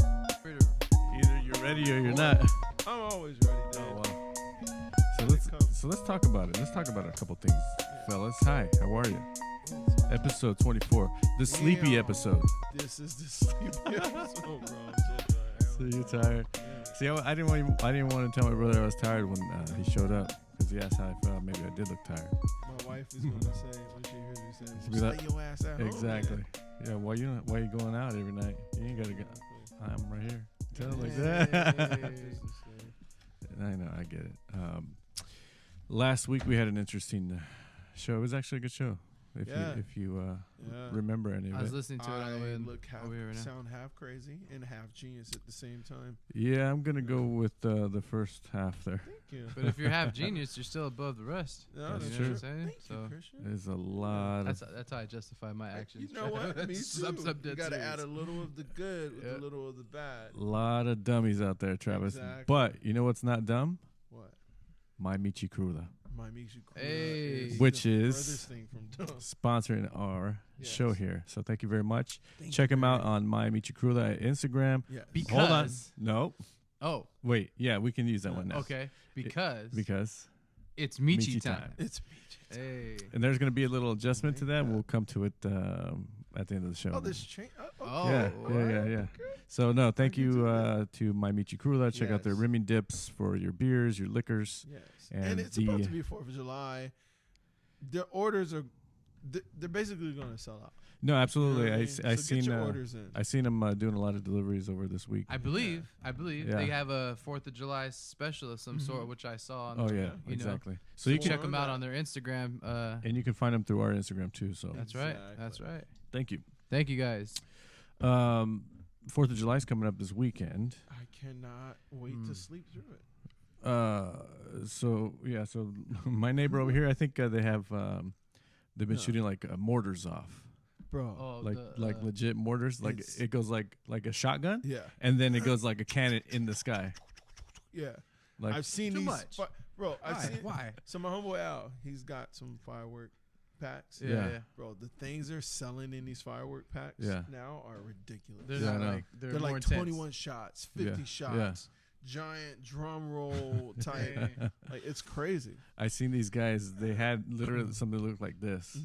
Either you're ready or you're not. I'm always ready, dude. Oh wow. So let's talk about it. Let's talk about a couple things, fellas. Hi, how are you? Episode 24, the sleepy Damn. episode. This is the sleepy episode, bro. I'm so So tired. you're tired. Yeah. See, I didn't want to tell my brother I was tired when he showed up because he asked how I felt. Maybe I did look tired. My wife is gonna say when she hears me say, Be "Well, like- stay your ass at home." Exactly. Yeah. Why you going out every night? You ain't gotta go. I'm right here. Tell him like that. I know. I get it. Last week we had an interesting show. It was actually a good show. If you Yeah. remember any I of was it. listening to it on the way I in- look half, over here right now. sound half crazy and half genius at the same time. Yeah, I'm gonna go with the first half there. Thank you. But if you're half genius, you're still above the rest. No, That's you know true. what I'm saying? Thank you, So Christian. There's a lot that's of how I justify my actions. You know what? Me That's- too. I'm You dead gotta serious. add a little of the good with Yeah. a little of the bad. dummies out there, Travis. Exactly. But you know what's not dumb? What? My Michi Krula, My Michi Krula Hey. is Which the is- furthest thing from dumb. sponsoring our show Yes. here. So thank you very much. Thank Check you him out very on My Michi Krula at Instagram. Yes. Hold on. Because- No. Oh, Wait. Yeah, we can use that one now. okay. Because Because it's Michi Michi time. time. It's Michi. Hey. and there's going to be a little adjustment to my that. God. We'll come to it at the end of the show. Oh, this change. Oh, yeah. Okay. So no, thank Look into you to My Michi Krula. Check out their Yes. Remy dips for your beers, your liquors. Yes. And And it's about the- to be 4th of July. Their orders are, they're basically going to sell out. No, absolutely. You know what I mean? so So get seen your orders in. I seen them doing a lot of deliveries over this week. I believe Yeah. they have a 4th of July special of some sort, which I saw on Oh the, yeah, you exactly. So So you can check them out that. on their Instagram. and you can find them through our Instagram too. So That's right. Exactly. That's right. thank you. Thank you guys. 4th of July is coming up this weekend. I cannot wait to sleep through it. So my neighbor over here, I think they have they've been No. shooting like mortars off, Bro. Oh, like the, legit mortars. Like It's- it goes like a shotgun, Yeah. and then it goes like a cannon in the sky. Yeah. Like I've seen Too these. much. Bro, I've Why? seen. Why? So my homeboy Al, he's got some firework packs. Yeah. Bro, the things they're selling in these firework packs Yeah. now are ridiculous. They're Yeah, I not know. like They're more like intense. 21 shots, 50 Yeah. shots, giant drum roll type. Like it's crazy. I seen these guys. They had literally something that looked like this.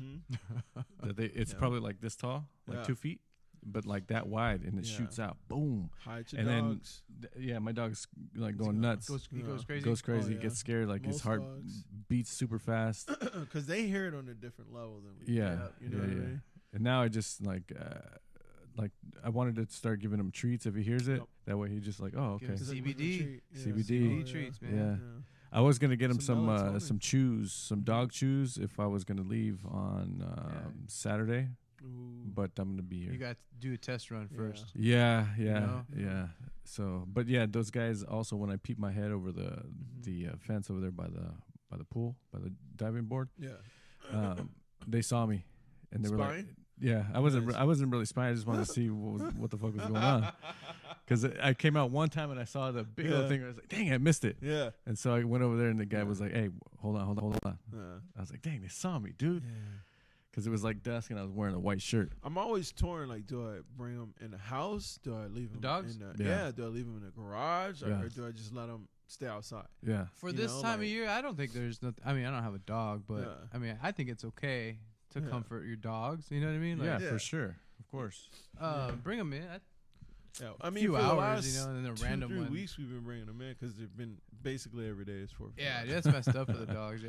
That it's Yeah. probably like this tall, like Yeah. 2 feet, but like that wide, and it Yeah. shoots out. Boom. Hide your And then dogs. Yeah, my dog's like going nuts. He Yeah. goes crazy. Goes crazy, Oh, yeah. gets scared, like his Most heart dogs. beats super fast. Because they hear it on a different level than we Yeah, do. You know yeah, what I yeah. mean? And now I just like I wanted to start giving him treats if he hears it. Yep. That way he just like, oh Give okay. him It's like CBD. with retreat. Yeah, CBD. CBD treats, man. Yeah. I was gonna get him Some melatonin. some chews, some dog chews if I was gonna leave on Saturday, Ooh. but I'm gonna be here. You got to do a test run Yeah. first. Yeah, yeah, know? yeah. So, but yeah, those guys also when I peeped my head over the fence over there by the pool, by the diving board, Yeah. they saw me, and they were like, Spying? "Yeah, I wasn't really spying. I just wanted to see what the fuck was going on." Because I came out one time and I saw the big old Yeah. thing. And I was like, "Dang, I missed it." Yeah. And so I went over there, and the guy Yeah. was like, "Hey, hold on." Yeah. I was like, "Dang, they saw me, dude." Because it was like dusk, and I was wearing a white shirt. I'm always torn. Like, do I bring them in the house? Do I leave them Dogs? in the Yeah. Do I leave them in the garage, or Yeah. do I just let them stay outside? Yeah, For You this know, time of like- year, I don't think there's no. I mean, I don't have a dog, but Yeah. I mean, I think it's okay to Yeah. comfort your dogs. You know what I mean? yeah, Like, Yeah. for sure, of course. bring them in. Yeah. I mean, Few for the hours, last you know, and then a 2, random 3 one. weeks we've been bringing them in because they've been basically every day is 4th. Yeah, that's messed up for the dogs.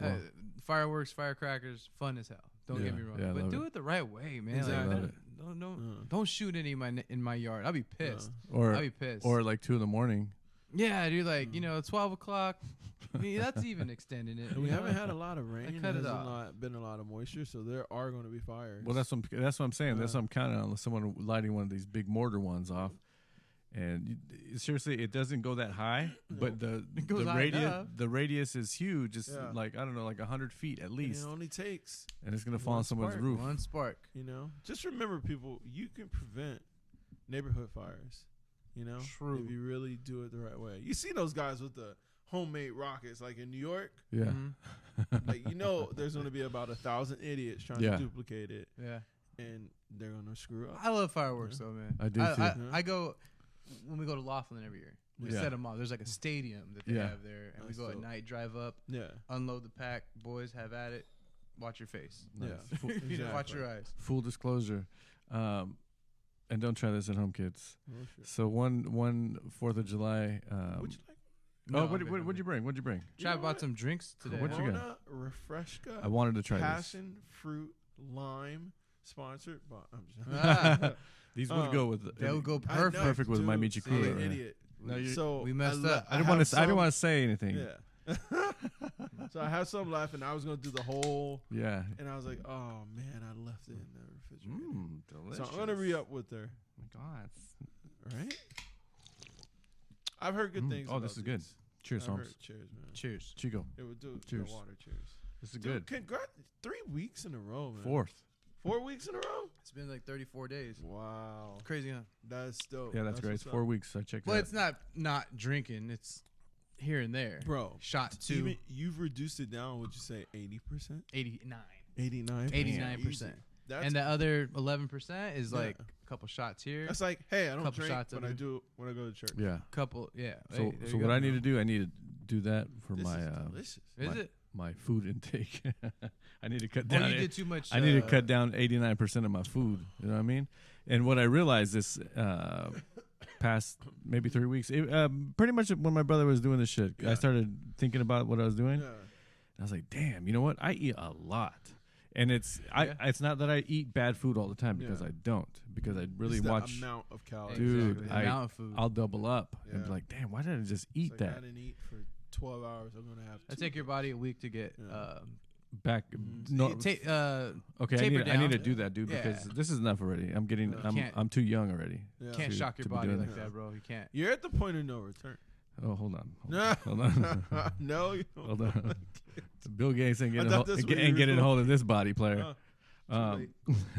Well- Fireworks, firecrackers, fun as hell. Don't Yeah, get me wrong, yeah, I but love do it. it the right way, man. Exactly. Like, Love don't shoot any in my yard. I'll be pissed. Or I'll be pissed. or like 2 a.m. yeah, dude. Like 12 o'clock. I mean, that's even extending it. We you haven't know? had a lot of rain. cut it There's off. been a lot of moisture, so there are going to be fires. Well, that's what I'm saying. That's Yeah. what I'm counting on. Someone lighting one of these big mortar ones off. And seriously, it doesn't go that high, but It goes high enough. the radius is huge. It's Yeah. like I don't know, like 100 feet at And least, it only takes, and it's gonna fall one on someone's spark. roof. One spark. just remember, people, you can prevent neighborhood fires You know, True. if you really do it the right way. You see those guys with the homemade rockets, like in New York. Yeah. Mhm. Like there's going to be about 1,000 idiots trying Yeah. to duplicate it, Yeah. and they're going to screw up. I love fireworks though, man. I do, too. I go when we go to Laughlin every year. We Yeah. set them off. There's like a stadium that they Yeah. have there, and we That's go at dope. night, drive up, Yeah, unload the pack. Boys, have at it. Watch your face. Nice. Yeah. Full, You know, watch Exactly. your eyes. full disclosure, and don't try this at home, kids. Oh, shit. So one 4th of July. Would you like Oh, what'd you bring? What'd you bring? You Trav know bought what? some drinks today. What you got? Corona Refresca I wanted to try Passion Fruit Lime sponsored by. I'm just Ah, these. These would go with. they would go I know, perfect. with my dude, Michi I'm Cooler, an right? idiot. No, you- So we messed up. I didn't want to. I didn't want to say anything. Yeah. So I had some left, and I was gonna do the whole. Yeah. And I was like, oh man, I left it in the refrigerator. Delicious. So I'm gonna re up with her. Oh my God. Right? I've heard good things. Oh, about this is good. these. Cheers, I've Holmes. heard- Cheers, man. Cheers. Chico. It would do. Cheers. The water. Cheers. This is Dude, good. Congrats! 3 weeks in a row, man. 4th. 4 weeks in a row. It's been like 34 days. Wow, Crazy, huh? that's dope. Yeah, that's great. It's what's 4 up. weeks. I checked. Well, that. it's not drinking. It's here and there. bro. Shot two. Even you've reduced it down. Would you say 80%? 89. 89. 89%. That's And the other 11% is Yeah. like a couple shots here. that's like, hey, I don't Couple drink, shots but of I it. do when I go to church. Yeah. Couple, yeah. So, Hey, there so you what go. I need to do, I need to do that for This my is delicious. Is it? my food intake. I need to cut Oh, down. you did too much. I need to cut down 89% of my food. You know what I mean? And what I realized this past maybe 3 weeks, pretty much when my brother was doing this shit, Yeah. I started thinking about what I was doing. Yeah. I was like, damn, you know what? I eat a lot. And it's Yeah. it's not that I eat bad food all the time because Yeah. I don't. Because I really It's the watch. amount of calories. Dude, Exactly. I- amount of food. I'll double up and be Yeah. like, damn, why did I just It's eat like, I that? didn't eat for 12 hours. I'm gonna have. It two. take your body a week to get. Yeah. Back. Mhm. No, okay, okay, taper I need to down. do that, dude, Yeah. because this is enough already. I'm getting. Yeah. Can't- I'm too young already. Yeah. can't to- shock to your be body doing like that. that, bro. You can't. You're at the point of no return. Oh, hold on. No, Hold on. no, you don't. Hold on. Bill Gates ain't I getting thought that's what you were getting doing. hold of this body player. Oh, too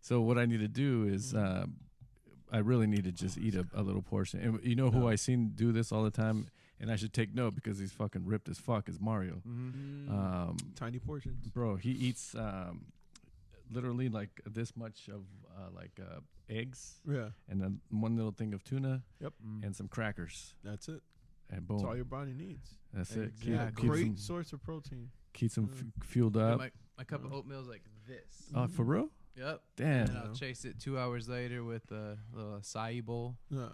So what I need to do is I really need to just eat a little portion. And you know who Yeah. I seen do this all the time, and I should take note because he's fucking ripped as fuck is Mario. Mm-hmm. Tiny portions. Bro, he eats literally like this much of eggs Yeah, and then one little thing of tuna Mm. and some crackers that's it. and That's all boom. your body needs. That's it. Exactly. Yeah, Keeps great him, source of protein. keeps him Mm. fueled Yeah, up. my cup of oatmeal's like this. Oh, for real? Yep. Damn. And I'll chase it 2 hours later with a little acai bowl. Yeah.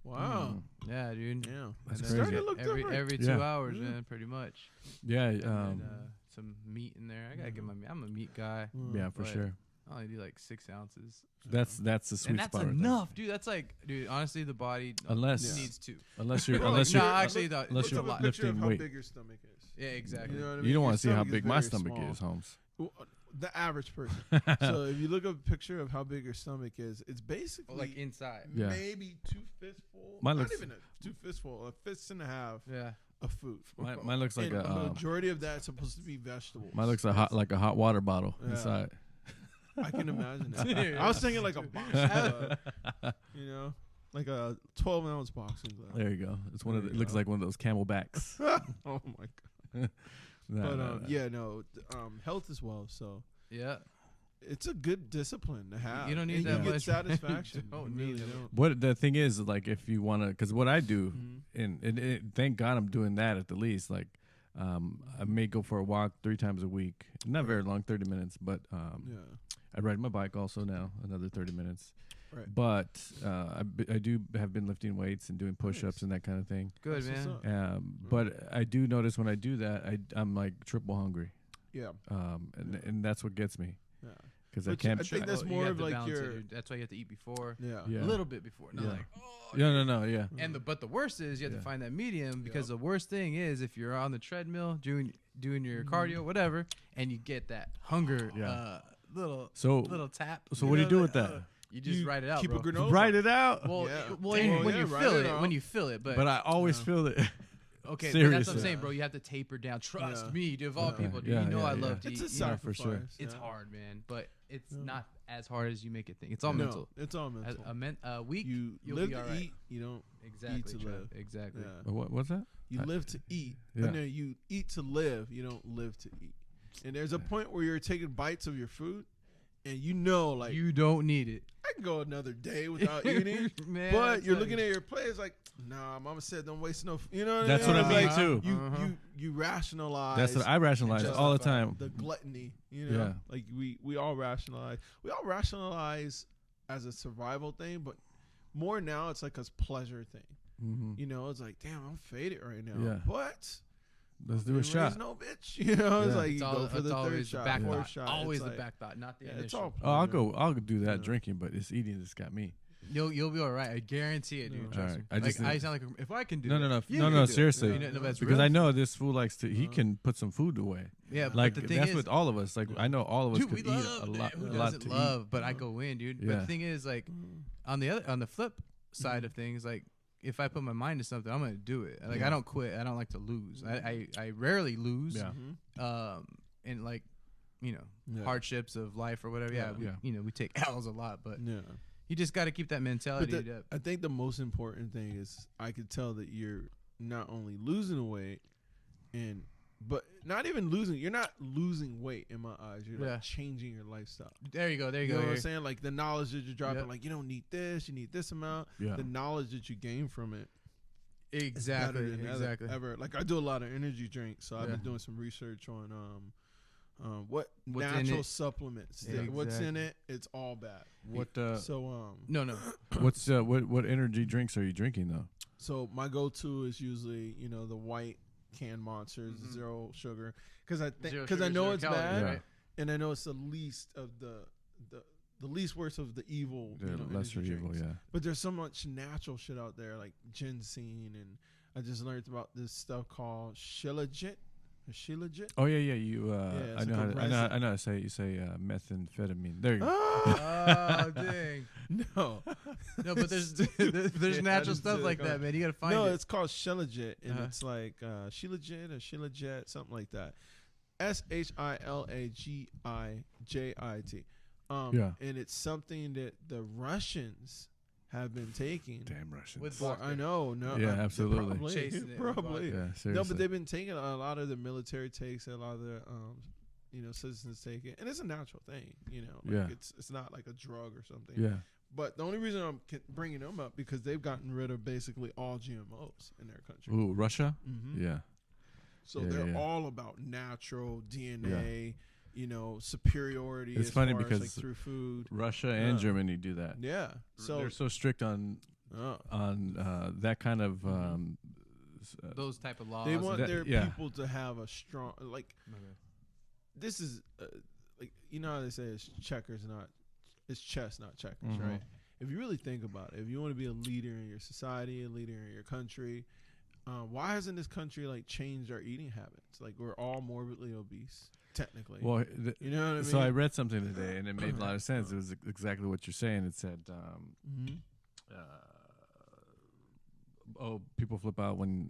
Wow. Yeah, dude. Yeah. That's It's crazy. starting to look every different. every 2 Yeah. hours, Yeah. man, pretty much. Yeah. And some meat in there. I gotta get Mhm. my meat. I'm a meat guy. Yeah, for but sure. I only do like 6 ounces. That's the sweet And that's spot. right there. enough, dude. That's like, dude. Honestly, the body Unless- needs 2. Unless you're Bro, unless no, you're actually, look, unless look you're up a lot- picture of lifting how weight. big your stomach is. Yeah, exactly. You know what I mean? you don't Your want to see how stomach is big my very stomach small. is, Holmes. Well, the average person. So if you look up a picture of how big your stomach is, it's basically Oh, like inside. Yeah. maybe 2 fistfuls. Mine Not looks- even a 2 fistful, a fist and a half Yeah. of food. Mine looks like And a majority of that is supposed to be vegetables. mine looks like a hot water bottle Yeah. inside. I can imagine that. Dude. I was thinking like a boxing glove, you know, like a 12-ounce boxing glove. There you go. It's one of There the, it you looks go. like one of those camelbacks. Oh my god! No, But no, no. yeah, no, health as well. So Yeah. it's a good discipline to have. You don't need And that you get much. satisfaction. You don't You really need it. don't. What the thing is, like, if you want to, because what I do, Mhm. and thank God I'm doing that at the least. Like, I may go for a walk 3 times a week, not very long, 30 minutes, but Yeah. I ride my bike also now, another 30 minutes. Right. But I do have been lifting weights and doing push-ups Nice. and that kind of thing. Good, That's what's man. up. But I do notice when I do that, I'm like triple hungry, Yeah. and that's what gets me Yeah. because I But can't. I think that's You more have of to like balance it, your. dude. That's why you have to eat before. Yeah. Yeah. A little bit before. Not Yeah. like, oh. No, yeah. And but the worst is you have Yeah. to find that medium because Yep. the worst thing is if you're on the treadmill doing your Mhm. cardio, whatever, and you get that hunger, Yeah. little So tap. so what do you do with that? You just You write it out, keep bro. a granola. Write it out. Well, Yeah. well, Damn. when Yeah, you write feel it it, out. when you feel it, but But I always Yeah. feel it. Okay, but that's what I'm Seriously. saying, bro. You have to taper down. Trust Yeah. me, dude. Of all Okay. people, dude. Yeah, You know yeah, I yeah. love to It's eat. a you know, for sacrifice. sure. it's yeah. hard, man, but it's Yeah. not as hard as you make it think. It's all No, mental. It's all mental. A week, You you'll live be to all right. eat. You don't Exactly. to Trev, live. Exactly. Yeah. What's that? You I- live to eat. Yeah. And then you eat to live. You don't live to eat. And there's a point where you're taking bites of your food, and you know, like, You don't need it, I can go another day without eating. man. But you're looking at your plate. It's like, nah, Mama said don't waste no. You know what That's I what mean? I mean It's too. like you rationalize. That's what I rationalize just all the time. the gluttony. You know, Yeah. like we all rationalize. We all rationalize as a survival thing, but more now it's like a pleasure thing. Hmm. You know, it's like, damn, I'm faded right now. Yeah. But Let's do a Raise shot. No bitch. You know, it's Yeah. like you It's go for the third always the shot, back fourth thought. shot. Always It's the like, back thought, not the yeah, it's initial. all Oh, I'll pleasure. go. I'll do that Yeah. drinking, but it's eating that's got me. You'll be all right. I guarantee it, dude. No. Trust Alright, me. I just I need- sound like if I can do No, it, no, no, you no, can no. do it. Seriously, Yeah. No, that's because real. I know this fool likes to. He Uh-huh. can put some food away. Yeah, Like but the thing that's is, with all of us. Like I know all of us dude, could we eat love a lot, Who a lot doesn't to love? But I go in, dude. But Yeah. the thing is, like Mm. on the flip side of things, like if I put my mind to something, I'm gonna do it. Like Yeah. I don't quit. I don't like to lose. I rarely lose. Yeah. Mhm. And like, you know, Yeah. hardships of life or whatever. Yeah, Yeah. Yeah. we take L's a lot, but Yeah. you just got to keep that mentality. But Up. I think the most important thing is I could tell that you're not only losing weight, but not even losing. You're not losing weight in my eyes. You're Yeah. like changing your lifestyle. There you go. There you You go. know what I'm Here. saying? Like the knowledge that you're dropping. Yep. Like you don't need this. You need this amount. Yeah. The knowledge that you gain from it. is Exactly. better than Exactly. Ever. Like I do a lot of energy drinks, so I've Yeah. been doing some research on what What's in natural it. supplements. Yeah, What's in exactly. it? It's all bad. What So No. what energy drinks are you drinking though? So my go-to is usually, the white canned Monsters, Mhm. zero sugar, because I think Zero because I sugar, know zero it's calories, bad, Yeah. right? and I know it's the least of the least worst of the evil, The lesser energy evil, drinks. yeah. But there's so much natural shit out there, like ginseng, and I just learned about this stuff called Shilajit. Shilajit. Oh yeah. You. it's I know. like a How to, I know. resin. I know. How to say you say methamphetamine. There you go. Ah! Oh dang! No, No, but there's Yeah, I natural didn't stuff say like that. that, man. You gotta find no, it. it's called Shilajit, and Uh-huh. it's like Shilajit or Shilajit, something like that. SHILAGIJIT. Yeah. And it's something that the Russians have been taking. Damn Russians. With For, vodka. I know, no, Yeah, they absolutely. probably, Chasing it with probably. yeah, seriously. No, but they've been taking a lot of the military takes, a lot of the citizens take it, and it's a natural thing. Like Yeah. it's not like a drug or something. Yeah. But the only reason I'm bringing them up because they've gotten rid of basically all GMOs in their country. Ooh, Russia. Mm-hmm. Yeah. So Yeah, they're yeah. all about natural DNA, superiority. It's as funny far as, because like, through food. Russia and Yeah. Germany do that. Yeah. So They're so strict on oh. that kind of. Those type of laws. They want that- their yeah. people to have a strong This is like how they say it's chess, not checkers, Mhm. right? If you really think about it, if you want to be a leader in your society, a leader in your country, why hasn't this country like changed our eating habits? Like we're all morbidly obese, technically. Well, you know what I mean? so I read something today, and it made a lot of sense. It was exactly what you're saying. It said, Mm-hmm. people flip out when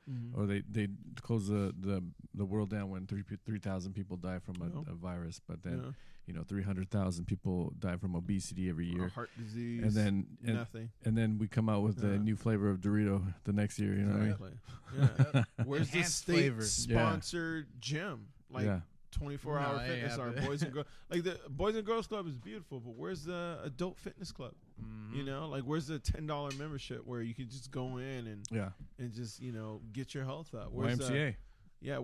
Mm-hmm. or they close the world down when 3,000 people die from a virus, but then 300,000 people die from obesity every year, Heart disease, and then nothing. and then we come out with Yeah. a new flavor of Dorito the next year. You know what I mean? Exactly. Yeah. Where's the Enhanced flavor. state-sponsored gym? Like Yeah. 24-hour No, it ain't fitness or happening. Boys and Girls. Like the Boys and Girls Club is beautiful, but where's the adult fitness club? Mhm. Like where's the $10 membership where you can just go in Yeah. and just get your health up? Where's YMCA.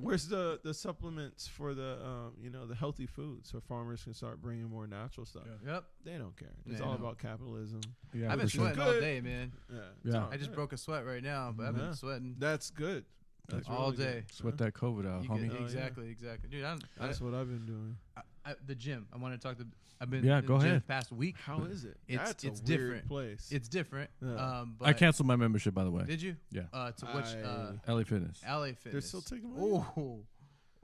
where's the supplements for the the healthy foods so farmers can start bringing more natural stuff? Yep. They don't care. It's They all don't. about capitalism. Yeah, I've been for sure. sweating all Good. day, man. Yeah, Yeah. I just broke a sweat right now, but I've Yeah. been sweating That's good. That's all really good. day. Sweat that COVID out, You homie. get- Oh, yeah. exactly, dude. That's what I've been doing. The gym. I want to talk to. I've been Yeah, in go the gym ahead. the past week. How is it? It's- That's it's a weird different. place. It's different. Yeah. But I canceled my membership, by the way. Did you? Yeah. To which LA Fitness. LA They're Fitness. still taking money.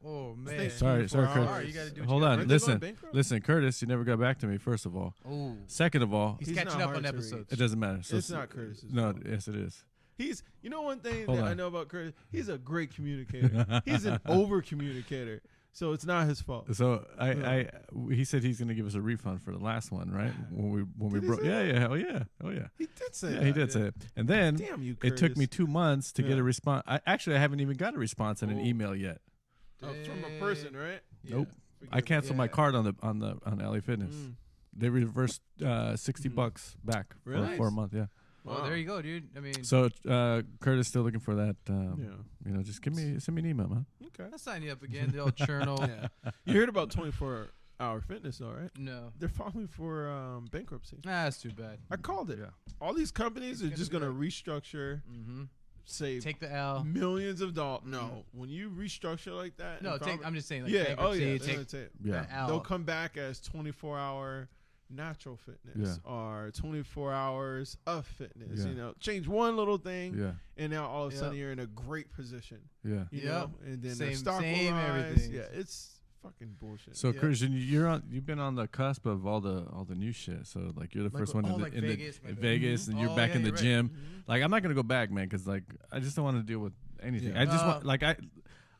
Oh man. They- Sorry, 24 Curtis. hours. You gotta do what Hold you on, gotta Aren't they listen, going bankrupt? listen, Curtis. You never got back to me. First of all, Oh, second of all, he's He's catching not up hard on to episodes. it doesn't matter. So It's not Curtis's No, fault. yes, it is. He's, you know, one thing Hold that on. I know about Curtis. He's a great communicator. He's an over communicator, so it's not his fault. So he said he's gonna give us a refund for the last one, right? When we Did he broke. say Yeah, that? yeah, oh yeah. He did say Yeah, that. he did say it. And then Damn you, it took me Curtis. 2 months to get Yeah. a response. I haven't even got a response in an Oh. email yet. Oh, from a person, right? Nope. Forget I canceled my Yeah. card on LA Fitness. Mm. They reversed $60 Mhm. bucks back Really? for a month. Yeah. Well, Wow. there you go, dude. I mean, So Curtis still looking for that. Yeah. Just send me an email, man. Okay. I'll sign you up again. The old journal. Yeah. You heard about 24-hour fitness, though, right? No. They're filing for bankruptcy. Nah, that's too bad. I called it. Yeah. All these companies It's are gonna just be gonna like- restructure, Mm-hmm. save Take the L. millions of dollars. No, when you restructure like that, No, and take. file- I'm just saying. Like, yeah, oh bankruptcy, yeah, Take Yeah. the L. they'll come back as 24-hour natural fitness or 24 hours of fitness. Yeah. You know, change one little thing, Yeah. and now all of a sudden Yep. you're in a great position. Yeah. You Yep. know, and then the Same- stock same will rise. everything. Yeah, it's fucking bullshit. So Yeah. Christian, you've been on the cusp of all the new shit. So like you're the Like first what- one oh, in, like in Vegas, the, my in bad. Vegas, and you're Oh, back yeah, in the you're right. gym. Mhm. Like I'm not gonna go back, man, because like I just don't want to deal with anything. Yeah. I just want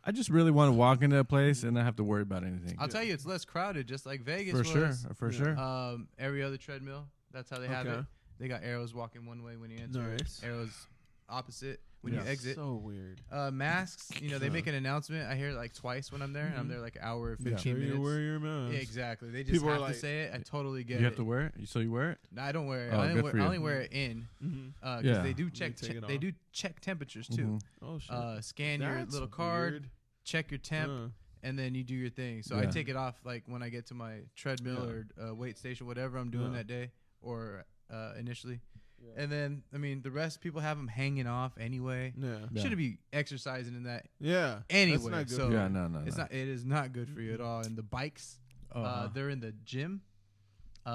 I just really want to walk into a place and not have to worry about anything. I'll tell you, it's less crowded, just like Vegas For sure, was. for Yeah. sure. Every other treadmill. That's how they have Okay. it. They got arrows walking one way when you enter. Nice. Arrows opposite when Yeah. you exit. So weird. Masks. You know, they make an announcement. I hear it like twice when I'm there, and I'm there like an hour or Yeah. 15 Sure you minutes. wear your mask. Yeah, exactly. They just People are have like- to say it. I totally get You it. have to wear it. So you wear it. No, I don't wear it. Oh, I only good wear, for I you. only wear it in Mm-hmm. because Yeah. they do You check. take it They off. do check temperatures too. Mhm. Oh shit. Scan your That's little card, weird. check your temp, and then you do your thing. So I Yeah. take it off like when I get to my treadmill or weight station, whatever I'm doing Yeah. that day or initially. Yeah. And then I mean the rest people have them hanging off anyway. Yeah. Yeah. Shouldn't be exercising in that Yeah. anyway. That's not good so for Yeah, you. no, it's no. not. It is not good for you at all. And the bikes, Uh-huh. they're in the gym.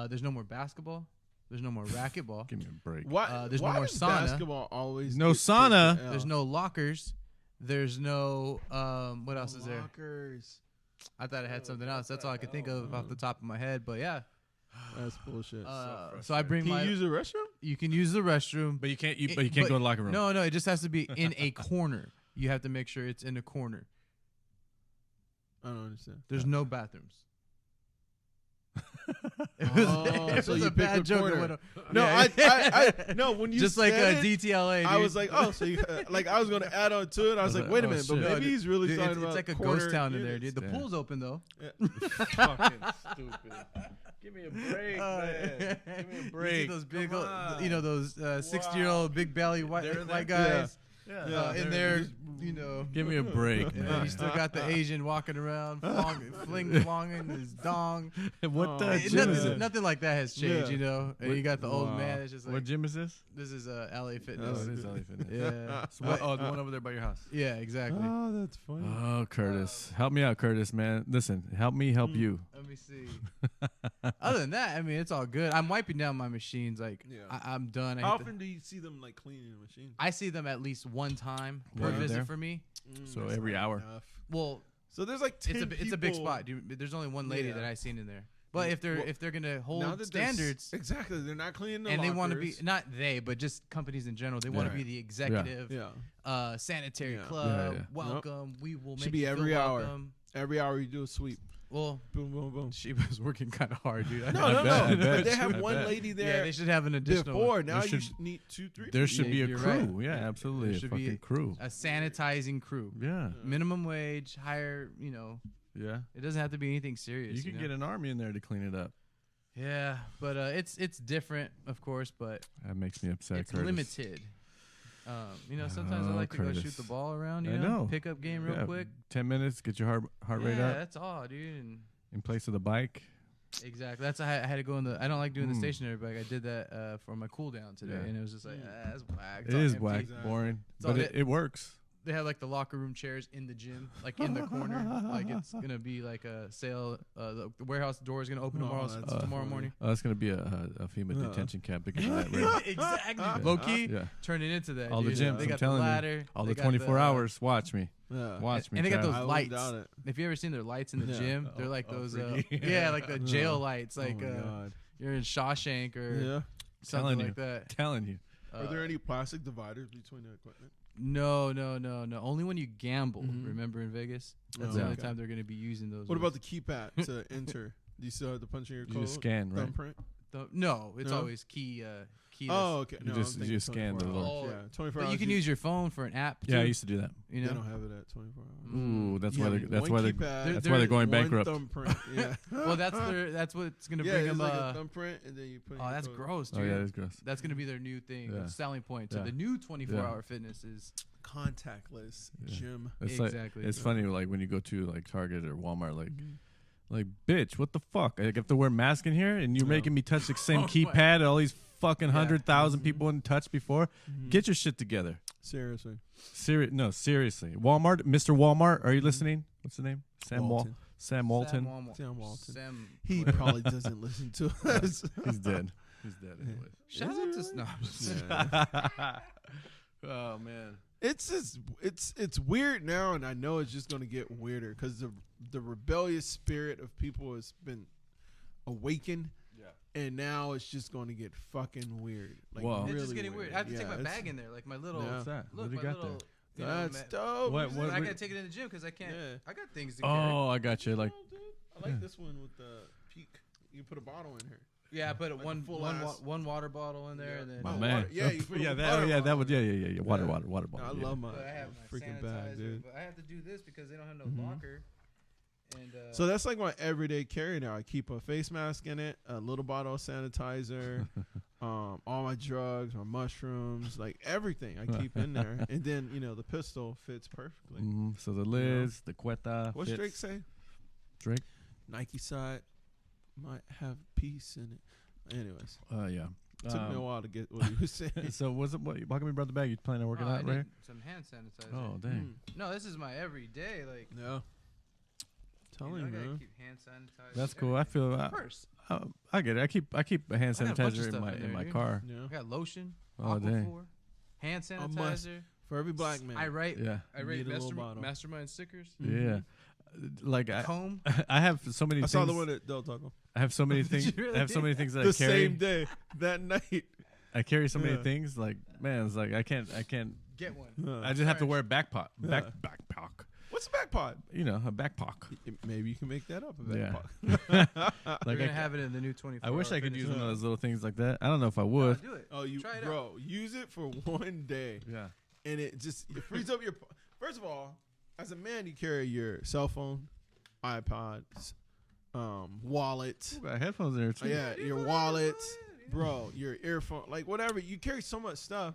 There's no more basketball. There's no more racquetball. Give me a break. Why? there's no why more does sauna. basketball always No get sauna. taken out? There's no lockers. There's no what else is there? Lockers. I thought I had something else. That's all I could think of off the top of my head. But yeah, That's bullshit. so I bring Can my. you use the restroom? You can use the restroom, But you can't. It- But you can't but- go to the locker room. No, it just has to be in a corner. You have to make sure it's in a corner. I don't understand. There's no bathrooms. Oh, so you pick a corner. went o- No, Yeah. I no. When you just like said it, DTLA. I dude. was like, oh, so you like I was gonna add on to it. I was like, wait a oh, minute, but shit. maybe he's really Dude, talking it's about like a corner ghost town in there, units. dude. The Yeah. pool's open though. Fucking stupid. Give me a break, man. Give me a You see break. those big, Come those on. 60-year-old big belly white guys Yeah. Yeah. in there, you know. Give me a break, And then man. you still got the Asian walking around, flinging his dong. What Oh, the Gym gym is is it? it? Nothing like that has changed, Yeah. you know. And What- you got the old Wow. man. It's just like What gym is this? this is LA Oh, Fitness. it is LA Fitness. Yeah. So what, oh, the one over there by your house. Yeah, exactly. Oh, that's funny. Oh, Curtis, help me out, Curtis, man. Listen, help me help you. Let me see. Other than that, I mean, it's all good. I'm wiping down my machines. Like, Yeah. I'm done. How often do you see them like cleaning the machine? I see them at least one time per Yeah. visit There? for me. So That's every not hour. enough. Well, So there's like 10 it's a big people- spot. There's only one lady Yeah. that I've seen in there. But Yeah. if Well, they're gonna Now hold that there's- standards exactly, they're not cleaning the and they want to be lockers. not they, but just companies in general, they want to Yeah. be the executive, Yeah, sanitary Yeah. club. Yeah, yeah. Welcome. We will Should make be you every feel hour. welcome. every hour you do a sweep. Well, Boom, boom, boom. she was working kind of hard, dude. No, I no, bet, no. I But bet, they have I one bet. lady Yeah, there they should have an additional before. one. Now There you should- need 2, 3. There should be a You're crew. right. Yeah, absolutely. There A should be fucking crew. a sanitizing crew. Yeah. Minimum wage, higher, you know. Yeah. It doesn't have to be anything serious. You could know? get an army in there to clean it up. Yeah, but it's different, of course, but That makes me upset, it's Curtis. limited. You know, sometimes I Oh, like to go Curtis. shoot the ball around. You I know, know. pick up game real Yeah, quick. 10 minutes, get your heart rate Yeah, up that's all, dude. And in place of the bike. exactly, that's I had to go in the. I don't like doing the Mm. stationary bike. I did that for my cool down today, Yeah. and it was just like that's whack. It's It all is empty. whack, Exactly. boring, all but it- it works. They had like the locker room chairs in the gym, like in the corner. Like it's gonna be like a sale. The warehouse door is gonna open Oh, tomorrow, that's tomorrow funny. morning. Oh, that's gonna be a FEMA Yeah. detention camp because of that. Right? Exactly, low key. Yeah. Turn it into that. All the dude. gyms, They I'm got telling the you. ladder. All they the got 24 hours. Watch me. Yeah. Watch me. And they got Trav. those I lights. wouldn't doubt it. If you ever seen their lights in the Yeah. gym, they're like Oh, those. freaky. Yeah, like the jail Yeah. lights. Like oh my God. you're in Shawshank or Yeah. something Telling like you. that. Telling you. Are there any plastic dividers between the equipment? No. Only when you gamble. Mhm. Remember in Vegas? That's Oh, the only okay. time they're going to be using those. What about the keypad to enter? Do you still have to punch in your You code? just scan, right? Thumbprint? No, it's No? always key. Oh, okay. You No, just- I'm you thinking just scan the 24 little- hours. Oh, Yeah, 24 But hours. you can use your phone for an app. Yeah, I too, used to do that. you They know. don't have it at 24 hours. Mm. Ooh, that's You why have they, that's one why they, keypad, that's why they're going one bankrupt. thumbprint. Yeah. Well, that's what's gonna yeah, bring it's them. like a thumbprint, and then you put. in Oh, your that's code. gross, Oh dude. yeah, that's gross. That's gonna be their new thing, Yeah. selling point to Yeah. the new 24-hour fitness is Contactless Yeah. gym. It's exactly. like it's funny like when you go to like Target or Walmart, Mm-hmm. like bitch, what the fuck? Like, I have to wear a mask in here, and you're Yeah. making me touch the same Oh my- keypad all these fucking Yeah. 100,000 Mhm. people in touch before. Mhm. Get your shit together. Seriously. No, seriously. Walmart, Mr. Walmart, are you Mhm. listening? What's the name? Sam Walton. Sam Walton. Sam Walton. Sam He whatever. probably doesn't listen to us. He's dead. He's dead Yeah. anyway. Shout Is out he to really? Snobs. Yeah. Oh man. It's just it's weird now, and I know it's just gonna get weirder because the rebellious spirit of people has been awakened, Yeah. and now it's just gonna get fucking weird. Like Whoa. It's really just getting weird. I have to take Yeah, my it's- bag in there, like my little. Yeah. What's that? Look, What do you my got there? little. You know, That's dope. What- But I what- gotta take it in the gym because I can't. Yeah. I got things to carry. Oh, I got you. Like, I like this one with the peak. You put a bottle in here. Yeah, I put Like a one full one ass- one water bottle in there, Yeah. and then my Oh, man. water. Yeah, you put a yeah, water that bottle would, in yeah. Water Yeah. bottle. No, I yeah. love my But I have my freaking sanitizer. bag, dude. But I have to do this because they don't have no Mhm. locker. And So that's like my everyday carry now. I keep a face mask in it, a little bottle of sanitizer, all my drugs, my mushrooms, like everything I keep in there. And then, the pistol fits perfectly. So the Liz, the Cueta. What's fits. Drake say? Drake? Nike side might have peace in it. Anyways, Yeah. took me a while to get what he was saying. So what's it? What? How come you brought the bag? You planning on working I out need right here? some hand sanitizer. Oh dang. No, this is my everyday. Like, Yeah. Telling I you, gotta man. keep hand sanitizer. That's cool. I everything. feel. Of course. I get it. I keep a hand I got a bunch of sanitizer in stuff my in there, in my dude. car. Yeah. I got lotion, Oh dang. Aquaphor, hand A must. sanitizer. For every black man. I write. Yeah. I You rate need a little bottle. mastermind stickers. Yeah. Like Comb. I have so many. I things. saw the one at Del Taco. I have so many Did things. you really? I have so many things that The I carry. same day, that night. I carry so many Yeah. things. Like man, it's like I can't. Get one. I just have to Sorry. wear a backpack. Yeah. Backpack. What's a back pod? You know, a backpack. Maybe you can make that up. A back Yeah. pod. We're Like gonna I, have it in the new 24. I wish I could use fitness. one of those little things like that. I don't know if I would. Do it. Oh, you, Try it bro, use it for one day, Yeah. and it frees up your. First of all, as a man, you carry your cell phone, iPods, wallet. Got headphones in there too. Yeah, your wallet, bro, your earphone, like whatever. You carry so much stuff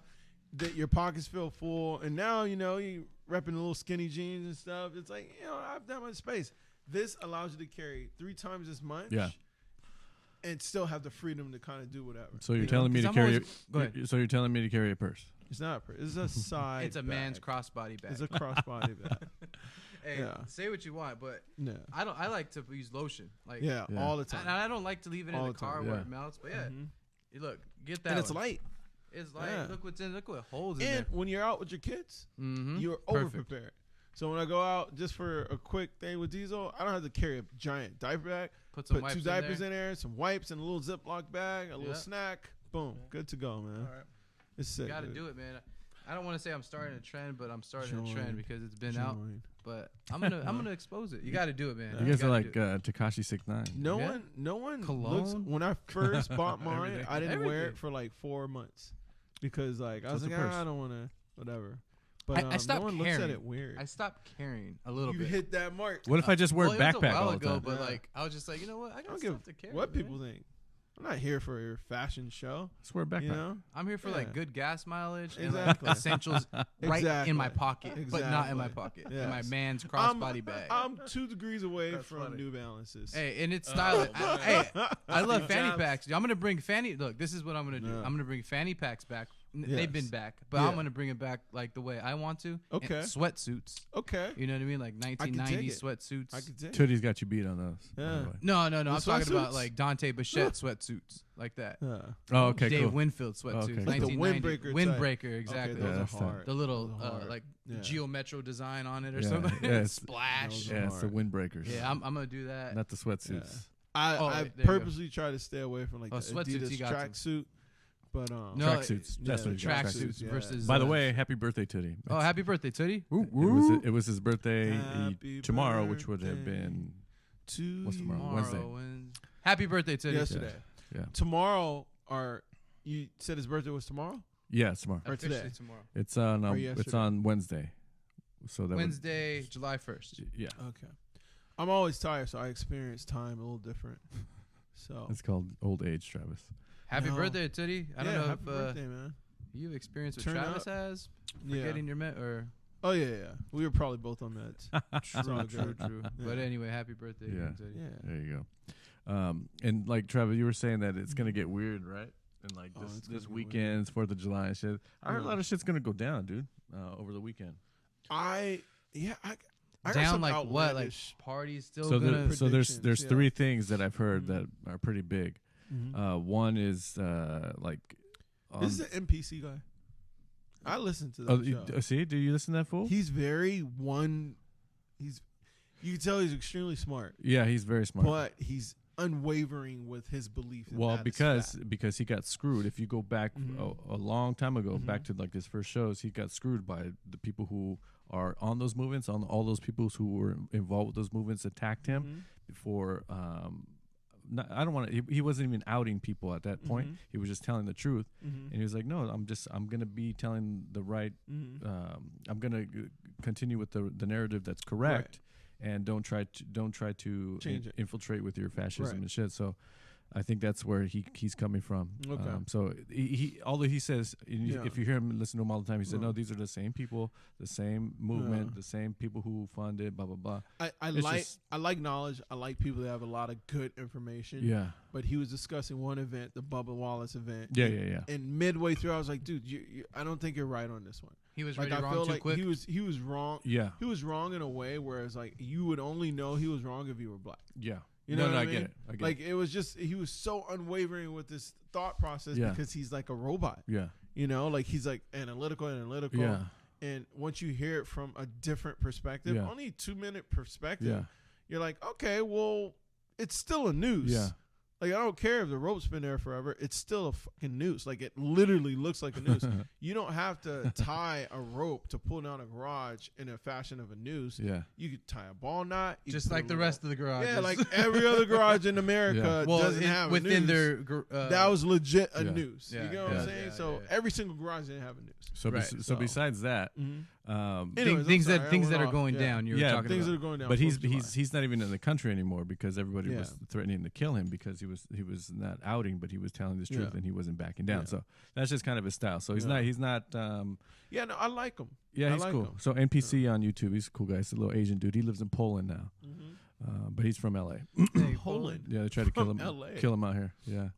that your pockets feel full, and now you repping the little skinny jeans and stuff. It's like I have that much space. This allows you to carry 3 times as much. Yeah. And still have the freedom to kind of do whatever. So you're You know? telling me 'Cause to I'm carry. always- Go ahead. So you're telling me to carry a purse. It's not. It's a side. It's a man's bag. crossbody bag. It's a crossbody bag. Hey, yeah. say what you want, but Yeah. I like to use lotion. Like, Yeah. Yeah. All the time. and I don't like to leave it All in the the time, car where yeah. it melts. But yeah, Mhm. look, get that. And it's one. light. It's like Yeah. look what's in. Look what holes in And there. when you're out with your kids, Mm-hmm. you're over prepared. So when I go out just for a quick thing with Diesel, I don't have to carry a giant diaper bag. Put some Put wipes 2 diapers in in there, some wipes, and a little Ziploc bag, a little Yeah. snack. Boom, good to go, man. All right. It's sick. Got to dude. do it, man. I don't want to say I'm starting a trend, but I'm starting a Join. trend because it's been out. Join. But I'm gonna expose it. You got to do it, man. You guys are gotta like do it. Takashi 69. No Yeah. one looks. Cologne? When I first bought mine, Everything. I didn't wear it Everything. for like 4 months because like I So was it's like, a purse. I don't want to, whatever. But I stopped no one looks at caring. it weird. I stopped carrying a little You bit. hit that mark. What if I just wear Well, a it was backpack a while all the ago, time? but Yeah. like I was just like, you know what? I I got don't stuff give to carry. what man. people think. I'm not here for your fashion show. Just wear a backpack. You know, I'm here for Yeah. like good gas mileage and Exactly. like essentials right in my Exactly. pocket, but not in my Exactly. pocket. In my Yes. man's crossbody bag. I'm 2 degrees away That's from funny. New Balances. Hey, and it's stylish. Hey, I love Steve fanny Jobs. packs. I'm gonna bring fanny. Look, this is what I'm gonna do. Yeah. I'm gonna bring fanny packs back. They've Yes. been back, but Yeah. I'm gonna bring it back like the way I want to. and Okay. sweatsuits. Okay, You know what I mean? Like dig 1990 it. sweatsuits. I could take. Tootie's got you beat on those. by the Yeah. way. No. The I'm talking about sweatsuits? like Dante Bichette sweatsuits, like that. Yeah. Oh, okay, Dave cool. Winfield sweatsuits. Okay, cool. Like the 1990. windbreaker type. Windbreaker, exactly. Okay, Yeah, those that's are tight. hard. The little Those are hard. like Yeah. geometro design on it or Yeah, something. yeah, it's- Splash. Those Yeah, it's the hard. windbreakers. Yeah, I'm gonna do that. Not the sweatsuits. I Oh, I there you go. purposely try to stay away from like Oh, the sweatsuits, you Adidas got to. tracksuit But No, tracksuits. That's yeah, what he's got. Tracksuits yeah. versus. By the way, happy birthday, Tootie. Oh, happy birthday, Tootie! It was his birthday Happy tomorrow, which would have birthday been to What's tomorrow? you. Wednesday. Happy birthday, Tootie! Yesterday. yeah. Tomorrow, you said his birthday was tomorrow? Yeah, it's tomorrow. Or Officially today. tomorrow. It's on Or it's yesterday. on Wednesday. So that Wednesday, July 1st. would, yeah. Okay. I'm always tired, so I experience time a little different. So It's called old age, Travis. Happy No. birthday, Tootie! I don't know happy if birthday, man. you've experienced what Turn Travis up. has. Yeah. Forgetting your met or Oh yeah. We were probably both on meds. true, true. Yeah. But anyway, happy birthday, Yeah. Tootie. Yeah. There you go. And like Travis, you were saying that it's gonna get weird, right? And like Oh, it's this gonna get weekend, 4th of July and shit. I heard a Yeah. lot of shit's gonna go down, dude. Over the weekend. I got Down some like what? Like outlandish- parties still So gonna. there's predictions, yeah. 3 things that I've heard Mhm. that are pretty big. Mhm. One is like. This is an NPC guy. I listened to that Oh, show. see, do you listen to that fool? He's very you can tell he's extremely smart, Yeah, he's very smart. but he's unwavering with his belief. In Well, that is because he got screwed. If you go back Mhm. a long time ago, back Mhm. to like his first shows, he got screwed by the people who are on those movements, on all those people who were involved with those movements, attacked him Mhm. before. I don't want to. He wasn't even outing people at that point. Mhm. He was just telling the truth, Mhm. and he was like, "No, I'm gonna be telling the right. Mhm. I'm gonna continue with the narrative that's correct." And don't try to Change it. infiltrate with your fascism Right. and shit. So, I think that's where he's coming from. Okay. So he although he says Yeah. if you hear him listen to him all the time, he said, Yeah. "No, these are the same people, the same movement, Yeah. the same people who funded blah blah blah." I It's like just- I like knowledge. I like people that have a lot of good information. Yeah, But he was discussing one event, the Bubba Wallace event. yeah. And midway through, I was like, dude, I don't think you're right on this one. he was Like ready I wrong feel too like quick. he was wrong. Yeah, He was wrong in a way where it's like you would only know he was wrong if you were black. yeah. You know no, what I I mean? get it. I get Like it. it was just he was so unwavering with this thought process Yeah. because he's like a robot. Yeah, You know, like he's like analytical. yeah, And once you hear it from a different perspective, Yeah. only a 2-minute perspective, yeah, you're like, okay, well, it's still a noose. yeah. Like I don't care if the rope's been there forever. It's still a fucking noose. Like it literally looks like a noose. You don't have to tie a rope to pull down a garage in a fashion of a noose. Yeah, You could tie a ball knot. you just could put like a the little- rest of the garages. Yeah, like every other garage in America Yeah. well, doesn't have a within noose. their. that was legit a Yeah. noose. Yeah, You know what yeah. I'm saying? Yeah, so yeah. every single garage didn't have a noose. so Right, so so- besides that, Anyways, things I'm that sorry, I things went that are off. going Yeah. down. You were Yeah, talking Things that about. are going down. but 4th of July. he's not even in the country anymore because everybody Yeah. was threatening to kill him because he was not outing, but he was telling the truth Yeah. and he wasn't backing down. Yeah. So that's just kind of his style. So he's Yeah. not. Yeah, no, I like him. Yeah, I he's like cool. him. So NPC on YouTube, he's a cool guy. He's a little Asian dude. He lives in Poland now, but he's from LA. Hey, Poland. Yeah, they tried to kill From him. LA. Kill him out here. Yeah,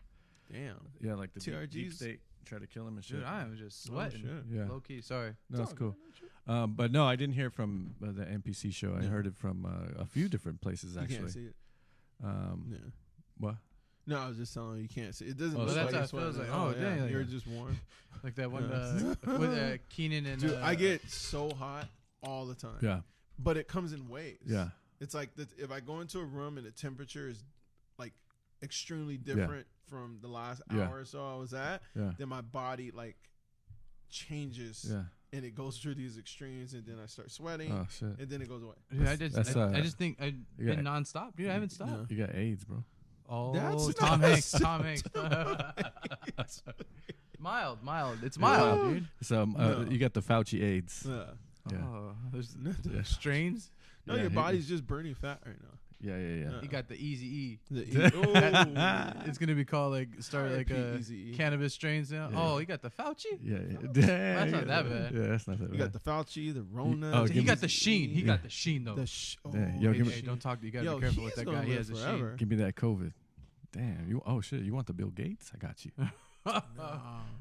Damn. yeah, like the deep TRGs? state tried to kill him and shit. Dude, I am just Oh, sweating. shit. Yeah, Low key. Sorry. no, it's all cool. good. But no, I didn't hear from the NPC show. I Yeah. heard it from a few different places You can't actually. see it. Um, Yeah. what? No, I was just telling you can't see. It doesn't Oh, look so like that's it's how it feels sweating. like, oh, yeah, dang, you're like- just warm. Like that one Yeah. with Keenan and. Dude, I get so hot all the time. Yeah, But it comes in waves. yeah, It's like if I go into a room and the temperature is like extremely different from the last Yeah. hour or so I was at, yeah, then my body like changes yeah. and it goes through these extremes and then I start sweating Oh shit, and then it goes away. Dude, I just That's, I just think I've yeah. been nonstop. Dude, I haven't stopped. No. you got AIDS, bro. Oh, That's Tom not Hanks. Tom Hanks. mild. It's mild, Yeah. dude. So No. you got the Fauci AIDS. Yeah. Yeah. Oh, there's Yeah. strains. No, Yeah, your he- body's just burning fat right now. Yeah, yeah, yeah. Yeah. You got the Easy E. The It's gonna be called like start like a Eazy-E. cannabis strains now. Yeah. Oh, you got the Fauci. Yeah, yeah. That's not that bad. Yeah, that's not that bad. You got the Fauci, the Rona. Oh, He give got me- the Sheen. He Yeah. got the Sheen though. oh, Yeah, yo, Hey, give hey, me- don't talk. You gotta Yo, be careful he's with that gonna guy. He live has a forever. Give me that COVID. Damn, you. Oh shit, you want the Bill Gates? I got you. Sheen. No.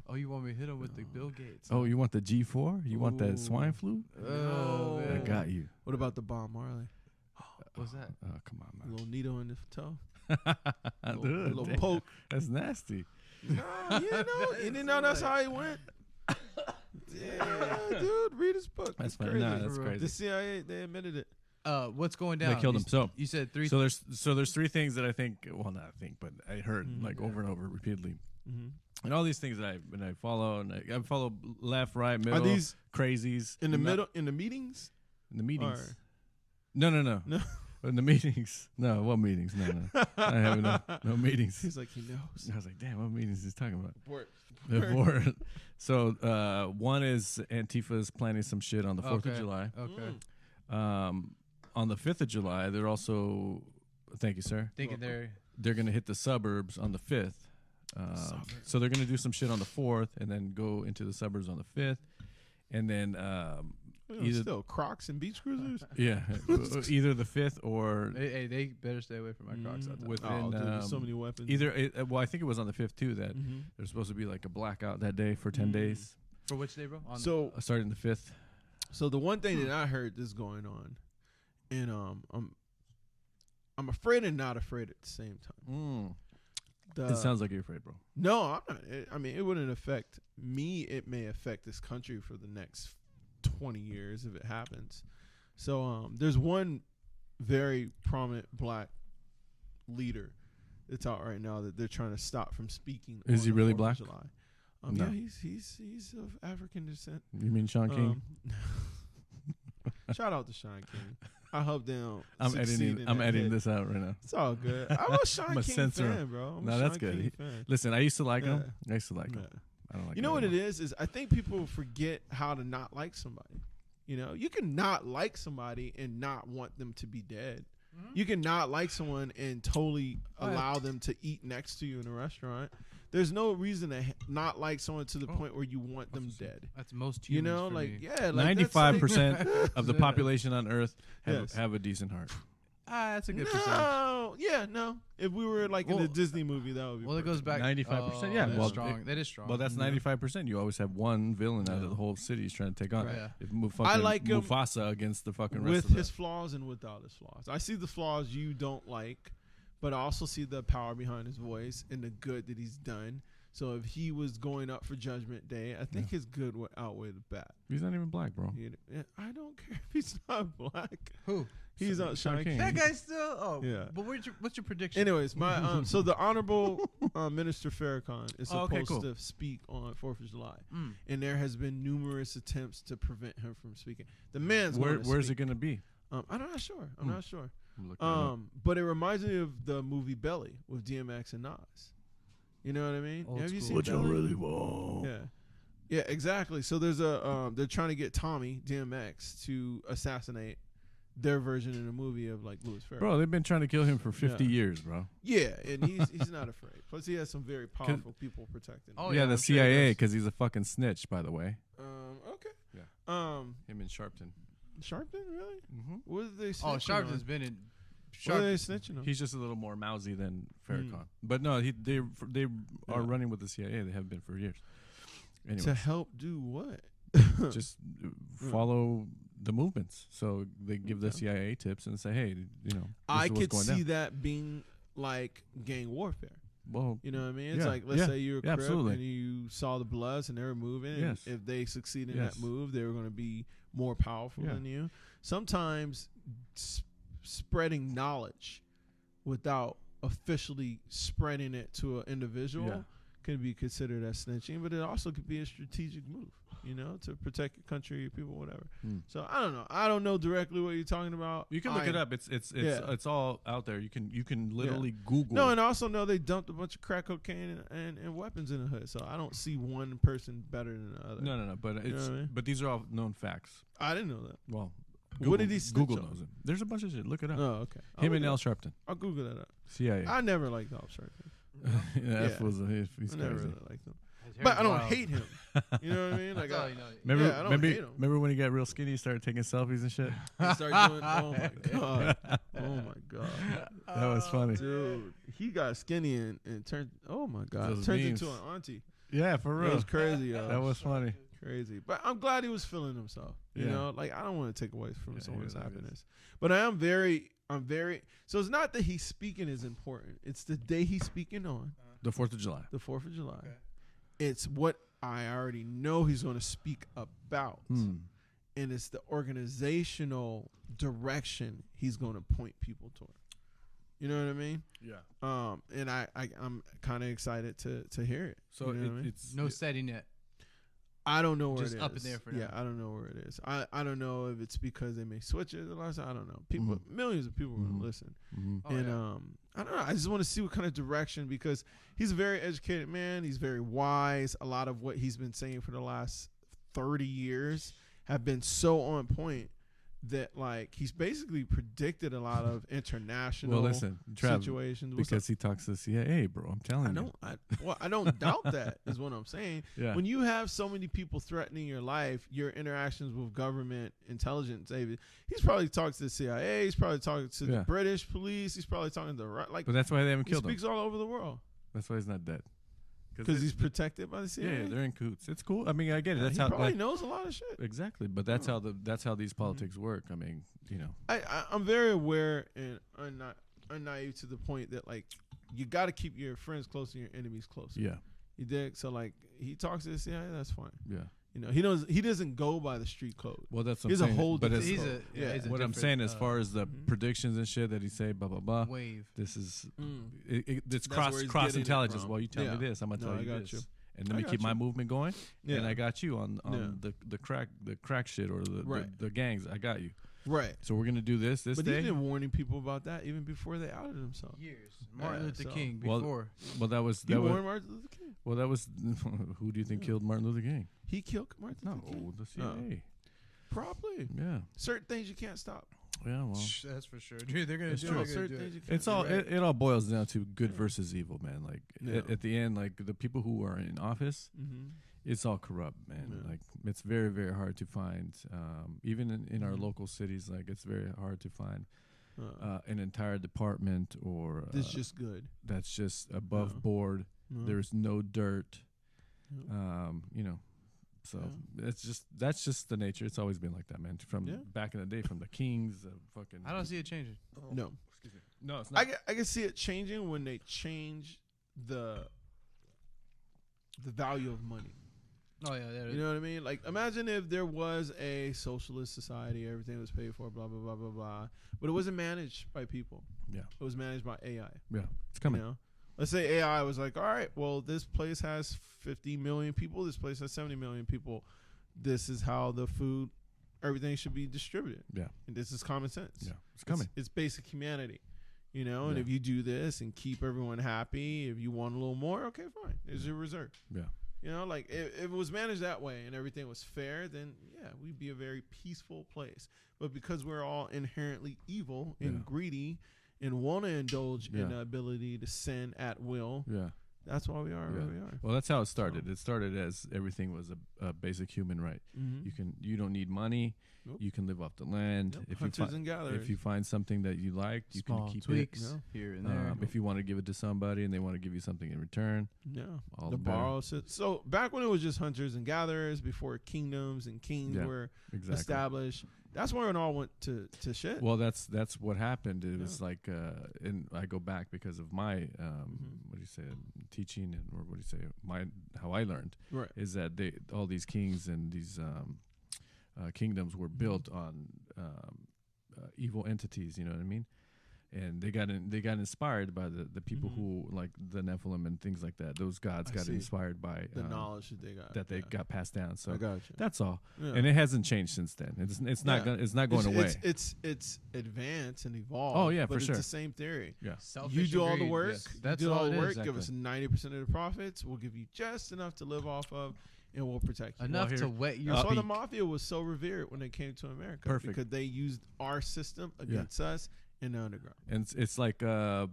Oh, you want me to hit him with the Bill Gates? Oh, you want the G4? You want that Ooh. swine flu? Oh, No. I man. got you. What about the Bob Marley? What's that? Oh, come on, A man. little needle in the toe. Dude, little damn, poke. That's nasty. Nah, you didn't know that's how he went. Yeah, dude, read his book. That's That's fine. crazy. Nah, that's bro. crazy. The CIA, they admitted it. What's going down? They killed You him. So, You said three. so there's three things that I think. Well, not I think, but I heard Mhm. like over and over repeatedly. Mm-hmm. And all these things that I follow, and I follow left, right, middle, Are these crazies. in the Not- middle in the meetings? In the meetings. Or- No. No. In the meetings. No, what meetings? No. I have no meetings. He's like, he knows. I was like, damn, what meetings is he talking about? Report. Before. So one is Antifa's planning some shit on the 4th of Okay. July. Okay. On the 5th of July, they're also, thank you, sir. Thinking They're going to hit the suburbs on the 5th. So they're going to do some shit on the 4th and then go into the suburbs on the 5th. And then either Still Crocs and beach cruisers. yeah, either the 5th or hey, they better stay away from my Crocs out there. within Oh, dude, there's so many weapons. well, I think it was on the 5th too that Mhm. there's supposed to be like a blackout that day for 10 days, For which day, bro? So starting the 5th. So the one thing that I heard that's going on, and I'm afraid and not afraid at the same time. It sounds like you're afraid, bro. No, I'm not. I mean, it wouldn't affect me. It may affect this country for the next 20 years if it happens. So there's one very prominent black leader that's out right now that they're trying to stop from speaking. Is on he the really 4th of black? July. No. Yeah, he's of African descent. You mean Sean King? Shout out to Sean King. I hope they don't. I'm succeed editing. in I'm that editing hit. this out right now. It's all good. I'm a Sean I'm a King censor. fan, bro. I'm No, a that's Sean good. King fan. Listen, I used to like him. Yeah. I used to like him. Yeah. I don't like. You him know what it anymore. is I think people forget how to not like somebody. You know, you can not like somebody and not want them to be dead. You can not like someone and totally allow them to eat next to you in a restaurant. There's no reason to not like someone to the point where you want them dead. That's most You humans know, for like me. yeah, like that's 95% of the Yeah. population on Earth Yes. have a decent heart. That's a good percentage. no, yeah, no. If we were like in Well, a Disney movie, that would be. Well, it goes perfect. back 95%, yeah, That's well, strong. That is strong. Well, that's 95%. You always have one villain out of the whole city he's trying to take on. Right. Yeah. If I like him Mufasa against the fucking rest with of the his flaws and without his flaws. I see the flaws you don't like, but I also see the power behind his voice and the good that he's done. So if he was going up for Judgment Day, I think his good would outweigh the bad. He's not even black, bro. I don't care if he's not black. Who? He's on Sean Sean King. King. That guy still. Oh, Yeah. But what's your prediction? Anyways, my so the Honorable Minister Farrakhan is Oh, okay, supposed cool. to speak on 4th of July, Mm. and there has been numerous attempts to prevent him from speaking. The man's Where's going to it speak. going to be? I'm not sure. I'm not sure. I'm looking it up. But it reminds me of the movie Belly with DMX and Nas. You know what I mean? Old Have you school. seen What you Belly? really want? Yeah. Yeah, exactly. So there's a they're trying to get Tommy DMX to assassinate their version in a movie of like Louis Farrakhan. Bro, they've been trying to kill him for 50 Yeah. years, bro. Yeah, and he's not afraid. Plus he has some very powerful people protecting him. Oh, yeah, yeah, the I'm sure he CIA, does. because he's a fucking snitch, by the way. Okay. Yeah. Him in Sharpton. Sharpton, really? Mm-hmm. What did they snitching Oh, Sharpton's on? been in. What are they Sharpton. snitching on? He's just a little more mousy than Farrakhan. Mm. But no, they are Yeah. running with the CIA. They have been for years. Anyway, To help do what? just follow the movements. So they give the Okay. CIA tips and say, hey, you know, this I is what's could going see down. that being like gang warfare. Well, You know what I mean? It's Yeah, like, let's yeah, say you're a yeah, Crip absolutely. and you saw the Bloods and they were moving. Yes. And if they succeed in Yes. that move, they were going to be more powerful Yeah. than you. Sometimes spreading knowledge without officially spreading it to an individual Yeah. can be considered as snitching, but it also could be a strategic move, you know, to protect your country, your people, whatever. So I don't know. I don't know directly what you're talking about. you can look it up. It's Yeah. it's all out there. You can literally Google. No, and I also know they dumped a bunch of crack cocaine and weapons in the hood. So I don't see one person better than the other. no, but You know it's what I mean? but these are all known facts. I didn't know that. Well, What did he snitch Google on? knows it. There's a bunch of shit. Look it up. Oh, okay. Him and I'll Al Sharpton, I'll Google that up. CIA. I never liked Al Sharpton. That Yeah. was he's I never crazy. really liked him. His hair But is I don't wild. hate him. You know what I mean? Like, That's all you know. Remember, Yeah, I don't hate him. remember when he got real skinny, he started taking selfies and shit. I started doing. Oh my god. Oh my god. That was funny. Dude, he got skinny and turned. Oh my god, Those turned memes. into an auntie. Yeah, for It real. was crazy. Yo. That was funny. Crazy. But I'm glad he was feeling himself. You Yeah. know, like I don't want to take away from Yeah, he someone's was hilarious. happiness. But I'm very so it's not that he's speaking is important. It's the day he's speaking on, The 4th of July. the 4th of July. It's what I already know he's going to speak about. Hmm. And it's the organizational direction he's going to point people toward. You know what I mean? Yeah. And I'm kind of excited to hear it. So you know what I mean? it's No setting yet. I don't know where Just it is. up in there for Yeah, now. I don't know where it is. I don't know if it's because they may switch it. I don't know. People, millions of people are Mhm. gonna listen. Mhm. Oh, And yeah. I don't know. I just want to see what kind of direction, because he's a very educated man. He's very wise. A lot of what he's been saying for the last 30 years have been so on point that like he's basically predicted a lot of international Well, listen, Trav, situations. What's because he talks to the CIA, bro. I'm telling I you. I don't doubt that is what I'm saying. Yeah. When you have so many people threatening your life, your interactions with government intelligence, he's probably talking to the CIA. He's probably talking to the Yeah. British police. He's probably talking to like. But that's why they haven't He killed him. speaks all over the world That's why he's not dead. because he's protected by the CIA. yeah, they're in coots. It's cool. I mean, I get it. Yeah, That's he how probably knows a lot of shit. exactly. But that's Yeah. that's how these politics work. I mean, you know. I'm very aware, and I'm naive to the point that like you got to keep your friends close and your enemies closer. Yeah. You dig? So like he talks to the CIA, that's fine. Yeah. You know, he doesn't go by the street code. Well, that's what He's I'm a saying. whole but different it's, He's code. a yeah. He's a what I'm different, saying as far as the Mhm. predictions and shit that he say, blah blah blah. wave. This is Mm. it's That's cross where he's cross getting it intelligence. from. Well, you tell Yeah. me this, I'm gonna No, tell I you got this, you. and let I me got keep my you. movement going. Yeah. And I got you on Yeah. the crack shit or Right. the gangs. I got you. Right. So we're gonna do this But day. he's been warning people about that even before they outed themselves. Years. Martin Yeah, Luther so- King Well, before. Well, that was He that was warned Martin Luther King. well that was who do you think Yeah. killed Martin Luther King? He killed Martin No, Luther King. the CIA. Probably. Yeah, Certain things you can't stop. yeah. Well, That's for sure. Dude, they're gonna It's do true. it. They're gonna Certain do things it. you can't it's all stop. it all boils down to good Yeah. versus evil, man. Like Yeah. at the end, like the people who are in office, Mm-hmm. it's all corrupt, man. Yeah. Like it's very very hard to find. Even in our Mhm. local cities, like it's very hard to find an entire department or This is just good. that's just above Yeah. board. No. There's no dirt. Yeah. You know, so that's just the nature. It's always been like that, man. From Yeah. back in the day, from the kings, fucking. I don't see it changing. No. Excuse me. No, it's not. I can see it changing when they change the value of money. Oh yeah, You know what I mean? Like, imagine if there was a socialist society, everything was paid for, blah blah blah blah blah, but it wasn't managed by people. Yeah. It was managed by AI. Yeah, it's coming. You know? Let's say AI was like, all right, well, this place has 50 million people. This place has 70 million people. This is how the food, everything should be distributed. Yeah. And this is common sense. Yeah, it's coming. It's basic humanity. You know, and Yeah. if you do this and keep everyone happy, if you want a little more, okay, fine. There's your reserve. Yeah. You know, like if it was managed that way and everything was fair, then yeah, we'd be a very peaceful place. But because we're all inherently evil and Yeah. greedy and want to indulge in Yeah. the ability to sin at will, Yeah. that's why we are where Yeah. we are. Well, that's how it started. It started as everything was a basic human right. Mm-hmm. You don't need money. Nope. You can live off the land. Yep. If you Hunters fi- and gatherers. if you find something that you like, you Small can keep tweaks No. here it. and there. If you want to give it to somebody and they want to give you something in return, Yeah. all The the better. borrow. So back when it was just hunters and gatherers, before kingdoms and kings Yeah. were Exactly. established, that's where it all went to shit. Well, that's what happened. It Yeah. was like, and I go back because of my Mhm. what do you say, teaching, and or what do you say, my how I learned Right. is that all these kings and these kingdoms were built on evil entities. You know what I mean? And they got inspired by the people Mhm. who like the Nephilim and things like that. Those gods I got see. inspired by The knowledge that they got. that they yeah. got passed down. So I got you. that's all, Yeah. and it hasn't changed since then. It's not Yeah. it's not going away. It's advanced and evolved. Oh, yeah, but for it's sure. the same theory. yeah. Selfish You do all the greed, work. yes. You That's do all the it work. is. Give us 90% of the profits. We'll give you just enough to live off of, and we'll protect you. Enough Well, to here- wet your That's why the beak. mafia was so revered when they came to America. Perfect. Because they used our system against us in the underground. And it's like I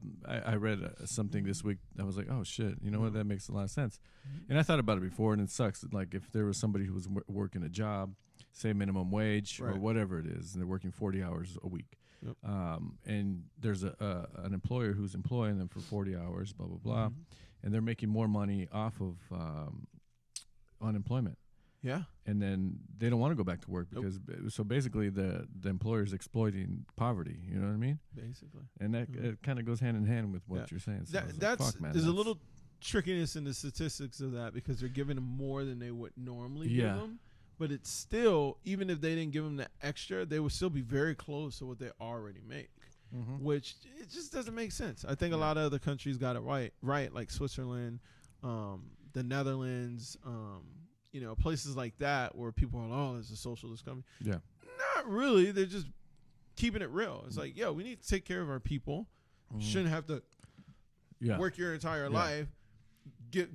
read something this week. I was like, oh shit, you know what? Mhm. That makes a lot of sense. Mhm. And I thought about it before, and it sucks. Like if there was somebody who was working a job, say minimum wage or Right. whatever it is, and they're working 40 hours a week, Yep. and there's an employer who's employing them for 40 hours, blah blah blah, Mhm. and they're making more money off of unemployment. Yeah. And then they don't want to go back to work Nope. because so basically the employer's exploiting poverty. You know what I mean? Basically. And that Mhm. it kind of goes hand in hand with what Yeah. you're saying. So I was like, That's fuck, man, there's a that's- little trickiness in the statistics of that because they're giving them more than they would normally Yeah. give them. But it's still, even if they didn't give them the extra, they would still be very close to what they already make. Mhm. which it just doesn't make sense. I think a lot of other countries got it right, like Switzerland, the Netherlands, places like that where people are, oh, it's a socialist country. Yeah. Not really. They're just keeping it real. It's like, yo, we need to take care of our people. Mhm. Shouldn't have to Yeah. work your entire Yeah. life,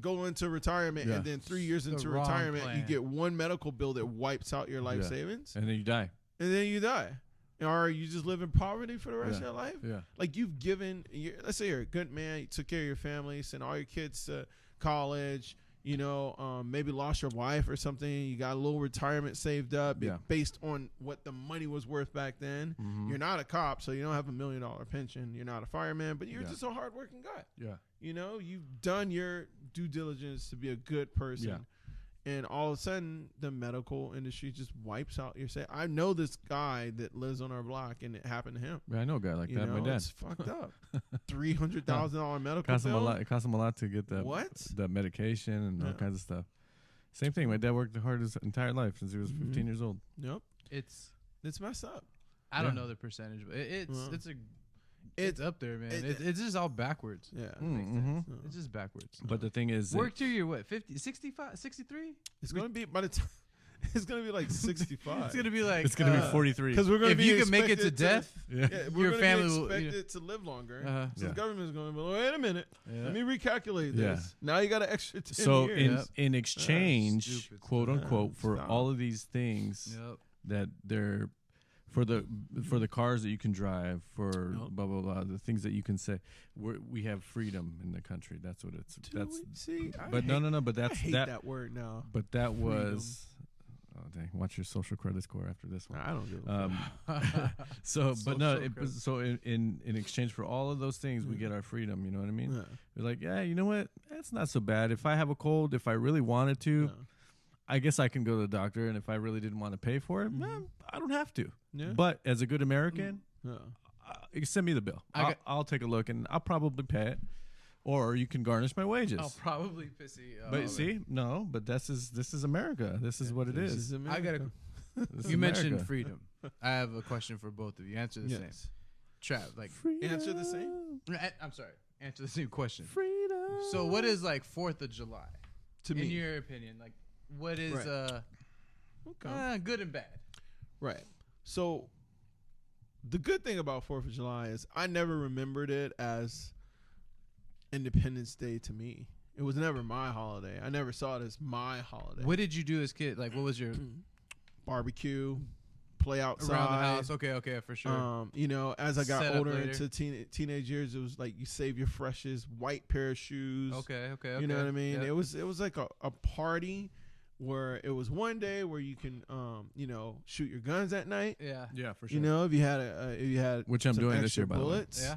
go into retirement, Yeah. and then 3 years The into wrong retirement, you plan. get one medical bill that wipes out your life Yeah. savings, And then you die. and then you die. Or you just live in poverty for the rest of Yeah. your life. Yeah. Like you've given, let's say you're a good man, you took care of your family, sent all your kids to college, maybe lost your wife or something. You got a little retirement saved up Yeah. based on what the money was worth back then. Mhm. You're not a cop, so you don't have $1 million pension. You're not a fireman, but you're Yeah. just a hardworking guy. Yeah. You've done your due diligence to be a good person. Yeah. And all of a sudden, the medical industry just wipes out your say. I know this guy that lives on our block, and it happened to him. Yeah, I know a guy like that. My dad. It's fucked up. $300,000 medical Cost him a bill. lot. It cost him a lot to get that What? that medication and all Yeah. kinds of stuff. Same thing. My dad worked hard his entire life since he was 15 years old. Yep, It's it's messed up. I don't Yeah. know the percentage, but it's Well, it's up there, man. It's just all backwards. Yeah, Mhm. Yeah. It's just backwards. But the thing is, Work till you're what, 50, 65, 63? It's gonna be by the time it's gonna be like 65. It's gonna be like it's gonna be 43. because we're gonna if be you can make it to expected death. Yeah. Yeah, Your we're gonna family be will- expected to live longer. Uh-huh. So Yeah. the government's going to be like, wait a minute. Yeah. Let me recalculate Yeah. this. Now you got an extra 10 So years. in exchange, stupid quote stuff. unquote, for Stop. all of these things Yep. that they're for the cars that you can drive, for Yep. blah blah blah, the things that you can say, we have freedom in the country. That's what it's. That's. But no. But I that's hate that word now. But that was. Oh dang! Watch your social credit score after this one. I don't give a fuck. So, but no. Social credit. So in exchange for all of those things, we get our freedom. You know what I mean? Yeah. We're like, yeah, you know what? That's not so bad. If I have a cold, if I really wanted to, Yeah. I guess I can go to the doctor. And if I really didn't want to pay for it, I don't have to. Yeah. But as a good American, Yeah. send me the bill. I got- I'll take a look and I'll probably pay it, or you can garnish my wages. I'll probably pissy. But see, no, but this is America. This is what it This is. I gotta. America. This is You mentioned America. freedom. I have a question for both of you. Answer the same. Yes. Trav, like, Answer the same? I'm sorry. Answer the same question. Freedom. So, what is like 4th of July? To in me. your opinion, like, what is Right. Okay. good and bad? Right. So the good thing about 4th of July is I never remembered it as Independence Day to me. It was never my holiday. I never saw it as my holiday. What did you do as kid? Like, what was your Barbecue, play outside. around the house? Okay, for sure. As I got Set up older later. into teenage years, it was like you save your freshest white pair of shoes. Okay. You know what I mean? Yeah. It was like a party where it was one day where you can shoot your guns at night. Yeah. Yeah, for sure. If you had Which I'm some doing this extra year, by the way. bullets, Yeah.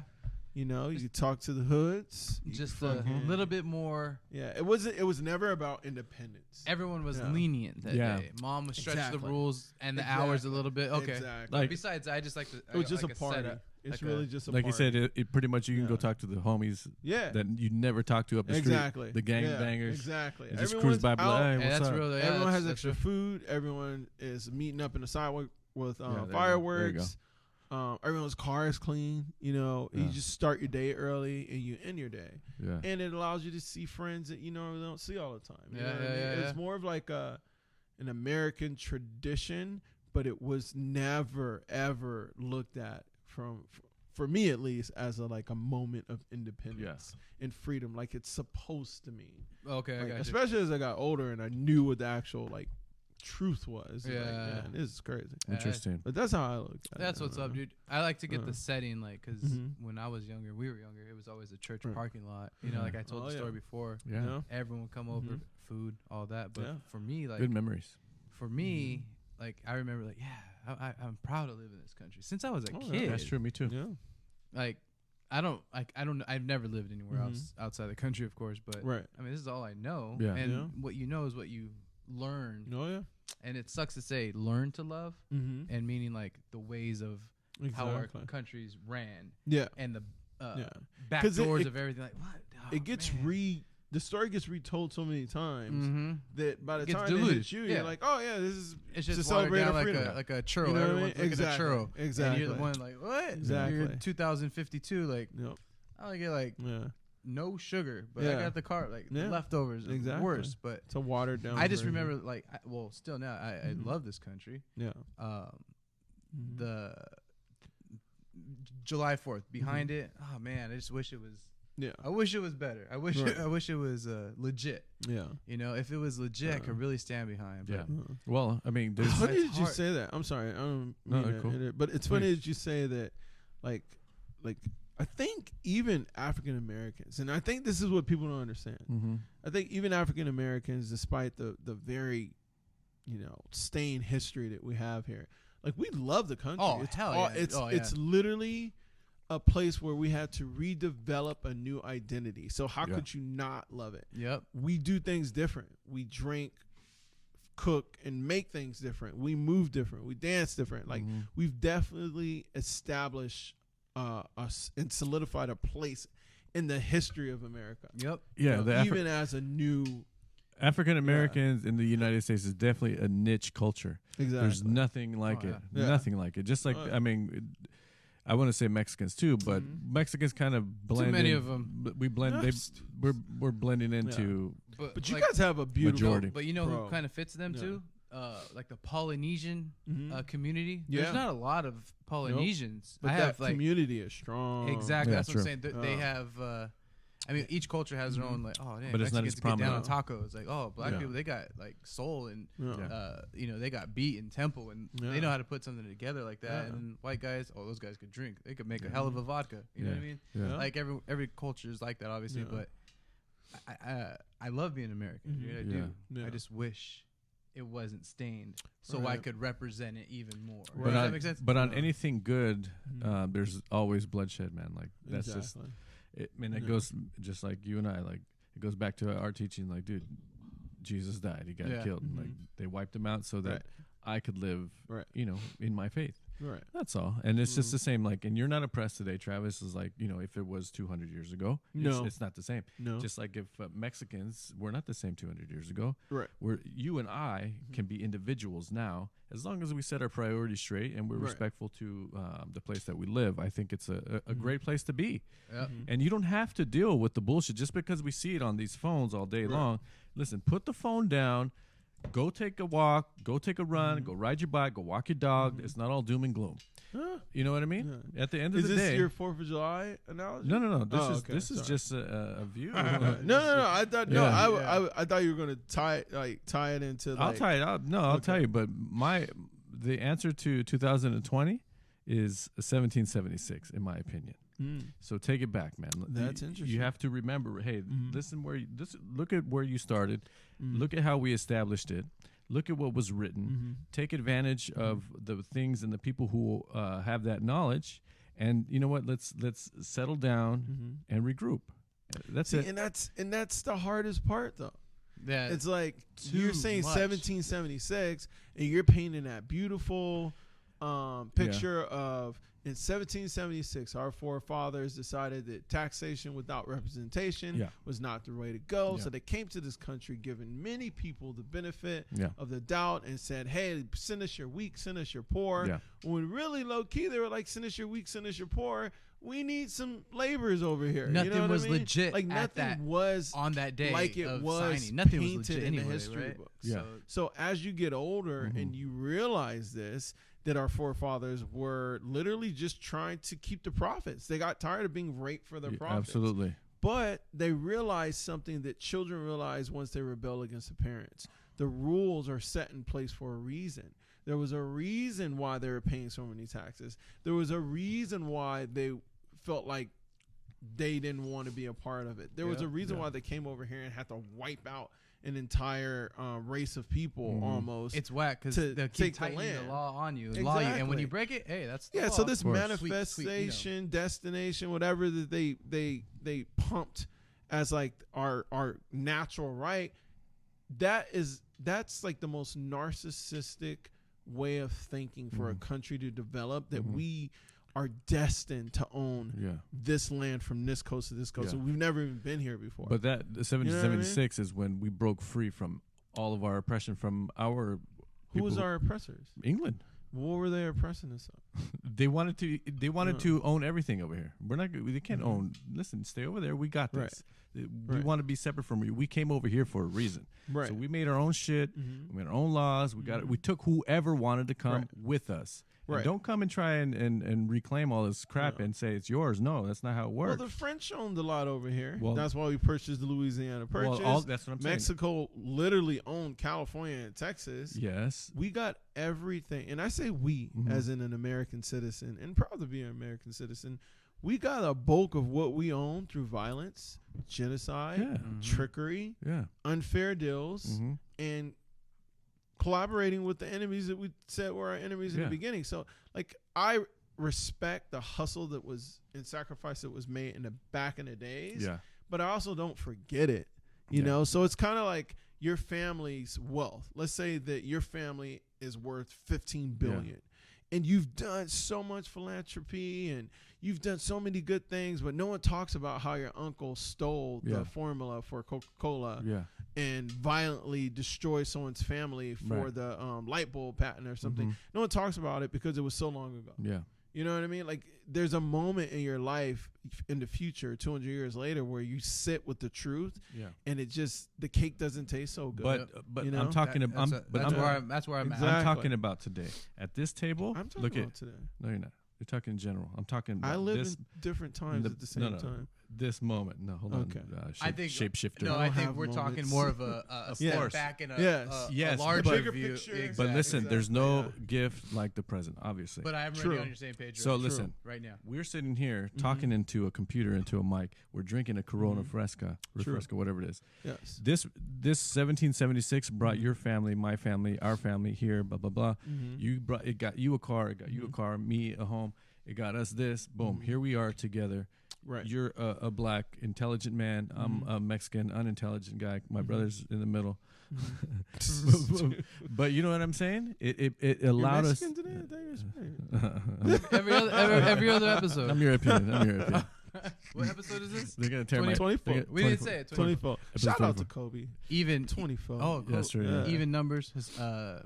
you could talk to the hoods. You Just could a fucking- little bit more. Yeah, it was never about independence. Everyone was Yeah. lenient that Yeah. day. Mom would stretch the Exactly. rules and the hours a little bit. Okay. Exactly. Like- Besides, I just like to. It was just like a party. setup. It's like really a- just a Like party. you said, it pretty much you can go Yeah. talk to the homies Yeah. that you never talk to up the Exactly. street, the gang Yeah, bangers. Exactly. You just cruise Everyone's by, be like, out. hey, Yeah, what's that's up? real. Yeah, Everyone has that's extra real. food. Everyone is meeting up in the sidewalk with there you go. fireworks. Everyone's car is clean. You Yeah. just start your day early and you end your day. Yeah. And it allows you to see friends that you normally don't see all the time. You know Yeah, what I yeah, mean? yeah, It's yeah. more of like an American tradition, but it was never ever looked at for me at least as a moment of independence and freedom, like it's supposed to mean. Okay, I Like, got you. especially as I got older and I knew what the actual truth was. It's Yeah. like, man, this is crazy. Interesting. But that's how I looked at it. That's what's up, dude. I like to get Uh. the setting, like, because Mhm. when I was younger, we were younger, it was always a church Right. parking lot. You know, Yeah. like I told Oh, the story yeah. before. Yeah. You know? Everyone would come over, Mhm. food, all that. But Yeah. for me, like, Good memories. for me, like, I remember, like, yeah, I'm proud to live in this country. Since I was a Oh, yeah. kid, That's true. Me too. Yeah. like, I've never lived anywhere else outside the country, of course. But Right. I mean, this is all I know. Yeah. And Yeah. what you know is what you learn. Oh yeah. And it sucks to say learn to love, Mm-hmm. and meaning like the ways of how our Exactly. countries ran Yeah. and the Yeah. back 'Cause it- doors it- of everything. Like what? Oh, It gets man. the story gets retold so many times Mm-hmm. that by the Gets time it diluted. hits you, Yeah. you're like, oh yeah, this is It's to just celebrate watered our down freedom. like a churro. You know what I Everyone's mean? looking at a churro. Exactly. And you're the one like, what? Exactly. You're 2052. Like, Yep. I only get like Yeah. no sugar, but Yeah. I got the car like Yeah. leftovers. Exactly. Exactly. Worse, but It's a watered down. I just version. remember like, still now I Mhm. love this country. Yeah. Um, the July 4th behind it. Oh man, I just wish it was. Yeah. I wish it was better. I wish. Right. I wish it was legit. Yeah. You know, if it was legit, I could really stand behind. But Yeah. Well, I mean, there's Funny It's did you hard. say that? I'm sorry. I don't No, mean cool. but it's funny that you say that, like I think even African Americans, and I think this is what people don't understand. Mm-hmm. I think even African Americans, despite the very, stained history that we have here, like we love the country. Oh, It's hell all- yeah. It's Oh, yeah. it's literally a place where we had to redevelop a new identity. So how Yeah. could you not love it? Yep. We do things different. We drink, cook, and make things different. We move different. We dance different. Like Mhm. we've definitely established us and solidified a place in the history of America. Yep. Yeah, the even as a new African Americans in the United States is definitely a niche culture. exactly. There's nothing like Oh, it. yeah. Yeah. Nothing like it. Just like, Oh, yeah. I mean, I want to say Mexicans too, but Mhm. Mexicans kind of blend. many in- of 'em. b- We blend. Yes. We're blending into. But you like, guys have a beautiful Majority. But you know Bro. who kind of fits them Yeah. too? Like the Polynesian Mhm. community. Yeah. There's not a lot of Polynesians. but I that have like community is strong. exactly. Yeah, That's what true. I'm saying. They Oh. have. I mean, each culture has their own like. Oh, damn, But it's not Mexicans as get down on prominent. tacos. Like, oh, black Yeah. people they got like soul and Yeah. they got beat and tempo and Yeah. they know how to put something together like that. Yeah. And then white guys, oh, those guys could drink. They could make a hell of a vodka. You know what I mean? Yeah. Like every culture is like that, obviously. Yeah. But I love being American. Mhm. Dude, I Yeah. do. Yeah. I just wish it wasn't stained, so I Right. could represent it even more. Right. But Does on, that make sense? but on Yeah. anything good, Mhm. there's always bloodshed, man. Like that's just. Exactly. It Yeah. goes just like you and I. Like it goes back to our teaching. Like, dude, Jesus died. He got Yeah. killed. Mhm. Like they wiped him out so that Right. I could live, Right. in my faith. Right. That's all. And it's just Mhm. the same. Like, and you're not oppressed today, Travis. Is like, if it was 200 years ago, No. it's not the same. No. Just like if Mexicans were not the same 200 years ago, right. where you and I can be individuals now, as long as we set our priorities straight and we're Right. respectful to the place that we live. I think it's a Mhm. great place to be. Yep. Mhm. And you don't have to deal with the bullshit just because we see it on these phones all day Right. long. Listen, put the phone down, go take a walk, go take a run, Mhm. go ride your bike, go walk your dog. Mhm. It's not all doom and gloom. Huh? You know what I mean? Yeah. At the end of Is the this day, your 4th of July analogy? no. This Oh, is okay, this is sorry. just a view. No. I thought Yeah. I thought you were gonna tie it into. I'll Like, tell you. I'll Okay. tell you. But the answer to 2020 is 1776, in my opinion. Mm. So take it back, man. That's You interesting. have to remember. Hey, Mhm. look at where you started. Mm. Look at how we established it. Look at what was written. Mhm. Take advantage of the things and the people who have that knowledge. And you know what? Let's settle down Mhm. and regroup. That's See, it. and that's the hardest part, though. Yeah. It's like too you're saying much. 1776, and you're painting that beautiful picture of in 1776, our forefathers decided that taxation without representation Yeah. was not the way to go. Yeah. So they came to this country, giving many people the benefit Yeah. of the doubt, and said, "Hey, send us your weak, send us your poor." Yeah. When really low key, they were like, "Send us your weak, send us your poor. We need some laborers over here." Nothing you know what was I mean? legit Like at nothing that- was on that day like it of was signing. Nothing was painted legit in the anyway, history right? books. Yeah. So as you get older and you realize this, that our forefathers were literally just trying to keep the profits. They got tired of being raped for their Yeah, profits. absolutely. But they realized something that children realize once they rebel against the parents. The rules are set in place for a reason. There was a reason why they were paying so many taxes. There was a reason why they felt like they didn't want to be a part of it. There was a reason why they came over here and had to wipe out an entire race of people almost. It's whack because to they'll take keep the tightening the land. law on you, law you, and when Exactly. you break it, hey, that's the yeah, law. so this course. manifestation, destination, whatever that they pumped as like our natural right, that's like the most narcissistic way of thinking for a country to develop, that we are destined to own Yeah. this land from this coast to this coast. Yeah. So we've never even been here before. But that the You know what I mean? 1776 is when we broke free from all of our oppression from our who was people- our oppressors? England. What were they oppressing us on? They wanted to own everything over here. We're not. They can't Mhm. own. Listen, stay over there. We got Right. this. We Right. want to be separate from you. We came over here for a reason. Right. So we made our own shit. Mhm. We made our own laws. We got. Mhm. We took whoever wanted to come Right. with us. And Right. don't come and try and reclaim all this crap No. and say it's yours. No, that's not how it Well, works. the French owned a lot over here. Well- That's why we purchased the Louisiana Purchase. That's what I'm saying. Mexico literally owned California and Texas. Yes. We got everything, and I say we Mhm. as in an American citizen, and proud to be an American citizen. We got a bulk of what we own through violence, genocide, Yeah. trickery, Yeah. unfair deals, Mm-hmm. and collaborating with the enemies that we said were our enemies in Yeah. the beginning. So, like, I respect the hustle that was and sacrifice that was made in the back in the days, Yeah. but I also don't forget it. You Yeah. know, so it's kind of like your family's wealth. Let's say that your family is worth 15 billion. And you've done so much philanthropy and you've done so many good things, but no one talks about how your uncle stole Yeah. the formula for Coca-Cola Yeah. and violently destroyed someone's family for Right. the light bulb patent or something. Mhm. No one talks about it because it was so long ago. Yeah. You know what I mean? Like, there's a moment in your life in the future, 200 years later, where you sit with the truth Yeah. and it just, the cake doesn't taste so good. But You know? I'm talking about. That's where I'm at. Exactly. I'm talking about today. At this table, I'm talking look about at. today. No, you're not. You're talking in general. I'm talking about I live this in different times the- at the same no, no. time. this moment. No, hold Okay. on. I think Shapeshifter. No, I I don't think have we're talking moments. more of a Yeah. step back and Yes. Yes, a larger the bigger view. picture. Exactly. But listen, there's no Yeah. gift like the present, obviously. But I'm True. already on your same page. So right, listen, right now. we're sitting here Mm-hmm. talking into a computer, into a mic. We're drinking a Corona Mhm. Fresca, True. Refresca, whatever it is. Yes. This 1776 brought your family, my family, our family here. Blah blah blah. Mhm. You brought it. Got you a car. It got you a Mhm. car. Me a home. It got us this. Boom. Mhm. Here we are together. Right. You're a black intelligent man. I'm Mhm. a Mexican unintelligent guy. My Mhm. brother's in the middle. Mhm. But you know what I'm saying? It You're allowed us. Mexican today? I thought you were Spanish. every other episode. I'm European. I'm European. What episode is this? They're gonna tear my. 24. they're gonna- We didn't 24. say it. 24. Episode Shout out 24. to Kobe. Even 24. Oh, cool. That's true. Yeah. Even numbers,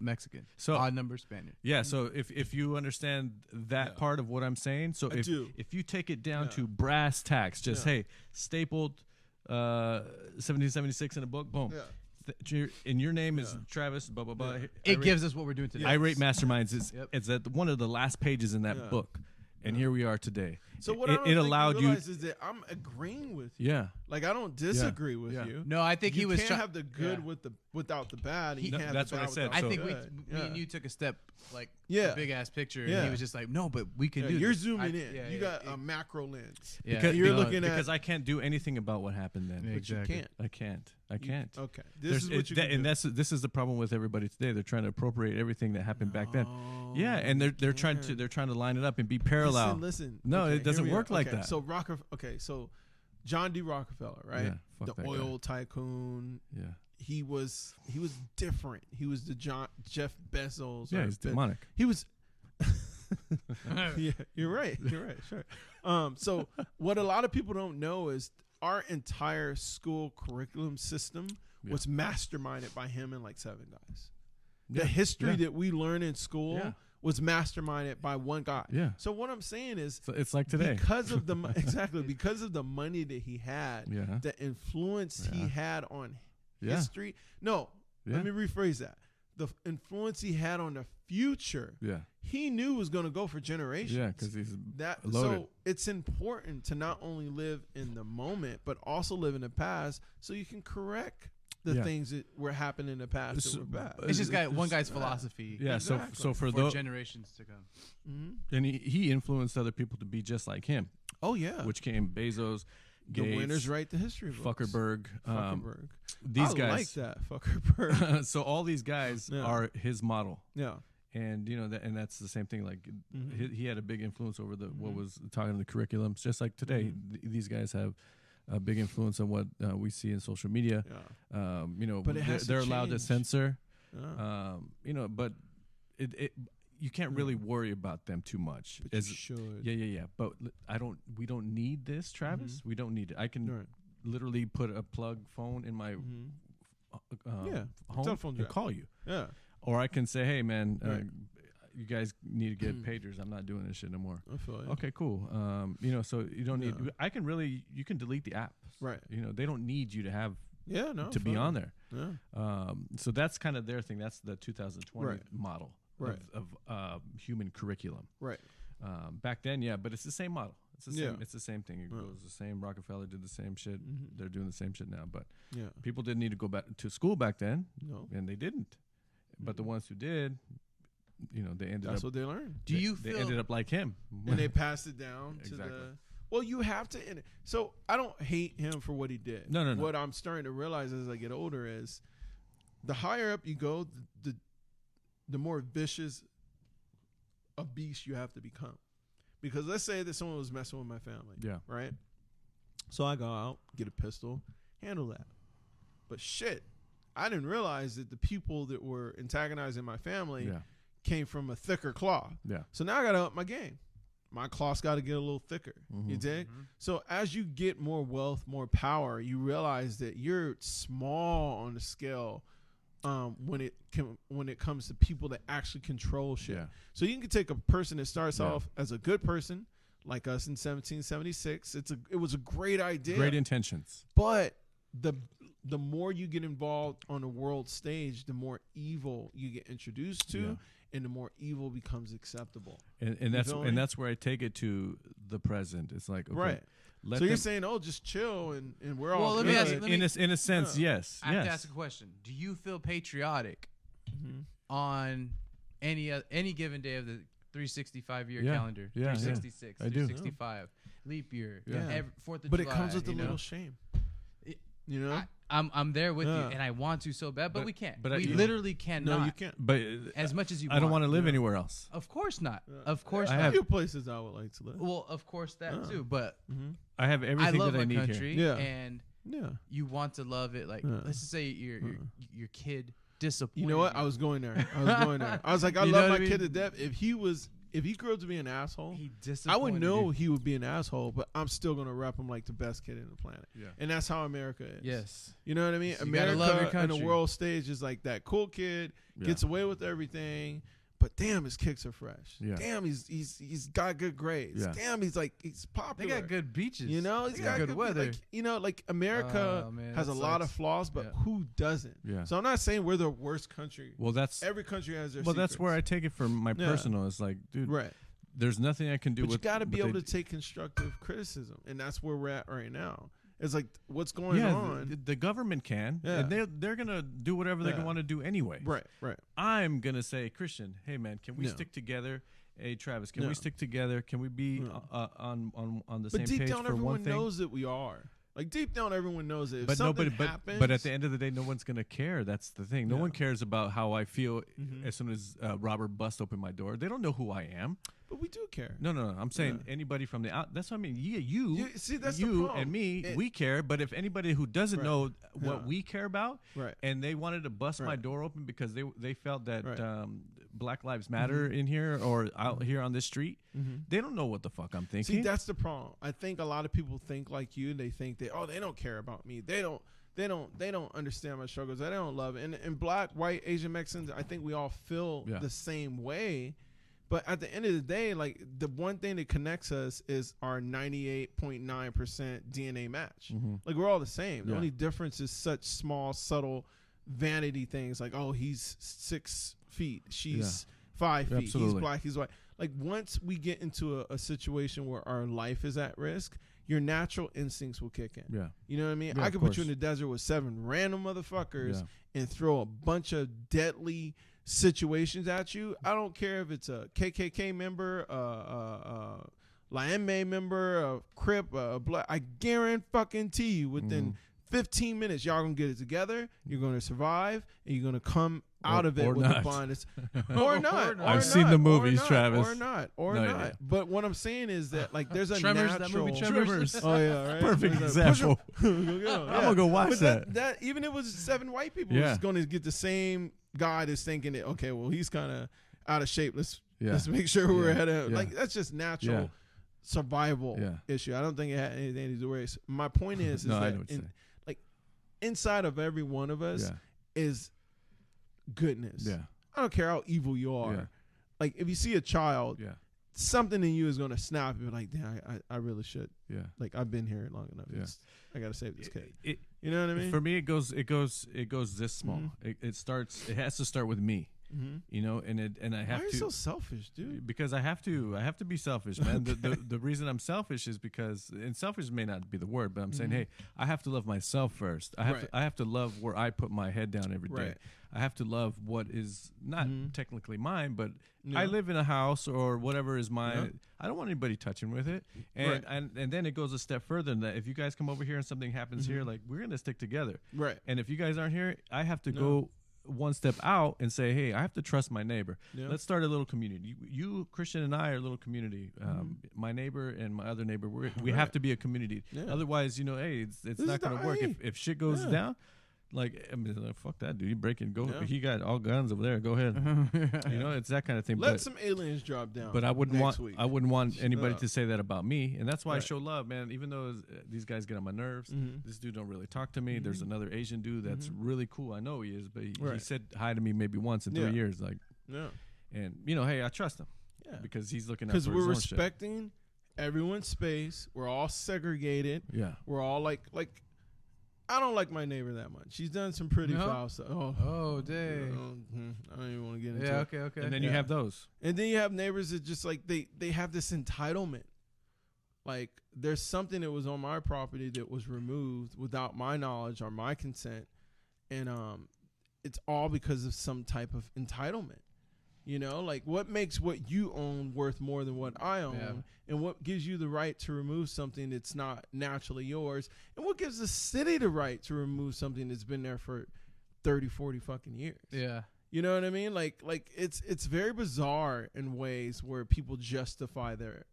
Mexican. So Odd numbers, Spaniard. yeah. So if you understand that Yeah. part of what I'm saying, so I if do. if you take it down Yeah. to brass tacks, just Yeah. hey, stapled 1776 in a book, boom. Yeah. And your name is Yeah. Travis. Blah blah blah. Yeah. It gives us what we're doing today. Irate Masterminds is Yep. it's at one of the last pages in that Yeah. book, and Yeah. here we are today. So what it, I don't it think allowed you you. realize is that I'm agreeing with you. Yeah. Like, I don't disagree with Yeah. you. No, I think You he was. can't have the good yeah. with the without the bad. and you No, can't have that's the what I bad said. without I So- the think good. me Yeah. and you took a step like Yeah. a big ass picture, Yeah. and he was just like, "No, but we can Yeah, do." you're this. zooming I- in. yeah, You yeah, got yeah. a macro lens. Yeah. Because, You're no, looking at- because I can't do anything about what happened then. But you Exactly. can't. I can't. I You- can't. Okay. There's- This is what you that- can and do. this is the problem with everybody today. They're trying to appropriate everything that happened back then. No, Yeah, and you they're trying to can't. line it up and be parallel. Listen. No, Okay, it doesn't here we work are. like Okay, that. So so John D. Rockefeller, right? Yeah, fuck The that guy. oil tycoon. Yeah, He was different. He was the Jeff Bezos. yeah, or he's Be- demonic. He was. Yeah, you're right. You're right. Sure. So what a lot of people don't know is our entire school curriculum system Yeah. was masterminded by him and like 7 guys. The Yeah, history yeah. that we learn in school Yeah. was masterminded by one guy. Yeah, So what I'm saying is so it's like today. because of the because of the money that he had, Yeah, the influence he Yeah. had on yeah, history. No, yeah, let me rephrase that. The influence he had on the future, yeah, he knew was going to go for generations. yeah. Because he's that loaded. so it's important to not only live in the moment but also live in the past so you can correct the Yeah. things that were happening in the past So- that were bad. It's just one guy's Yeah. philosophy. yeah. Exactly. So for for those, generations to come. Mhm. and he influenced other people to be just like him, Oh yeah, which came Bezos, the Gates, winners write the history books. Fuckerberg. Fuckerberg. These I guys. like that Fuckerberg. So all these guys Yeah. are his model. Yeah. And you know that, and that's the same thing. Like Mhm. he had a big influence over what Mhm. was taught in the curriculums. Just like today, Mhm. these guys have a big influence on what we see in social media. Yeah. You know, But it has to they're allowed to change. censor. Yeah. You know, but it you can't really worry about them too much. But you should. Yeah. But we don't need this, Travis. We don't need it. I can Right. literally put a plug phone in my Yeah. home Telephone and jack. call you. Yeah. Or I can say, hey, man, Right. you guys need to get pagers. I'm not doing this shit no more. I feel you. Okay, cool. So you don't need. Yeah. I can really. You can delete the apps. Right. They don't need you to have Yeah. No. to be on there. Yeah. So that's kind of their thing. That's the 2020 Right. model Right. of human curriculum. Right. Back then, yeah, but it's the same model. It's the same. Yeah. It's the same thing. It goes the same. Rockefeller did the same shit. Mhm. They're doing the same shit now. But Yeah. people didn't need to go back to school back then, No. and they didn't. But the ones who did, they ended That's up. what they learned. Do you they feel ended up like him. And they passed it down to Exactly. the. Well, you have to. So I don't hate him for what he did. No. What I'm starting to realize as I get older is, the higher up you go, the more vicious a beast you have to become. Because let's say that someone was messing with my family. Yeah. Right. So I go out, get a pistol, handle that. But shit, I didn't realize that the people that were antagonizing my family Yeah. came from a thicker cloth. Yeah. So now I got to up my game. My cloth's got to get a little thicker. You dig? So as you get more wealth, more power, you realize that you're small on the scale when it comes to people that actually control shit. Yeah. So you can take a person that starts Yeah. off as a good person, like us in 1776. It was a great idea. Great intentions. But the more you get involved on the world stage, the more evil you get introduced to, Yeah. and the more evil becomes acceptable. And that's feel me? and that's where I take it to the present. It's like, okay, Right. let So you're them- saying, oh, just chill and we're Well, all let good. me ask you- in a sense, Yeah. yes. I have to yes. ask a question. Do you feel patriotic Mhm. on any given day of the 365-year Yeah. calendar? Yeah, yeah. 366, I do. 365, leap year, Yeah. 4th of But July. it comes with a you know? little shame. It- You know? I'm there with Yeah. you, and I want to so bad, but But- we can't. but I- we you know- literally cannot. No, you can't. But As much as you I don't want want to live Yeah. anywhere else. Of course not. Yeah. Of course I not. A have- few places I would like to live. Well, of course that Yeah. too. But Mm-hmm. I have I everything love that I my need country, Yeah. and Yeah. you want to love it. Like, Yeah. let's just say your kid disappointed. You know what? I was going there. I was like, I You know love what my I kid to mean? death. If he grew up to be an asshole, He I disappointed. would know you. he would be an asshole, but I'm still gonna rep him like the best kid in the planet. Yeah. And that's how America is. Yes. You know what I mean? So you gotta love your America and the country. world stage is like that cool kid Yeah. gets away with everything, but damn, his kicks are fresh. Yeah. Damn, he's got good grades. Yeah. Damn, he's They popular. got good beaches. You know, he's They got good weather. Like America Oh, man, has that a lot of sucks. flaws, but Yeah. who doesn't? Yeah. So I'm not saying we're the worst country. Well, that's Every country has their that's where I secrets. take it from my Yeah. personal. It's like, dude, right. there's nothing I can do But you with. got to be what able they- to take constructive criticism, and that's where we're at right now. It's like what's going Yeah, on. the government can. Yeah. And they're gonna do whatever they Yeah. want to do anyway. Right. I'm gonna say, Christian, hey man, can we No. stick together? Hey Travis, can No. we stick together? Can we be No. on the But same deep page down, for everyone one thing? knows that we are. Like deep down, everyone knows that if But something nobody, happens, but at the end of the day, no one's gonna care. That's the thing. No Yeah. one cares about how I feel Mhm. as soon as Robert busts open my door. They don't know who I am. but we do care. No. I'm saying Yeah. anybody from the out. That's what I mean. Yeah, you See, that's the you problem. and me, It- we care. But if anybody who doesn't Right. know what Yeah. we care about, Right. and they wanted to bust my Right. door open because they felt that Right. Black Lives Matter in here or out here on this street, Mhm. they don't know what the fuck I'm thinking. See, that's the problem. I think a lot of people think like you. They think they don't care about me. They don't understand my struggles. They don't love it. And Black, white, Asian, Mexicans, I think we all feel Yeah. the same way. But at the end of the day, like the one thing that connects us is our 98.9% DNA match. Mhm. Like we're all the same. The Yeah. only difference is such small, subtle vanity things. Like, oh, he's 6 feet. She's 5 feet. Absolutely. He's black. He's white. Like once we get into a situation where our life is at risk, your natural instincts will kick in. Yeah. You know what I mean? Yeah, I of could put you course. in the desert with 7 random motherfuckers Yeah. and throw a bunch of deadly situations at you. I don't care if it's a KKK member, Laeme member, a Crip, a Black. I guarantee you within 15 minutes, y'all gonna get it together. You're gonna survive, and you're gonna come out of it or with not. a bond. Or not. Or I've seen the movies, or not, Travis. Or not. Or No, not. yeah. But what I'm saying is that like there's a Tremors, natural. that movie Tremors. Oh yeah, right. Perfect There's a- example. I'm gonna go watch that. That even if it was 7 white people, Yeah. it's going to get the same guy that's thinking that okay, well he's kind of out of shape. Let's Yeah. Let's make sure we're Yeah. ahead of Yeah. like that's just natural Yeah. survival Yeah. issue. I don't think it had anything to do with race. My point is No, I know that what you're saying. inside of every one of us Yeah. is goodness. Yeah. I don't care how evil you are. Yeah. Like if you see a child, Yeah. something in you is gonna snap. You're like, damn, I really should. Yeah. Like I've been here long enough. Yeah. I gotta save this kid. It, You know what I mean? for me, it goes this small. Mhm. It has to start with me, Mm-hmm. you know, and I Why have are you to. so selfish, dude? Because I have to be selfish, man. The reason I'm selfish is because, and selfish may not be the word, but I'm saying, Mhm. hey, I have to love myself first. Right. I have to love where I put my head down every day. Right. I have to love what is not Mhm. technically mine, but Yeah. I live in a house or whatever is mine. Yeah. I don't want anybody touching with it. And, Right. and then it goes a step further than that. If you guys come over here and something happens here, Mhm. like we're gonna stick together. Right. And if you guys aren't here, I have to No. go one step out and say, hey, I have to trust my neighbor. Yeah. Let's start a little community. You, Christian, and I are a little community. Mm-hmm. My neighbor and my other neighbor, we have to be a community. Yeah. Otherwise, you know, hey, it's This not is going to work. dying. If shit goes Yeah. down, like, I mean, like, fuck that, dude. You break it, go. Yeah. He got all guns over there. Go ahead. You know, it's that kind of thing. Let but some aliens drop down. but I wouldn't next want week. I wouldn't want anybody up. to say that about me, and that's why I Right. show love, man. Even though these guys get on my nerves, Mhm. this dude don't really talk to me. There's another Asian dude that's really cool. I know he is, but he Right. said hi to me maybe once in 3 Yeah. years, like, Yeah. and you know, hey, I trust him Yeah. because he's looking out Because for we're his own shit. respecting everyone's space. We're all segregated. Yeah, We're all like I don't like my neighbor that much. She's done some pretty No? foul stuff. Oh, Oh, dang. I don't even want to get into Yeah. it. Okay. Okay. and then you Yeah. have those. And then you have neighbors that just like they have this entitlement. Like there's something that was on my property that was removed without my knowledge or my consent, and it's all because of some type of entitlement. You know, like what makes what you own worth more than what I own, Yeah. and what gives you the right to remove something that's not naturally yours, and what gives the city the right to remove something that's been there for 30, 40 fucking years. Yeah. You know what I mean? Like it's very bizarre in ways where people justify their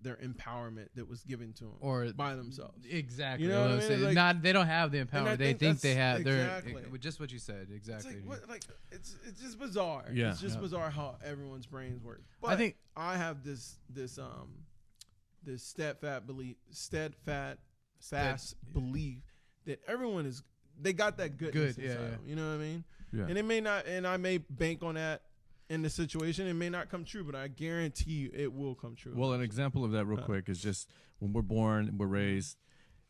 empowerment that was given to them Or by themselves. Exactly. You know what I I'm mean? saying. Like- Not. They don't have the I empowerment. They think think they that's- have. They're exactly. with just what you said. It's Exactly. like what? Like it's just bizarre. Yeah. It's just Yeah. bizarre how everyone's brains work. But I think. I have this steadfast belief that everyone is they got that goodness Good, yeah, inside yeah. them, you know what I mean? Yeah, And it may not, and I may bank on that in the situation. It may not come true, but I guarantee you it will come true. well, an example of that real quick is just when we're born, we're raised.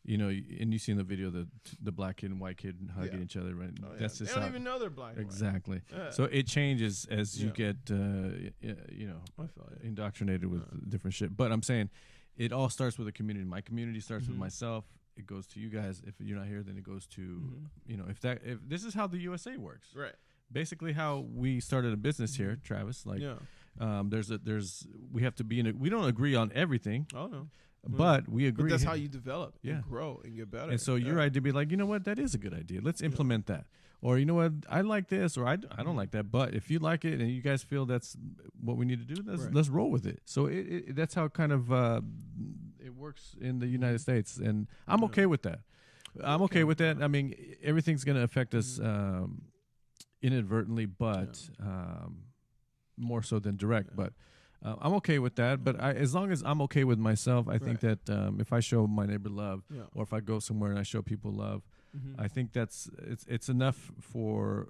You know, and you see in the video the black kid and white kid hugging Yeah. each other, right? Oh, yeah. That's They just don't how, even know they're black. and white. exactly. Yeah. So it changes as you Yeah. get, you know, I feel it. indoctrinated with different shit. But I'm saying it all starts with a community. My community starts with Mhm. myself. It goes to you guys. If you're not here, then it goes to, Mhm. you know, if this is how the USA works. Right. Basically how we started a business here, Travis. Like, Yeah. we have to be we don't agree on everything, Oh no. but we agree. But that's how you develop Yeah. and grow and get better. And so your idea be like, you know what, that is a good idea. Let's implement that. Or you know what, I like this, or I don't like that. But if you like it and you guys feel that's what we need to do, Right. let's roll with it. So that's how kind of it works in the United States, and I'm Yeah. okay with that. I'm okay with that. that. I mean, everything's gonna affect us inadvertently, but more so than direct. Yeah. But I'm okay with that. But as long as I'm okay with myself, I think that if I show my neighbor love, Yeah. or if I go somewhere and I show people love, Mhm. I think it's enough for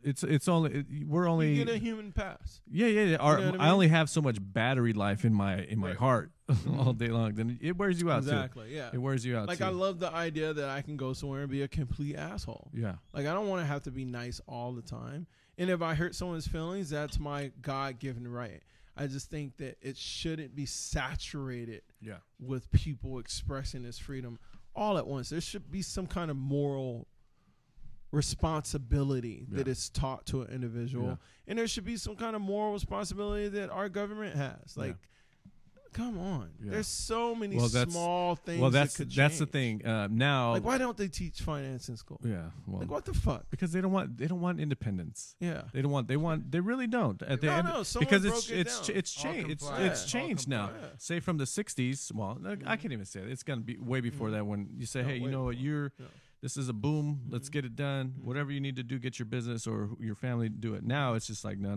it's only we're only you get a human pass. yeah. know what I I mean? only have so much battery life in my Right. heart all day long. Then it wears you out Exactly. Yeah. too. It wears you out Like too. I love the idea that I can go somewhere and be a complete asshole. yeah. Like I don't want to have to be nice all the time. And if I hurt someone's feelings, that's my God-given right. I just think that it shouldn't be saturated Yeah. with people expressing this freedom all at once. There should be some kind of moral responsibility that Yeah. is taught to an individual. Yeah. And there should be some kind of moral responsibility that our government has. Like, come on. Yeah. There's so many Well, that's- small things Well, that could that's the change. thing. Now, Like, why don't they teach finance in school? yeah. Well, Like, what the fuck? because they don't want independence. Yeah. They really don't. At the No, end, no, someone because broke it down. it's All changed. It's compliant. it's changed All now. compliant. Say from the '60s. Well, I can't even say it. It's gonna be way before that when you say, No, hey, you way know what, before. you're Yeah. This is a boom. Let's get it done. Whatever you need to do, get your business or your family to do it. Now it's just like, no.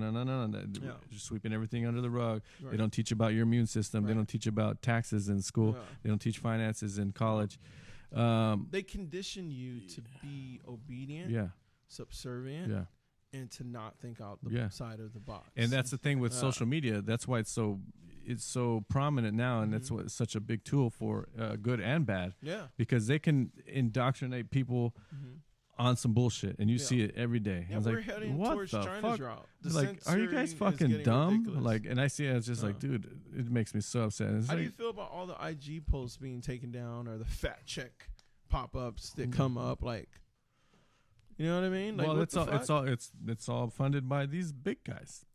Yeah. Just sweeping everything under the rug. They Right. don't teach about your immune system. They Right. don't teach about taxes in school. Yeah. They don't teach finances in college. They condition you to be obedient, Yeah, subservient, yeah. and to not think out the Yeah. side of the box. And that's the thing with Yeah. social media. That's why it's so prominent now, and that's what it's such a big tool for good and bad, yeah. because they can indoctrinate people on some bullshit, and you Yeah. see it every day. Yeah, I was we're like, heading what towards the China's fuck? route. The Like, are you censoring guys is fucking getting dumb? ridiculous. Like, and I see it, it's just like, dude, it makes me so upset. It's How do like, you feel about all the IG posts being taken down or the fact check pop-ups that come up? Like, you know what I mean? Like, well, what it's the all, fuck? it's all funded by these big guys.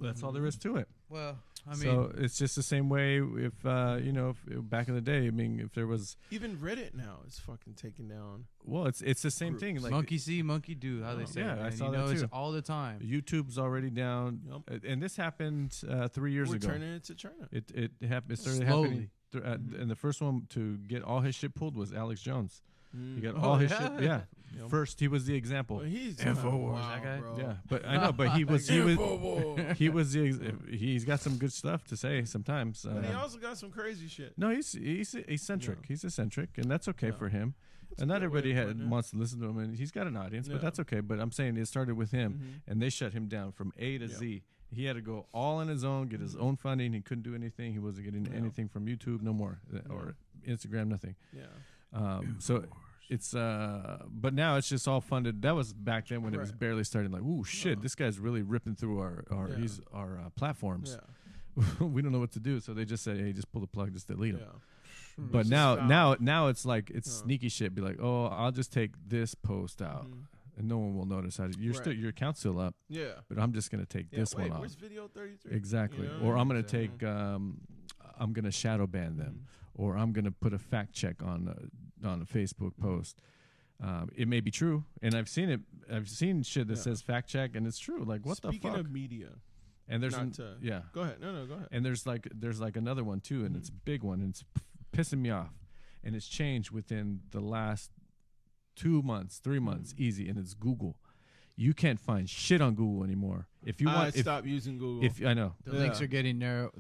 That's all there is to it. Well, I mean, So it's just the same way if if back in the day, I mean, if there was, Even Reddit now is fucking taken down. well, it's the same Groups. thing. Like monkey see, monkey do. How they Oh, say yeah, it. I man. saw you that know, it's too. all the time. YouTube's already down, and this happened 3 years We're ago. turning it to China. It happened. It started Slowly. happening. And the first one to get all his shit pulled was Alex Jones. He got Oh, all his yeah? shit. Yeah, Yep. first he was the example. Well, he's Infowars, wow, that guy? bro. Yeah, but I know, but he was he's got some good stuff to say sometimes. But he also got some crazy shit. No, he's eccentric. Yeah. He's eccentric, and that's okay Yeah. for him. That's And a not good way everybody of putting it. wants to listen to him, and he's got an audience, Yeah. but that's okay. But I'm saying it started with him, Mhm. and they shut him down from A to Yeah. Z. He had to go all on his own, get his own funding. He couldn't do anything. He wasn't getting Yeah. anything from YouTube, no more, or Instagram, nothing. Yeah. So it's but now it's just all funded. That was back then when it was Right. barely starting. Like, ooh, shit, Uh-huh. this guy's really ripping through our Yeah. platforms. Yeah. We don't know what to do, so they just say, hey, just pull the plug, just delete them. Yeah. But Just now, stop. now it's like it's Yeah. sneaky shit. Be like, oh, I'll just take this post out, Mhm. and no one will notice. You're still Right. your account's still up, Yeah. but I'm just gonna take Yeah, this wait, one where's off. video 33? Exactly. You know? Or I'm gonna Exactly. take I'm gonna shadow ban them, or I'm gonna put a fact check on a Facebook post. It may be true, and I've seen it. I've seen shit that Yeah. says fact check, and it's true. Like, what Speaking the fuck? of media, And there's not to- yeah, go ahead. No, go ahead. and there's like another one too, and it's a big one, and it's pissing me off, and it's changed within the last 2 months, 3 months, easy, and it's Google. You can't find shit on Google anymore. If you I want, stopped using Google. if I know The links Yeah. are getting narrow.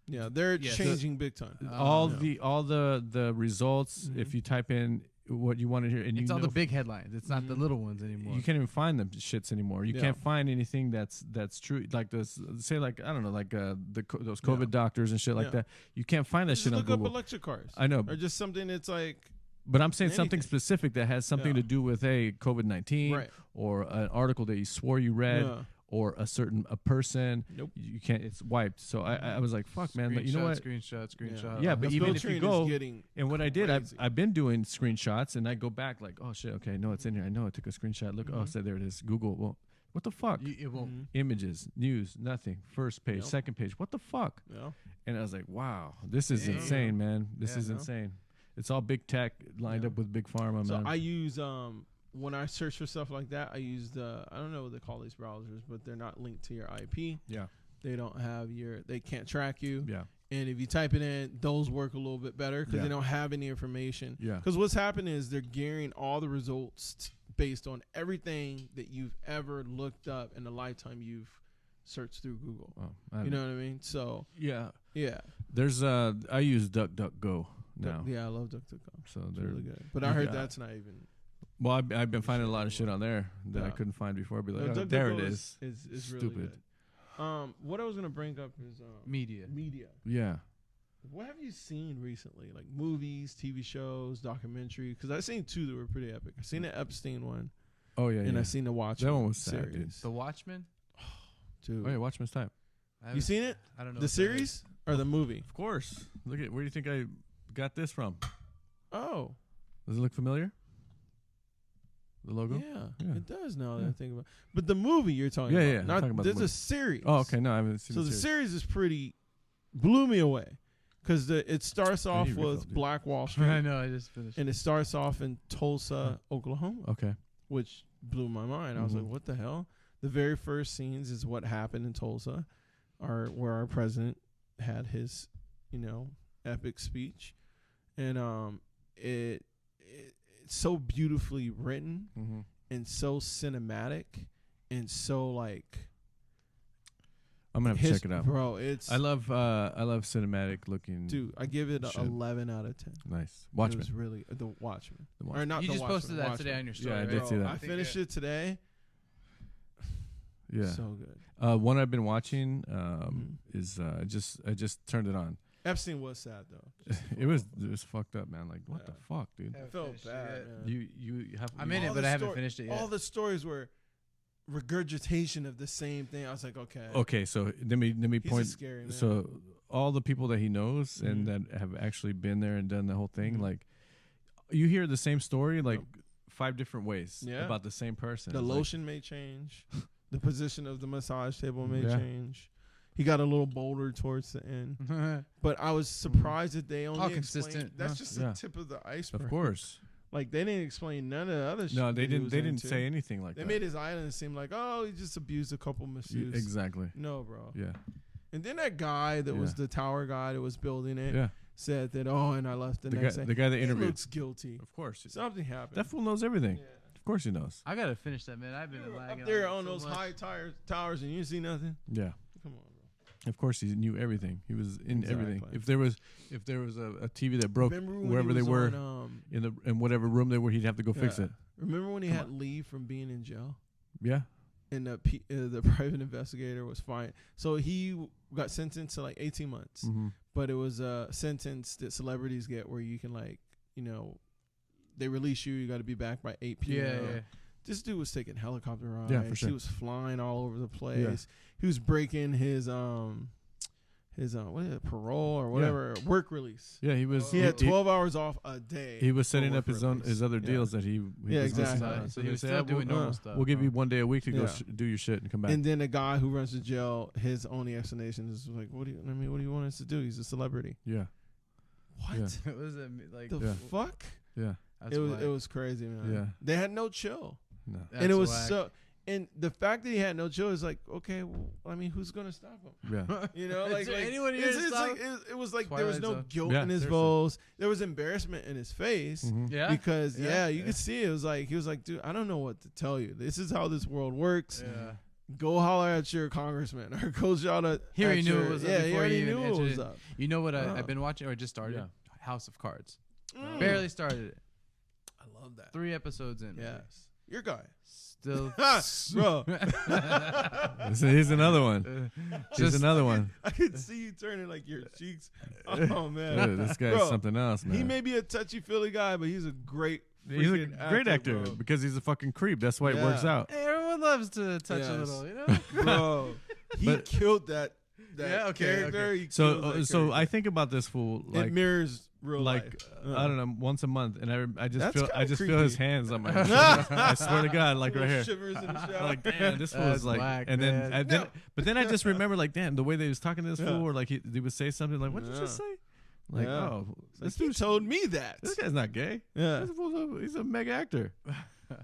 yeah, they're Yes. changing big time. all yeah. all the results, if you type in what you want to hear, and It's you all know the big headlines. It's not the Mhm. little ones anymore. you can't even find them shits anymore. You Yeah. can't find anything that's true. Like this, say like I don't know, like those COVID Yeah. doctors and shit like Yeah. that. You can't find that Just shit on look up Google. electric cars. I know, Or just something that's like but I'm saying something anything. specific that has something Yeah. to do with COVID-19 right. or an article that you swore you read Yeah. or a person. Nope. You can't. It's wiped. So I was like, fuck, man. But you know what? Screenshot. Yeah, but The even if filtering you go- is getting And what I did, crazy. I've been doing screenshots, and I go back like, oh shit, okay, no, it's in here. I know I took a screenshot. Look, oh, Mhm. so there it is. Google. Well, what the fuck? It won't. Mhm. Images, news, nothing. First page, Yep. second page. What the fuck? Yeah. And I was like, wow, this is Damn. insane, man. This Yeah, is no. insane. It's all big tech lined Yeah. up with big pharma, So man. I use when I search for stuff like that, I use I don't know what they call these browsers, but they're not linked to your IP. yeah, They don't have they can't track you. yeah, And if you type it in, those work a little bit better because Yeah. they don't have any information. yeah. Because what's happening is they're gearing all the results based on everything that you've ever looked up in the lifetime you've searched through Google. Well, You know what I mean? So yeah. yeah, There's I use DuckDuckGo now. yeah, I love DuckDuckGo. So It's they're really good. But I heard Yeah. that's not even. well. I've been finding a lot of shit on there that I Yeah. couldn't find before. I'd be like, No, oh, DuckDuckGo there it is. Is really Stupid. good. What I was gonna bring up is Media. media. Yeah. What have you seen recently? Like movies, TV shows, documentary? Because I've seen two that were pretty epic. I seen the Epstein one, Oh yeah. and yeah. I seen the Watchmen. That one was sad, dude. series. The Watchmen. Dude. Oh yeah, Watchmen's type. I You haven't- seen it? I don't know. The what that is. series or the movie? Of course. Look at where do you think I got this from? Oh, Does it look familiar? The logo? yeah, Yeah. it does now that Yeah. I think about. But the movie you're talking Yeah, about, yeah, I'm not talking about the there's a movie. series. Oh, okay. No, I haven't seen So the the series. series is pretty blew me away because it starts I off need to recall, with dude. Black Wall I Street, know. I just finished. and it starts off in Tulsa, Oklahoma, Okay. which blew my mind. I was Mhm. like, what the hell? The very first scenes is what happened in Tulsa, where our president had his, epic speech, and so beautifully written Mm-hmm. and so cinematic and so like. I'm gonna have to check it out. Bro, it's I love cinematic looking. dude. I give it shit. 11 out of 10. Nice. It Watchmen. was really the Watchmen. The Or Watchmen. not You the just Watchmen, posted that Watchmen. today on your story. Yeah, I right? did see that. I finished it today. Yeah. So good. One I've been watching Mhm. is I just turned it on. Epstein was sad though. It was fucked up, man. Like what the Yeah. fuck, dude? I felt bad. Man. You have. I'm you- in it, All but the I haven't sto- finished it yet. All the stories were regurgitation of the same thing. I was like, okay. Okay, so let me He's point. a scary man. So all the people that he knows and Mhm. that have actually been there and done the whole thing, Mhm. like you hear the same story like 5 different ways Yeah. about the same person. the It's like- lotion may change. The position of the massage table may Yeah. change. He got a little bolder towards the end. But I was surprised that they only All explained- consistent, That's huh? just Yeah. the tip of the iceberg. of course. Like they didn't explain none of the other shit. No, they that he didn't. was They didn't into. say anything like They that. made his island seem like, oh, he just abused a couple masseuses. Exactly. No, bro. Yeah. And then that guy that was Yeah. the tower guy that was building it Yeah. said that, oh, and I left the next day. The guy that He interviewed. looks guilty. Of course. Something happened. That fool knows everything. Yeah. Of course he knows. I gotta finish that, man. I've been You were lagging up there on on it those so much. high towers and you didn't see nothing. Yeah. Come on, bro. Of course he knew everything. He was in everything. Exactly. If there was a TV that broke Remember when wherever he they was were on, in whatever room they were, he'd have to go fix yeah. it. Remember when he Come had leave from being in jail? Yeah. And the private investigator was fine. So he got sentenced to like 18 months. Mm-hmm. But it was a sentence that celebrities get where you can like, they release you. You got to be back by 8 p.m. Yeah. This dude was taking helicopter rides. Yeah, for sure. He was flying all over the place. He was breaking his what is it, parole or whatever, work release. Yeah, he was. He had 12 hours off a day. He was for setting work up his release. other Yeah. deals that he Yeah, was missing exactly. out on. So they he was say, still "Ah, doing we'll, normal stuff. we'll give you 1 day a week to go Yeah. do your shit and come back. And then the guy who runs the jail, his only explanation is like, what do you want us to do? He's a celebrity. Yeah. What? Yeah. It was like The Yeah. fuck? Yeah. that's It was whack. it was crazy, man. Yeah. They had no chill. No. That's And it was whack. so and the fact that he had no chill is like, okay, well, I mean, who's gonna stop him? Yeah. You know, Is like, there like anyone here it's, to it's stop like it was like there was Twilight no Zone. guilt Yeah, in his seriously. voice. There was embarrassment in his face. Mhm. Yeah. Because Yeah. you could see it was like he was like, dude, I don't know what to tell you. This is how this world works. Yeah. Go holler at your congressman or go shout at. He already at knew your, it was up yeah, he before already he even knew it entered was it. up. You know what Oh. I've been watching or just started? Yeah. House of Cards. Mm. Barely started it. I love that. 3 episodes in. Yes, your guy, Still. bro. Here's another one. Here's another one. I could see you turning like your cheeks. Oh man, Dude, this guy's Bro, something else, man. he may be a touchy feely guy, but he's a great. He's a freaking great actor bro. because he's a fucking creep. That's why it works Yeah. out. Hey, everyone loves to touch a Yes. little, you know? Bro, he But- killed that Yeah, okay, character. okay. He So, killed that so I character. think about this fool it like mirrors real like life. I don't know, once a month, and I just That's feel kinda feel his creepy. hands on my. I swear to God, like right Little here. Shivers in the shower. Like damn, this fool That's is like, whack, and then, man. and then, but then I just remember like, damn, the way they was talking to this Yeah. fool, or like he would say something like, what did you just say? Like, Yeah. oh, This this dude dude's told me that. this guy's not gay. Yeah. This fool's he's a mega actor.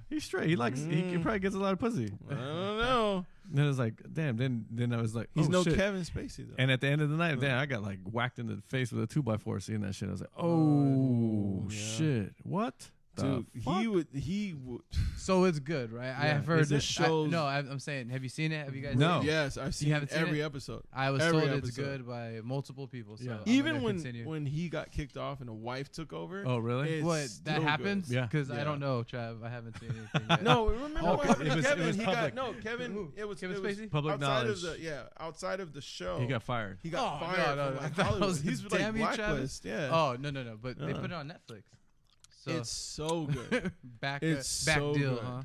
He's straight. He likes. He Mm. probably gets a lot of pussy. I don't know. And then it's like, damn. Then I was like, He's oh, no shit. Kevin Spacey though. And at the end of the night, Yeah. damn, I got like whacked in the face with a 2x4 seeing that shit. I was like, oh yeah. shit, what? Dude, the fuck? he would. So it's good, right? I Yeah. have heard Is it this. shows- No, I'm saying, have you seen it? Have you guys No. seen it? Yes, I've seen haven't seen every it? episode. I was Every told it's episode. good by multiple people. So Yeah. I'm Even gonna when continue. when he got kicked off and a wife took over. Oh really? It's What, that still happens? good. Yeah. Because I Yeah. don't know, Trav. I haven't seen anything yet. No, remember Oh, what happened it to was- it Kevin? was He public. got Kevin. Who? It was Kevin it was Spacey? Public outside knowledge. of the outside of the show. He got fired. He got Oh, fired no, no, from I like thought it Hollywood. was He's like damn you, Travis. blacklist. Yeah. Oh no! But they Uh-uh. put it on Netflix. So It's so good. back It's back so deal, good. huh?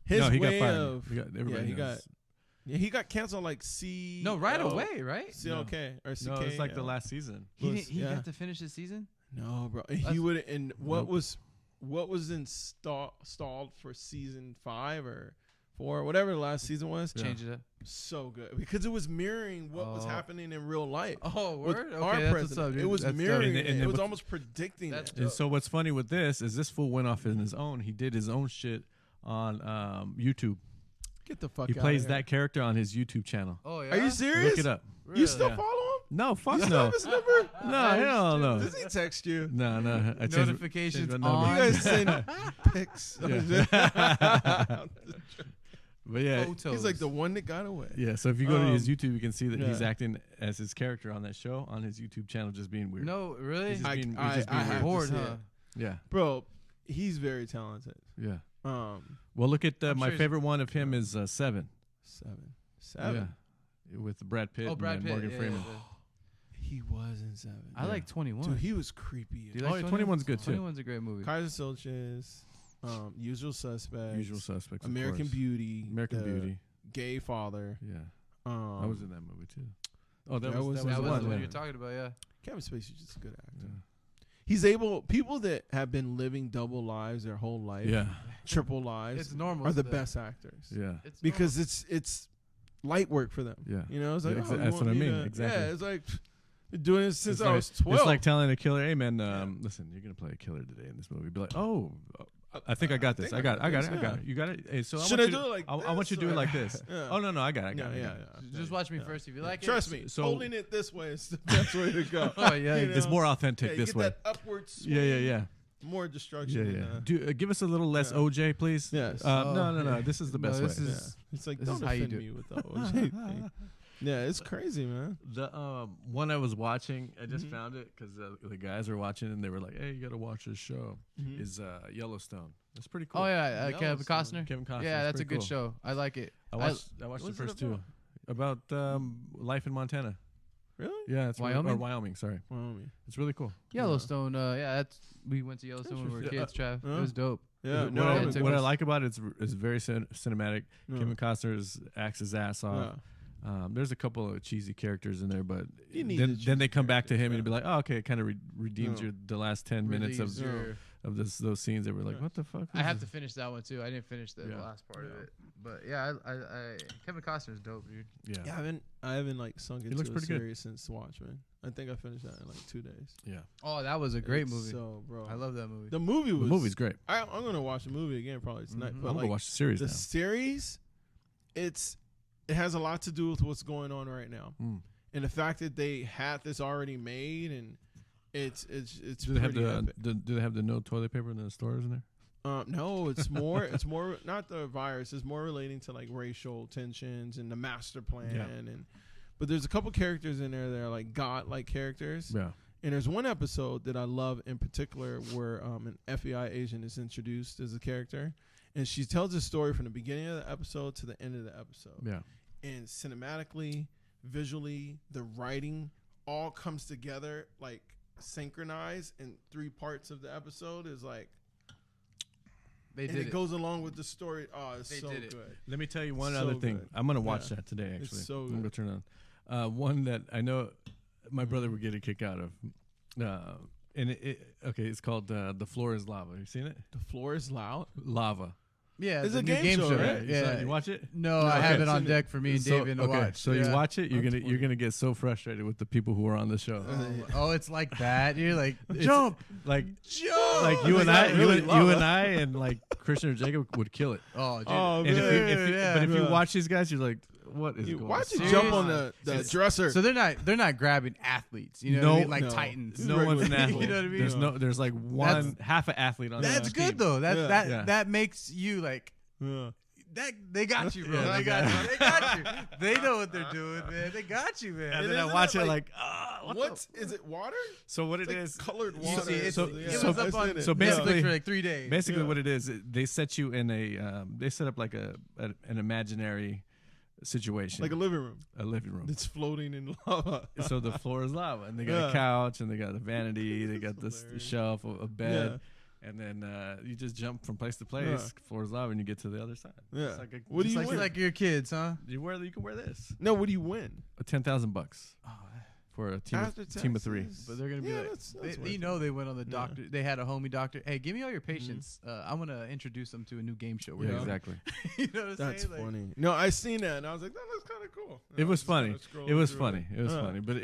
His no, he way got fired. of Everybody he got knows. he got canceled like C. No, right away, right? CLK or CK. No, it's like the last season. He Was- didn't, he yeah. got to finish the season. No, bro. He That's- would and what Nope. was stalled for season 5 or 4, whatever the last season was. Yeah. Change it up. So good because it was mirroring what was Oh. happening in real life. Oh, With word. our Okay, that's what's president. up. Dude. It was That's dope. mirroring. And it. then It was with- almost predicting That's it. dope. And so what's funny with this is this fool went off on his own. He did his own shit on YouTube. Get the fuck He out plays of here. that character on his YouTube channel. Oh yeah. Are you serious? Look it up. You still Yeah. follow him? No, fuck You still no. have his number? No, hell Hell no. Does he text you? No. I changed Notifications my number. on. You guys send pics. Yeah. But yeah, Photos. He's like the one that got away. yeah. So if you go to his YouTube, you can see that he's yeah. acting as his character on that show on his YouTube channel, just being weird. No, really? He's just being, I he's just being have weird. to Bored, see huh? it. Yeah, Bro, he's very talented. yeah. Well, look at I'm my sure he's- favorite one of him is Seven. Seven. Yeah, with Brad Pitt Oh, Brad and Pitt. Morgan yeah, Freeman. He was in Seven. I like 21. Dude, he was creepy. Do you Oh, like yeah, 21? 21's good, too. 21's a great movie. Kaiser Soldiers, Usual Suspects, Usual Suspects. of American course. Beauty, American the Beauty. Gay Father. Yeah, I I was in that movie too. Oh, that That was was that That was was the one. one Yeah. you're talking about, yeah. Kevin Spacey's just a good actor. Yeah. He's able. People that have been living double lives their whole life, Yeah, triple lives, It's normal. are the to them. best actors. yeah, It's Because it's light work for them. yeah. You know, it's like Yeah, oh, you that's want what I me mean, to- exactly. Yeah, it's like been doing this since It's I like- was 12. It's like telling a killer, "Hey man, listen, you're gonna play a killer today in this movie." Be like, "Oh, I think I got this. I got it. You got it. Hey, so Should I I want you do it like I want you to do it like this. Yeah. Oh no, I got it. I got Yeah, it. I yeah, got it. yeah. Just watch me Yeah. first if you like it. Trust me, So- holding it this way is the best way to go. Oh, yeah. You It's know? more authentic Yeah, you this get way. that upward swing. Yeah. More destruction. Yeah, than, yeah. Give us a little less yeah. OJ, please. Yes. No. This is the No, best this way. is- Yeah. It's like this don't is how you offend do me with the OJ thing. Yeah, it's crazy, man. The one I was watching, I just Mhm. found it because the guys were watching and they were like, "Hey, you got to watch this show." Mhm. Is Yellowstone? It's pretty cool. Oh, yeah. Kevin Yellowstone. Costner. Kevin Costner. Yeah, it's that's a pretty good cool. show. I like it. I watched the what's it first two. About life in Montana. Really? Yeah, it's Wyoming? or Wyoming. Sorry, Wyoming. it's really cool. Yellowstone. We went to Yellowstone when we were kids, Trav. It was dope. Yeah. What, No, I, it took what I us- like about it is very cinematic. no. Kevin Costner acts his ass off. Yeah. There's a couple of cheesy characters in there, but You need then the they cheesy come back to him characters, and you'd be like, "Oh, okay, it kind of redeems No. the last 10 minutes Relieves of your- those scenes that were like, Yeah. "What the fuck?" I have to finish that one too. I didn't finish the Yeah. last part of Yeah. it, but yeah, Kevin Costner's dope, dude. Yeah. Yeah, I haven't like sunk into looks a pretty good. series since Watchmen. I think I finished that in like 2 days. Yeah. Oh, that was a great It's movie. So, bro, I love that movie. the movie. The Was, movie's great. I'm gonna watch the movie again probably tonight. Mhm. But I'm like gonna watch the series the now. series, it has a lot to do with what's going on right now, Mm. and the fact that they had this already made, and it's Do they have pretty the, epic. do they have the no toilet paper in the stores in there? No, it's more. It's more not the virus. It's more relating to like racial tensions and the master plan. Yeah. And but there's a couple characters in there that are like God-like characters. Yeah. And there's one episode that I love in particular where an FBI agent is introduced as a character, and she tells a story from the beginning of the episode to the end of the episode. Yeah. And cinematically, visually, the writing all comes together like synchronized in 3 parts of the episode is like. They And did it it. goes along with the story. Oh, it's They so did it. good. Let me tell you one So other thing. good. I'm gonna watch Yeah. that today. It's Actually, so I'm gonna good. turn on. One that I know my brother would get a kick out of. And it's called The Floor is Lava. You seen it? The floor is loud. Lava. Yeah, It's the a new game show, right? right? Yeah. You watch it? No, No, I okay. have it It's on in it. deck for me and So- David to okay, watch. so Yeah. you watch it. You're That's gonna funny. get so frustrated with the people who are on the show. Oh, it's like that. You're like Jump! Like Jump! like you Like and that I, really you lava. and I, and like Christian or Jacob would kill it. Oh, dude. Oh, And man. yeah. but if you Yeah. watch these guys, you're like, what is going on? Why'd you Seriously? jump on the It's- dresser? So they're not grabbing athletes, you know what I No, mean? Like no. Titans. It's No one's an regular athlete. people. You know what I mean? There's like one half an athlete on That's each good team. though. That Yeah. that Yeah. that makes you like Yeah. that. They got you, bro. Yeah, they got you. They got you. They know what they're doing, man. They got you, man. And And then I isn't watch it it like- like, What is it? Water? So what It's it like is? colored You water. see, it's, So- it so- was up on so Netflix basically- for like 3 days. Basically, Yeah. what it is, they set you in they set up like an imaginary situation, like a living room a living room. that's floating in lava. So the floor is lava, and they got Yeah. a couch, and they got a vanity, they got That's this hilarious. shelf, a bed, and then you just jump from place to place. Yeah. Floor is lava, and you get to the other side. Yeah. It's like a, What do just you like win? It's like your kids, huh? you can wear this. No, what do you win? $10,000 Oh, for a team After team of 3. taxes? but they're gonna be Yeah, like, that's they, worth you know, it. they went on the Yeah. doctor. They had a homie doctor. Hey, give me all your patients. I'm gonna introduce them to a new game show. Yeah, know? exactly. You know what I'm That's saying? Like, funny. No, I seen that and I was like, that looks kind of cool. It And I was just funny. started scrolling It was through funny. It was funny, but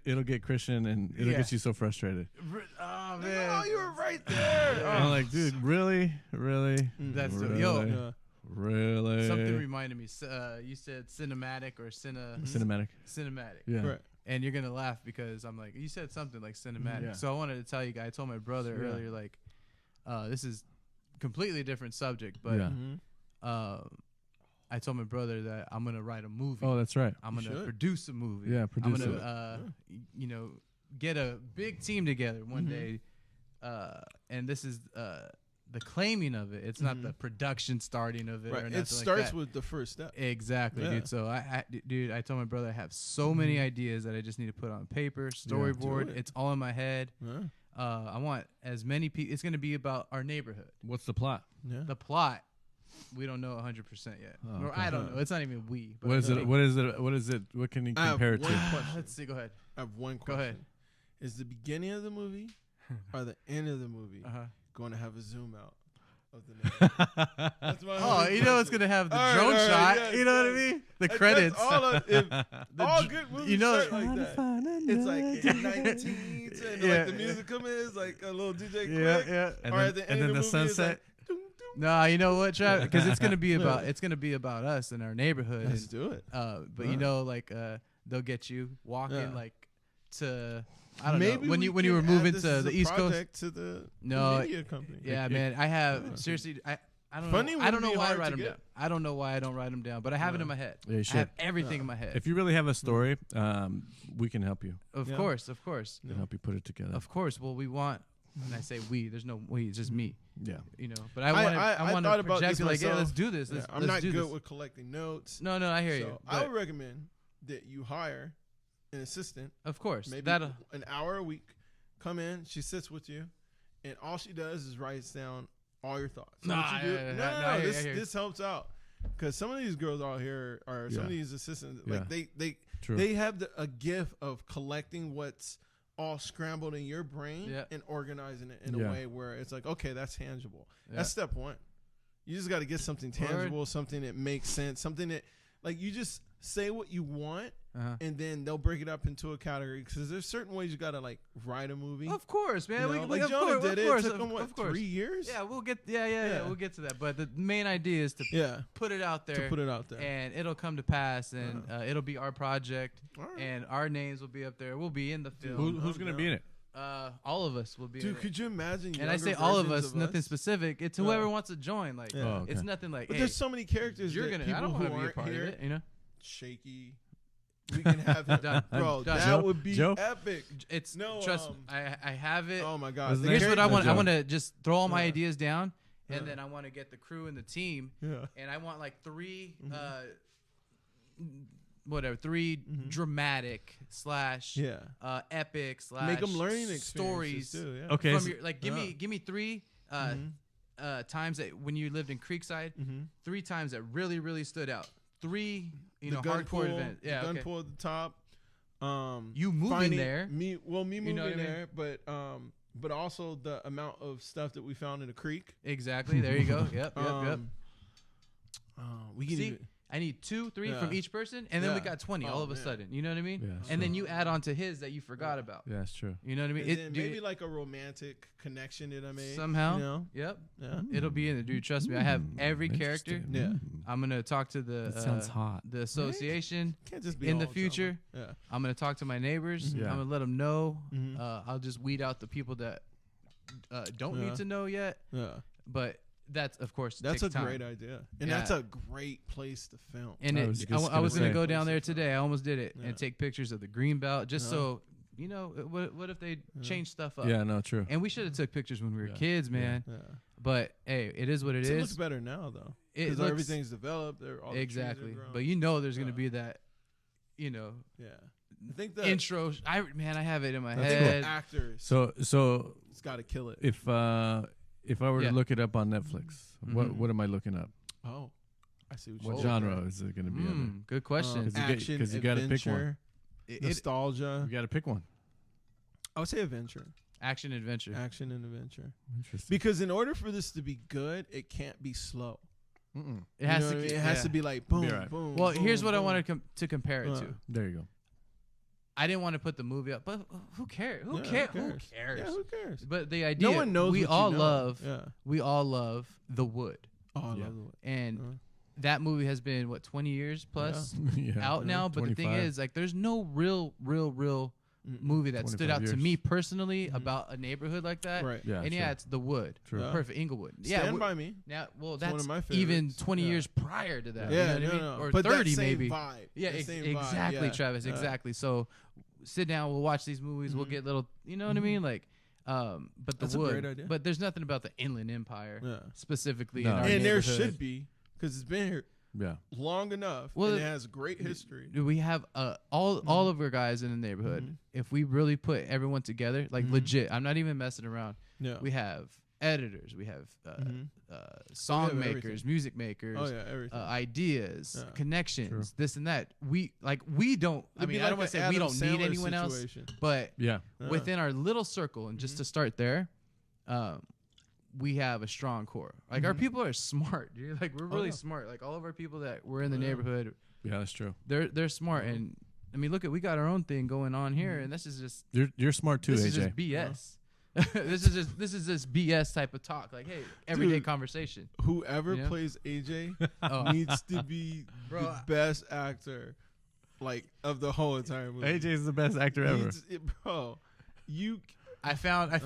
it'll get Christian and it'll Yeah. get you so frustrated. Oh Like, man, oh, you were right there. I'm like, dude, really? That's Really? yo. Yeah. Really? Something reminded me. You said cinematic or Cinematic. cinematic. Yeah. Right. and you're gonna laugh because I'm like, you said something like cinematic. Yeah. So I wanted to tell you guys. I told my brother Yeah. earlier, like, this is completely different subject, but Yeah. I told my brother that I'm gonna write a movie. Oh, that's right. I'm You gonna should. produce a movie. Yeah, I'm produce gonna, you know, get a big team together one Mhm. day, and this is the claiming of it. It's not the production starting of it. Or Right. nothing It like starts that. with the first step. Exactly, Yeah. dude. So dude, I told my brother I have so many ideas that I just need to put on paper, storyboard. it. It's all in my head. Yeah. I want as many people. It's gonna be about our neighborhood. What's the plot? Yeah. The plot, we don't know 100% yet. Oh, Or okay. I don't know. It's not even we. But What is Yeah. it? What is it? What is it? What can you I have compare it one to? question. Let's see. Go ahead. I have one Go question. ahead. Is the beginning of the movie or the end of the movie Uh-huh. going to have a zoom out of the neighborhood? That's my Oh, only you know it's question. gonna have the All right, drone all right, shot. yes, You know what I yes. mean? The That's credits. all all dr- good movies you know- start like that. It's like 19, and Yeah. like the music come in, it's like a little DJ Yeah, quick. yeah. And Or then, at the and end then of the the movie, it's sunset. like, doom, doom. No, you know what, Trav? Because it's gonna be Yeah. about us and our neighborhood. Let's And, do it. but you Yeah. know, like they'll get you walking Yeah. like to I don't Maybe know when we you can were add moving this to as the a East Coast. project to the No, media company. Yeah, It- man. I have Yeah. seriously. I don't Funny know. I wouldn't don't know be why I hard write to them get. down. I don't know why I don't write them down, but I have it in my head. Yeah, you I should. have everything in my head. If you really have a story, we can help you. Of Yeah. course, of course, We can help you put it together. of course. Well, we want, and I say we. There's no we. It's just me. Yeah. You know. But I want to. I I want thought to about project this it like, yeah, myself. let's do this. Yeah, Let's, I'm let's not do good this. with collecting notes. No, I hear So you. I But would recommend that you hire an assistant, of course, maybe that'll. an hour a week. Come in, she sits with you, and all she does is writes down all your thoughts. So Nah, what you do- yeah, no, I hear you, I this hear you. this helps out because some of these girls out here are some Yeah. of these assistants Yeah. like True. they have a gift of collecting what's all scrambled in your brain Yeah. and organizing it in Yeah. a way where it's like, okay, that's tangible. Yeah. That's step one. You just got to get something tangible, something that makes sense, something that like you just say what you want, Uh-huh. and then they'll break it up into a category because there's certain ways you got to like write a movie. Of course, man. You we, know, we, like of Jonah course, did of it. course, It took him of course. 3 years? Yeah, we'll get. Yeah, Yeah. we'll get to that. But the main idea is to Yeah, put it out there, to put it out there. and it'll come to pass, and it'll be our project, All right. and our names will be up there. We'll be in the film. Who's going to be in it? All of us will be. Dude, in it. could you imagine? And I younger say all of versions us, nothing specific. It's whoever Yeah. wants to join. Like, Yeah. Oh, okay. it's nothing like. But hey, there's so many characters you're that gonna. people I don't who want to be a aren't part here, of it. You know, Shaky. We can have him, Done. bro. Done. That Joe? would be Joe? epic. it's No, trust. me, I have it. Oh my god. What's The his Here's name? what I want. I Joe. want to just throw all my Yeah. ideas down, and Yeah. then I want to get the crew and the team, Yeah. and I want like three, Mhm. three Mhm. dramatic slash Yeah. epic slash Make them learning stories. experiences too. Yeah. Okay. From so- your, like, give me three times that when you lived in Creekside, Mm-hmm. 3 times that really stood out. 3 The hardcore gun pull, events. Yeah, the gun okay. pull at the top. You moving finding there. Me moving know what I mean? there, but also the amount of stuff that we found in the creek. Exactly. There you go. Yep. Yep. We can See, even, I need 2, 3 Yeah. from each person, and then we Yeah. got 20 Oh, all of a man. sudden. You know what I mean? Yeah, And then you add on to his that you forgot about. Yeah, that's true. You know what I mean? and then dude, maybe like a romantic connection that I made somehow. You know? Yep. Yeah. It'll be in it, dude. Trust me. I have every character. Interesting. Yeah. I'm gonna talk to the That sounds hot. the association. Can't just be In the all future, drama. I'm gonna talk to my neighbors. Yeah. I'm gonna let them know. Mhm. I'll just weed out the people that don't Yeah. need to know yet. Yeah. But that's of course That's a takes time. great idea, and Yeah. that's a great place to film. And I was it, just I was gonna gonna say. go down there today. I almost did it Yeah. and take pictures of the green belt just Yeah. so you know what if they change stuff up. Yeah, no, true. And we should have took pictures when we were Yeah. kids, man. Yeah. But hey, it is what it It is. looks better now though, It because looks everything's developed. All the trees are exactly. grown. But you know, there's gonna Yeah. be that, you know, yeah, I think the intro. I have it in my I think head. the actors. So It's got to kill it. if I were Yeah. to look it up on Netflix, Mhm. what am I looking up? Oh, I see what What you're genre is it going to be under? Good question. 'Cause you get- Action, 'cause you gotta pick one. adventure, It- nostalgia. You got to pick one. I would say adventure, action adventure. action and adventure. Interesting. Because in order for this to be good, it can't be slow. Mm-mm. It has You know to. what I mean? Ke- It has yeah. to be like boom, Be right. boom. Well, here's boom, what I boom. wanted to compare it to. There you go. I didn't want to put the movie up, but who cares? Who Yeah, cares? who Who cares? cares? Yeah, who cares? But the idea, No one knows. we what all you know. love. Yeah. We all love the wood, Oh, I Yeah. love it. and that movie has been what 20 years plus Yeah. out now. But the thing 25. is, like, there's no real movie that stood 25 out to years. me personally about a neighborhood like that. Right. Yeah. And sure. yeah, it's The Wood. True. Yeah. Perfect. Inglewood. Stand by Me. Now, well, It's one that's of my even favorites. 20 Yeah. years prior to that. Yeah, you know what I no, mean? no. Or But 30 that same maybe. vibe. Yeah, That same vibe, exactly, yeah. Travis. Yeah. Exactly. So sit down. We'll watch these movies. We'll Mhm. get little. You know what I mean? Like, but The That's a Wood. great idea. But there's nothing about the Inland Empire Yeah. specifically No. in our And there neighborhood. should be, because it's been here Yeah. long enough, Well, and it has great history. Do we have all of our guys in the neighborhood? Mhm. If we really put everyone together, like Mhm. legit, I'm not even messing around. Yeah. We have editors, we have Mhm. song everything. makers, music makers, Oh yeah, everything. ideas, Yeah. connections, True. this and that. We don't. I It'd be mean, I like don't want to an say we Adam don't need Sandler anyone else, situation. but Yeah. Yeah. within our little circle, and just Mhm. to start there, we have a strong core. Like our Mhm. people are smart, dude. Like we're really yeah. smart. Like all of our people that were in the Oh, yeah. neighborhood, Yeah, that's true. they're smart. Mhm. And I mean, look at we got our own thing going on here, Mhm. and this is just You're smart too, this is AJ. just BS. this is just BS type of talk. Like, hey, everyday Dude. conversation. Whoever Yeah. plays AJ Oh. needs to be Bro, the best actor, like of the whole entire movie. AJ is the best actor ever. Bro, you I found Uh.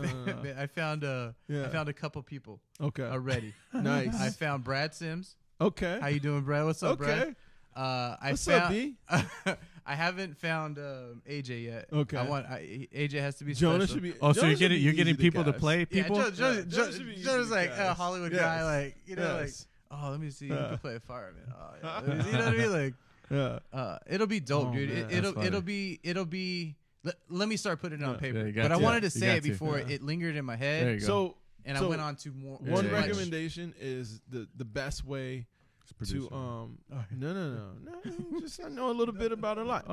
I found yeah. I found a couple people okay. already. Nice. I found Brad Sims. Okay. How you doing, Brad? What's up, okay. Brad? I What's found, up, B? I haven't found AJ yet. Okay. AJ has to be Jonah special. should be. Oh, so Jonah you're should be getting easy people to cast. play Yeah, people? Jonah should be easy Joe's to like a cast. Hollywood Yes. guy, like like Yes. oh, let me see who Yeah. can play a fireman. Oh, yeah. Let me see, you know what I mean? Like, Yeah. it'll be dope, Oh, dude. man. It'll That's be. Let me start putting it on Yeah. paper. Yeah, you got but I to. wanted to You say got it to. before Yeah. it lingered in my There head, you go. So and I So, went on to more. Yeah, one yeah, yeah. recommendation is the best way It's producer. to Oh, no, just I know a little bit about a lot.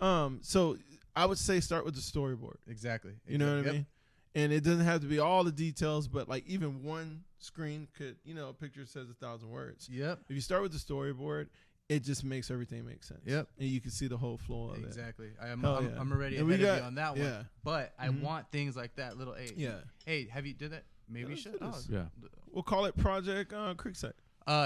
Oh. So I would say start with the storyboard. Exactly. You know what I Yep. mean? And it doesn't have to be all the details, but like even one screen could, a picture says 1,000 words. Yep. If you start with the storyboard, it just makes everything make sense. Yep. And you can see the whole flow of it. Exactly. I'm Hell yeah. already And we ahead of you got- on that one. Yeah. But I Mhm. want things like that. Little Yeah. Hey, have you did that? Maybe you let's should. do this. Yeah. We'll call it Project Creekside.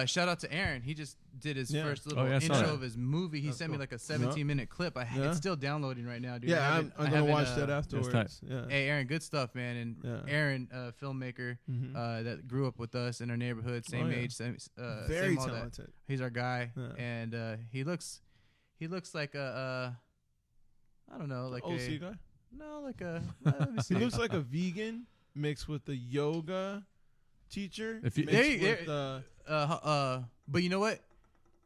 Shout out to Aaron. He just did his Yeah. first little yeah, I saw intro that. of his movie. He That's sent me cool. like a 17-minute clip. Yeah. It's still downloading right now, dude. Yeah, I I'm haven't- I going to haven't, watch that afterwards. tight. Yeah. Hey, Aaron, good stuff, man. And Yeah. Aaron, filmmaker, Mhm. that grew up with us in our neighborhood, same Oh, yeah. age, same, Very same all that. talented. He's our guy, Yeah. and he looks like a I don't know, like OC guy. no, like a let me He see. looks like a vegan mixed with a yoga teacher. If you- mixed There with, you- but you know what?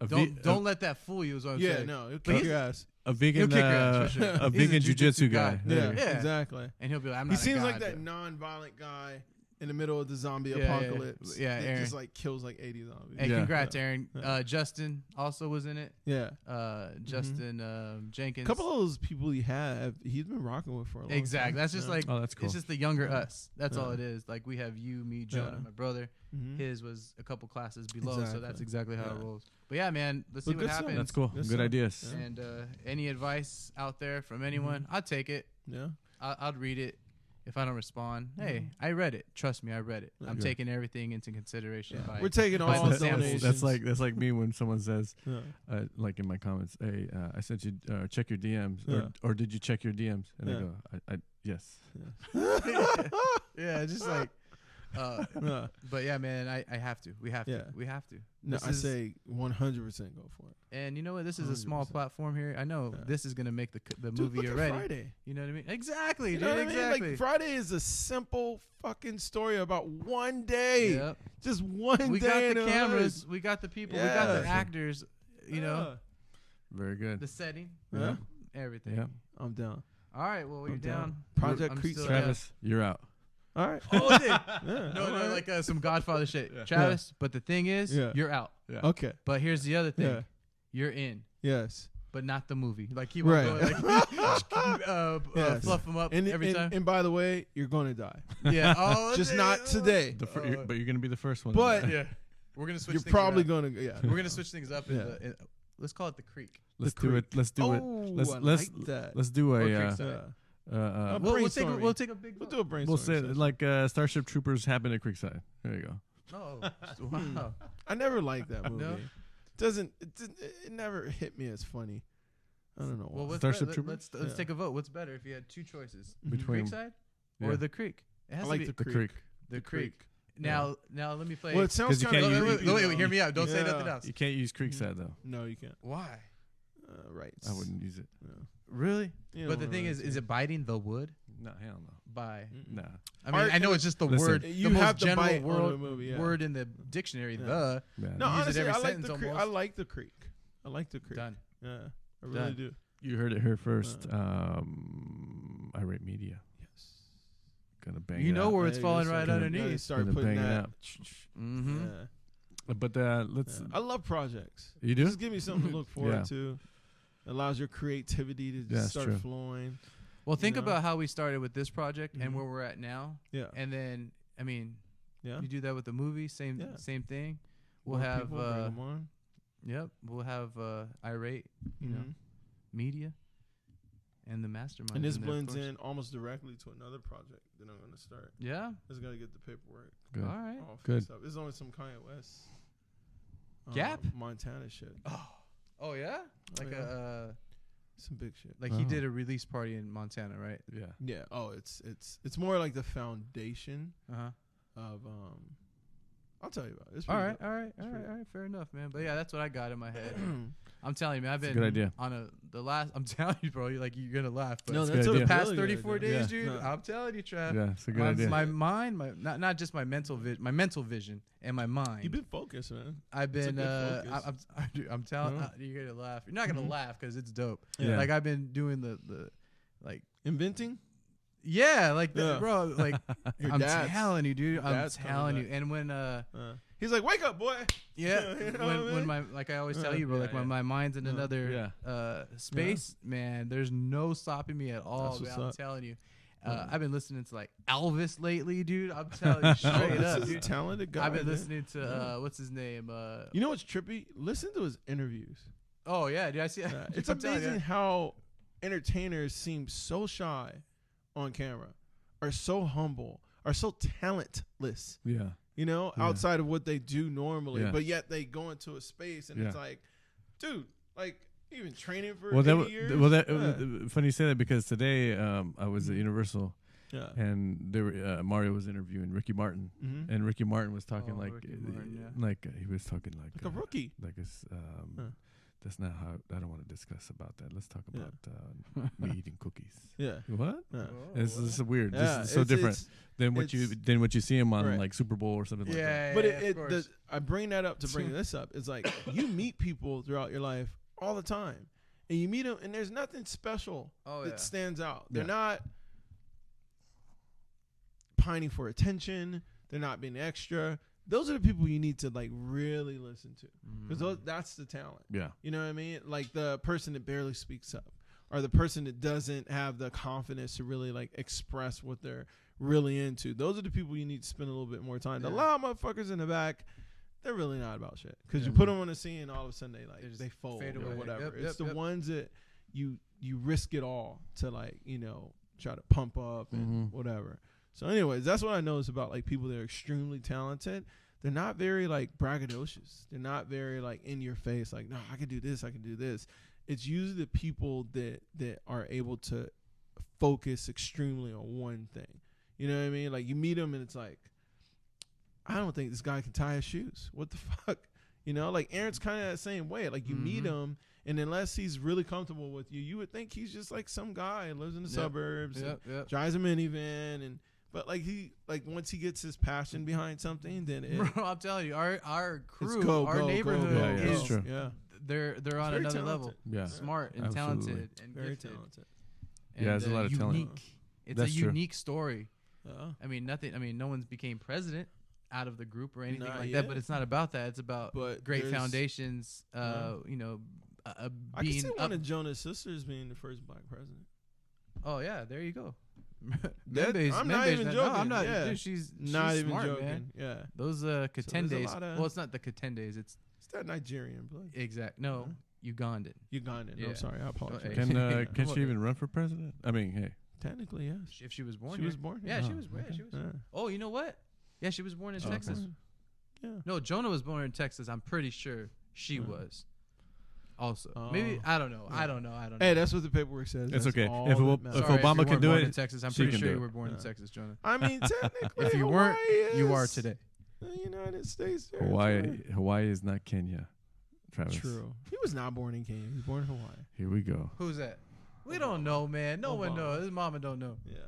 A Don't let that fool you. Is what I'm yeah, saying. no, it'll But kick he's- your ass. a vegan, He'll kick your ass, for sure. a He's a vegan jiu-jitsu jujitsu guy. guy. There Yeah, you go. Yeah. exactly. And he'll be like, I'm He not. a seems god, like that but- non-violent guy in the middle of the zombie Yeah, yeah, apocalypse. yeah, that Aaron. just like kills like 80 zombies. Hey, Yeah. congrats, Yeah. Aaron. Yeah. Justin also was in it. Yeah. Justin A Jenkins. couple of those people he's been rocking with for a long Exactly. time. That's just Yeah. like Oh, that's cool. it's just the younger Yeah. us. That's all Yeah. it is. Like we have you, me, Jonah, Yeah. my brother. Mhm. His was a couple classes below, so Exactly. that's exactly how it Yeah. rolls. But yeah, man, let's But see what good stuff. happens. That's cool. Good Good stuff. ideas. Yeah. And any advice out there from anyone, I'd take it. Yeah. I'd read it. If I don't respond, hey, Mhm. I read it. Trust me, I read it. I'm Okay. taking everything into consideration. Yeah. By We're taking by all the samples. donations. That's like me when someone says, Yeah. like in my comments, hey, I sent you check your DMs, Yeah. or did you check your DMs? And Yeah. I go, I yes. yeah, just like. Yeah. But yeah, man, I have to. We have Yeah. to. We have to. No, This I is- say 100% go for it. And you know what? This is a small 100%. platform here. I know Yeah. this is gonna make the Dude, movie look at already. Friday. You know what I mean? Exactly, You dude. know what I mean? Exactly. Like Friday is a simple fucking story about one day. Yep. Just one We day. got in the hood. cameras. We got the people. We got the Yeah. actors. You know, Very good. the setting, Yeah. everything. Yeah. I'm down. All right. Well, you're I'm down. down. Project I'm Creek still Side. Travis, you're out. All right. Oh, dude. Yeah. No, all right. like some Godfather shit. Yeah. Travis, but the thing is, Yeah. you're out. Yeah. Okay. But here's the other thing. Yeah. You're in, Yes. but not the movie. Like keep Right. on going. Like, Yes. fluff them up And, every and, time. and by the way, you're gonna die. Yeah. Oh, Just dude. not today. But you're gonna be the first one. But- Yeah. We're gonna switch. You're things probably around. gonna. Yeah. We're gonna switch things up. Yeah. Let's call it the creek. let's the do it. creek. Let's do it. Oh, Let's I let's like that. let's do Or a Creekside. Yeah. We'll take brainstorming. a big. We'll vote. do a brainstorming. we'll say session. like Starship Troopers happened at Creekside. There you go. Oh, wow. I never liked that movie. No? it never hit me as funny. I don't know why. Well, what's Starship better? Troopers? Let's Yeah. take a vote. What's better if you had two choices? Between Creekside yeah. or the Creek? It has I to like be the the creek. creek. the Creek. Now let me play. Well, it sounds 'Cause you kind can't of use- wait, hear me out. Don't say nothing else. You can't use Creekside though. No, you can't. Why? Right. I wouldn't use it. No. Really? You But the don't thing really is it biting the wood? No, hell no. By. Nah. I mean, Art- I know it's just the Listen. word. You the most have to general bite on word, the movie, yeah. word in the dictionary. Yeah. The Yeah. No, Use it honestly, every I like sentence the creek. almost. I like the creek. I like the creek. done. Yeah, I really Done. do. You heard it here first. Irate Media. Yes. Gonna bang You it know out. where it's Yeah, falling you right gotta underneath. start Gonna putting bang it that. out. Mm-hmm. Yeah. But let's. Yeah. I love projects. You do? Just give me something to look forward Yeah. to. Allows your creativity to Yeah, just that's start true. flowing. Well, think know? about how we started with this project and Mhm. where we're at now, Yeah. and then I mean, Yeah. you do that with the movie, same Yeah. same thing. We'll More have people, bring 'em on. yep, we'll have Irate, you know, Mhm. media, and the mastermind. And this in there, of blends course. in almost directly to another project that I'm going to start. Yeah. Just got to get the paperwork. Good. All right. All Good. fixed up. It's only some Kanye West. Gap? Montana shit. Oh yeah. Like yeah. Some big shit. like he Oh. did a release party in Montana, right? Yeah. Yeah. Oh, it's more like the foundation Uh huh. of I'll tell you about it. It's All pretty right, dope. all right, all pretty right, all right. Fair enough, man. But yeah, that's what I got in my head. I'm telling you, man. I've It's a been good idea. on the last. I'm telling you, bro. You're gonna laugh. But No, It's a that's good a idea. the past really 34 good idea. days, Yeah. dude. No. I'm telling you, Trav. Yeah, it's a good my, idea. my mind, not just my mental vision, and my mind. You've been focused, man. I've it's a been. good focus. I'm telling. No. You're gonna laugh. You're not gonna Mhm. laugh because it's dope. Yeah. Like I've been doing the like. Inventing? Yeah, like Yeah. bro. Like Your I'm dad's- telling you, dude. your I'm dad's coming telling you. back. And when He's like, wake up, boy. yeah, You know what I when mean? my like I always tell Yeah. you, bro. Like Yeah, when my mind's in Yeah. another Yeah. space, man. There's no stopping me at all. That's Man, what's I'm up. telling you. Yeah. I've been listening to like Elvis lately, dude. I'm telling you straight This up, is a dude. talented guy. I've been man. listening to Yeah. what's his name? You know what's trippy? Listen to his interviews. Oh yeah, dude. I see. Yeah, it's I'm telling you. amazing how entertainers seem so shy on camera, are so humble, are so talentless. Yeah. You know, Yeah. outside of what they do normally, Yeah. but yet they go into a space and it's Yeah. like, dude, like you've been training for Well, 80 years. funny you say that because today I was at Universal yeah. and there were, Mario was interviewing Ricky Martin Mm-hmm. and Ricky Martin was talking Oh, like Ricky Martin, yeah. he was talking like Like a rookie. like it's Huh. that's not how I don't want to discuss about that. Let's talk Yeah. about me eating cookies. Yeah. What? Yeah. This is weird. Yeah, This is so it's- different it's- than what you see him on Right. like Super Bowl or something like that. Yeah, But yeah, of course. I bring that up to bring this up. It's like you meet people throughout your life all the time, and you meet them, and there's nothing special Oh, that yeah. stands out. They're Yeah. not pining for attention. They're not being extra. Those are the people you need to like really listen to, because that's the talent. Yeah. You know what I mean? Like the person that barely speaks up, or the person that doesn't have the confidence to really like express what they're really into. Those are the people you need to spend a little bit more time. The Yeah. loud motherfuckers in the back, they're really not about shit. Because you Yeah. put them on the scene, and all of a sudden They just they fold fade or away. whatever. Yep, it's yep, the yep. ones that you risk it all to like try to pump up and Mhm. whatever. So, anyways, that's what I notice about like people that are extremely talented. They're not very like braggadocious. They're not very like in your face. Like, no, I can do this. I can do this. It's usually the people that are able to focus extremely on one thing. You know what I mean? Like you meet them and it's like, I don't think this guy can tie his shoes. What the fuck? You know, like Aaron's kind of that same way. Like you meet Mhm. him, and unless he's really comfortable with you, you would think he's just like some guy who lives in the Yep. suburbs, and Yep. drives a minivan, but like once he gets his passion behind something, then it, Bro, I'm telling you, our it's crew, go, our go, neighborhood go, Yeah, go, yeah, is it's true. Yeah, they're on very another talented. level. Yeah. Smart and Absolutely. talented and very gifted. talented. And, Yeah, there's a lot of talent. unique. It's That's a true. unique story. Yeah. I mean, no one's became president out of the group or anything Not like yet. that. But it's not about that. It's about But great there's- foundations. Yeah. You know, I can being see up. one of Jonah's sisters being the first black president. Oh yeah, there you go. That- Membe's- I'm not Membe's even No, joking, I'm not. yeah. Dude, she's Not she's even smart, joking. man. Yeah, Those there's a Katendes. lot of- Well, it's not the Katendes. It's it's that Nigerian blood. exact. No, Ugandan. Ugandan. Yeah. I'm sorry, I apologize. Hey. Can she even run for president? I mean, hey. Technically, yes. If she was born, She here. was born. Yeah, here. she was. Yeah, okay. she was. Yeah. Oh, you know what? Yeah, she was born in Oh, Texas. okay. Yeah. No, Jonah was born in Texas. I'm pretty sure. She Huh. was. Also, Oh. maybe I don't know. Yeah. I don't know. Hey, that's what the paperwork says. It's That's okay. all If that Ob- matters. if Sorry, Obama you can weren't do born it, in Texas. I'm she pretty can sure do you it. were born in Yeah. Texas, Jonah. I mean, technically, If you Hawaii weren't, you are is today. the United States. Hawaii is not Kenya. Travis. True. He was not born in Kenya. He was born in Hawaii. Here we go. Who's that? We don't know, man. No one Obama. knows. His mama don't know. Yeah.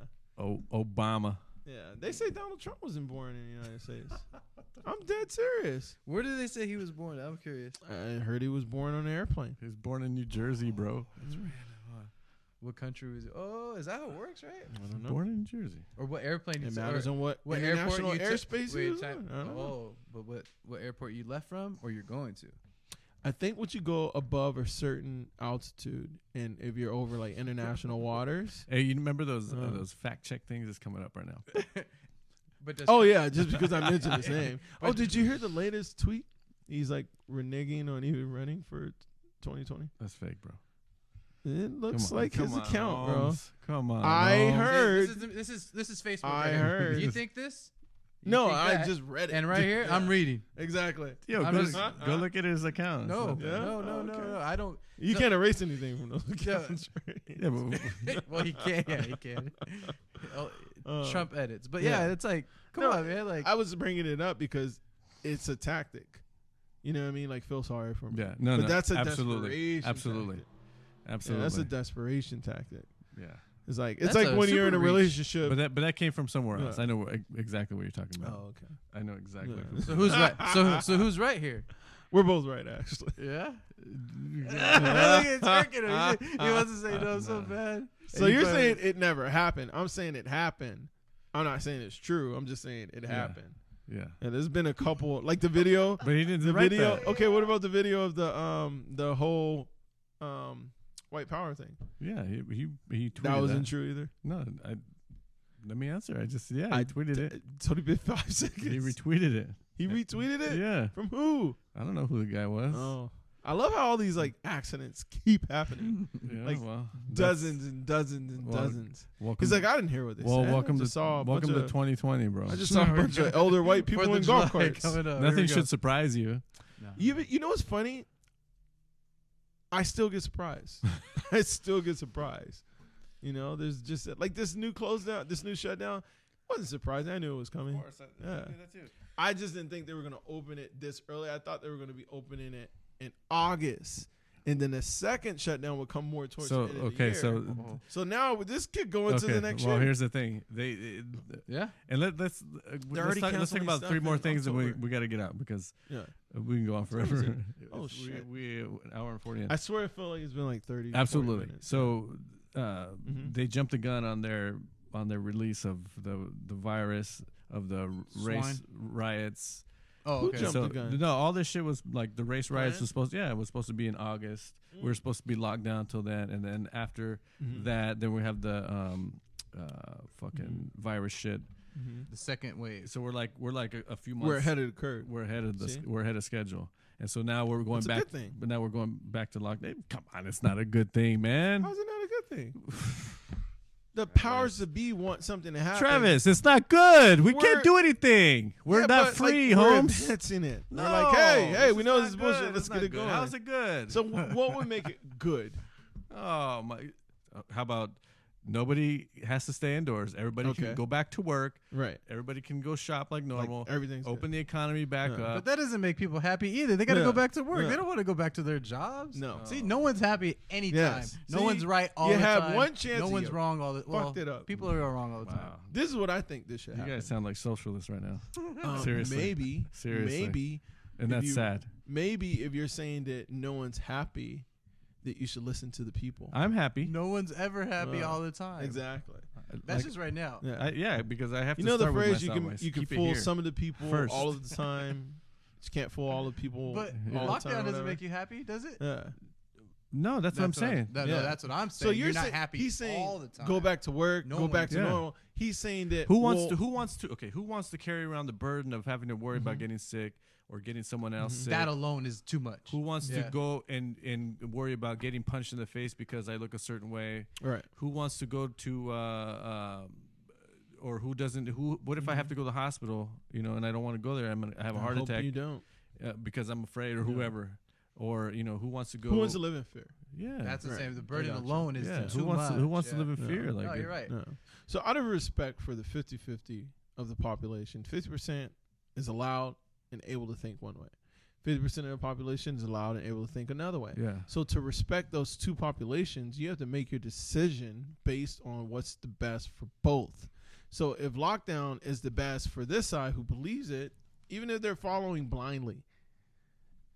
Obama. Yeah. They say Donald Trump wasn't born in the United States. I'm dead serious. Where did they say he was born? I'm curious. I heard he was born on an airplane. He was born in New Jersey, bro. That's random. Huh? What country was it? Oh, is that how it works, right? I don't know. Born in New Jersey. Or what airplane? It you matters on what what international airport you took- airspace wait, he was time- on. I don't know. Oh, but what airport you left from or you're going to? I think once you go above a certain altitude, and if you're over like international waters. Hey, you remember those fact check things that's coming up right now? But does Oh yeah, just because I mentioned his name. But- Oh, did you hear the latest tweet? He's like reneging on even running for 2020. That's fake, bro. It looks Come on, like his come on, account, bro. Holmes. Come on. I Holmes. heard. This is Facebook. I right here. heard. You think this? You No, think I that? just read it. And right here, I'm Yeah, reading. Exactly. Yo, I'm go, just- go look at his account. No, It's not Yeah? bad. no. I don't. You So- can't erase anything from those Yeah. accounts. Right? Yeah, but Well, he can. Yeah, he can. Uh, Trump edits, but yeah. yeah, it's like, come No, on, man. Like, I was bringing it up because it's a tactic. You know what I mean? Like, feel sorry for me. yeah, no, but no, that's a absolutely, desperation absolutely, tactic. absolutely. Yeah, that's a desperation tactic. yeah. It's like That's like a when you're in a super reach. relationship. But that came from somewhere else. Yeah. I know exactly what you're talking about. Oh, okay. I know exactly. Yeah. who- so who's right? So who's right here? We're both right, actually. Yeah. I think it's working. He wants to say no so bad. So And you're he probably- saying it never happened. I'm saying it happened. I'm not saying it's true. I'm just saying it Yeah. happened. Yeah, And there's been a couple, like the video. but he didn't The write video. that. Okay, what about the video of the whole white power thing? Yeah, he tweeted That wasn't true either. No, let me answer. I I tweeted it. It's only been 5 seconds. He retweeted it. He retweeted it. Yeah, From who? I don't know who the guy was. Oh, I love how all these like accidents keep happening. Yeah, like, well, Dozens and dozens and Well, dozens. welcome. He's like, I didn't hear what they well, said. welcome I to just saw a bunch welcome to of, 2020, bro. I just saw a bunch of elder white people Fourth in of golf July carts. coming up. Nothing Here we should surprise you. go. No. You know what's funny? I still get surprised. I still get surprised. You know, there's just like this new close down, this new shutdown. Wasn't surprised. I knew it was coming. Yeah. I just didn't think they were gonna open it this early. I thought they were gonna be opening it in August, and then the second shutdown would come more towards So the end of the okay, year. so So now this could go into okay. the next Well, year. here's the thing. Yeah. And let's already talk canceling about stuff 3 more in things that we October. got to get out because Yeah. we can go on time is forever. it? Oh, We- shit. We an hour and 40 in. I swear, I feel like it's been like 30. 40 Absolutely. minutes. So Mhm. they jumped the gun on their release of the virus of the race Swine. riots. Oh, Who okay. jumped So the gun? no, all this shit was like the race riots Planned? was supposed. Yeah, it was supposed to be in August. We were supposed to be locked down till then, and then after Mhm. that, then we have the fucking virus shit. Mhm. The second wave. So we're like a few months. We're ahead of the curve. We're ahead of See? we're ahead of schedule, and so now we're going It's a back. good thing. But now we're going back to lockdown. Come on, it's not a good thing, man. How's it not a good thing? The powers that be want something to happen. Travis, it's not good. We We're- can't do anything. We're Yeah, not but, free, like, we're Holmes. advancing it. No, We're like, hey, we is know not this is bullshit. good. Let's It's get not it good. going. How's it good? So what would make it good? oh my. How about nobody has to stay indoors? Everybody Okay. can go back to work. Right. Everybody can go shop like normal. Like everything's Open good. the economy back Yeah. up. But that doesn't make people happy either. They got to Yeah. go back to work. Yeah. They don't want to go back to their jobs. No. See, no one's happy anytime. Yes. No See, one's right all you the have time. one chance No and one's you wrong all the well, fucked it up. People are wrong all the time. Wow. This is what I think this should You happen. guys sound like socialists right now. Seriously. Maybe. Seriously. Maybe. And If that's you- sad. Maybe if you're saying that no one's happy, that you should listen to the people. I'm happy. No one's ever happy all the time. Exactly. That's Like- just right now. Yeah. yeah, because I have You to know the start with phrase you myself. can Keep it fool here. some of the people first. all of the time. You can't fool all the people. But Yeah. all the time, lockdown doesn't whatever. make you happy, does it? Yeah. No, that's what I'm saying. No, Yeah. that's what I'm So saying. you're not saying happy he's saying all the time. go back to work, No go back to one- Yeah. normal. He's saying that Who wants well, to? Who wants to carry around the burden of having to worry about getting sick or getting someone else sick? That alone is too much. Who wants Yeah. to go and worry about getting punched in the face because I look a certain way? Right. Who wants to go to or who doesn't? Who? What if I have to go to the hospital? You know, and I don't want to go there. I have a heart I hope attack You don't. because I'm afraid or Yeah. whoever. or who wants to go? Who wants to live in fear? Yeah, That's the Right. same. The I burden gotcha. alone is yeah. too Who wants much. who wants to yeah. live in fear? No. Like No, you're right. No. So out of respect for the 50-50 of the population, 50% is allowed and able to think one way. 50% of the population is allowed and able to think another way. Yeah. So to respect those two populations, you have to make your decision based on what's the best for both. So if lockdown is the best for this side who believes it, even if they're following blindly,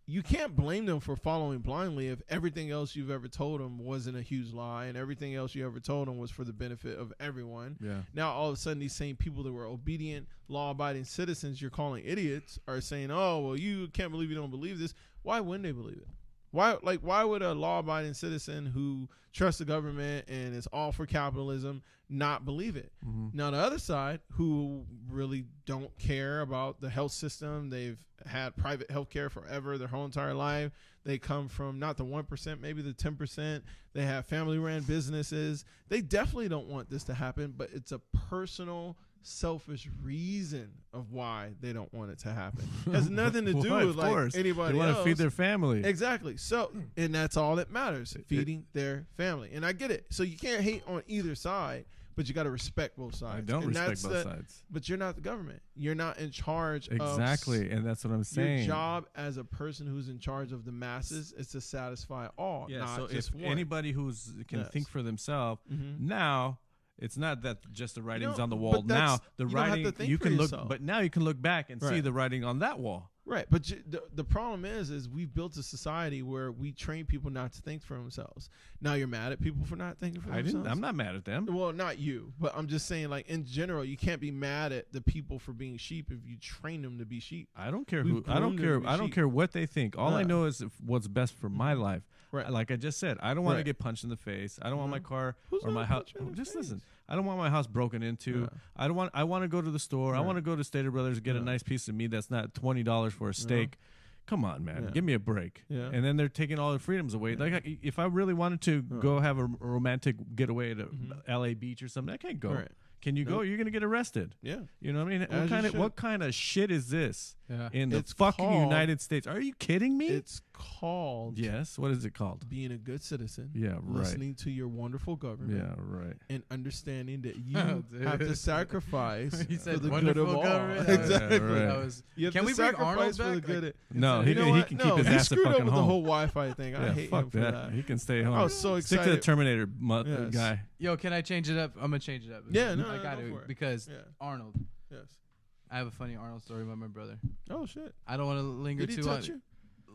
you can't blame them for following blindly if everything else you've ever told them wasn't a huge lie and everything else you ever told them was for the benefit of everyone. Yeah. Now all of a sudden these same people that were obedient, law-abiding citizens you're calling idiots are saying, "Oh, well, you can't believe you don't believe this." Why wouldn't they believe it? Why would a law-abiding citizen who trusts the government and is all for capitalism not believe it? Mm-hmm. Now the other side, who really don't care about the health system, they've had private health care forever, their whole entire life. They come from not the 1%, maybe the 10%. They have family-ran businesses. They definitely don't want this to happen, but it's a personal, selfish reason of why they don't want it to happen. It has nothing to do with like anybody They want else. to feed their family. Exactly. So, and that's all that matters, feeding their family. And I get it. So you can't hate on either side, but you got to respect both sides. I don't And respect both that's sides. But you're not the government. You're not in charge Exactly, and that's what I'm of saying. your job as a person who's in charge of the masses is to satisfy all, Yeah. not So just if one. anybody can Yes. think for themselves Mhm. now. It's not that just the writing's No, on the but wall. Now that's- the you don't have writing to think you for can look, yourself. but now you can look back and see Right. the writing on that wall. Right, but the problem is we've built a society where we train people not to think for themselves. Now you're mad at people for not thinking for themselves. I'm not mad at them. Well, not you, but I'm just saying, like in general, you can't be mad at the people for being sheep if you train them to be sheep. I don't care We've who. I don't groomed them care. to be I don't sheep. care what they think. All I Yeah. know is what's best for my life. Right. Like I just said, I don't want to Right. get punched in the face. I don't want my car Who's or my gonna house. punch you in the Just face? listen. I don't want my house broken into. Yeah. I don't want. I want to go to the store. I Right. want to go to Stater Brothers, get a Yeah. nice piece of meat that's not $20 for a steak. Come on, man. Yeah. Give me a break. Yeah. And then they're taking all the freedoms away. Yeah. Like if I really wanted to Yeah. go have a romantic getaway to Mhm. LA Beach or something, I can't go. Right. Can you go? Nope. You're gonna get arrested. Yeah. You know what I mean? As you What should. kind of shit is this Yeah. in the It's fucking called- United States? Are you kidding me? It's called Yes. What is it called? being a good citizen. Yeah, right. Listening to your wonderful government. Yeah, right. And understanding that you Oh, have to dude. sacrifice He for said the good of wonderful all. government. Exactly. right. That was, You have Can to we bring sacrifice Arnold for the back? good. Like, No, You know he what? can No, keep his he ass at screwed up fucking with the home. whole Wi-Fi thing. I Yeah, hate fuck him for that. He can stay home. I was so Stick excited. to the Terminator Yes. guy. Yo, can I change it up? I'm gonna change it up. Yeah, no, I no, got go to for it. because Yeah. Arnold. Yes. I have a funny Arnold story about my brother. Oh shit. I don't want to linger Did he too touch long. you?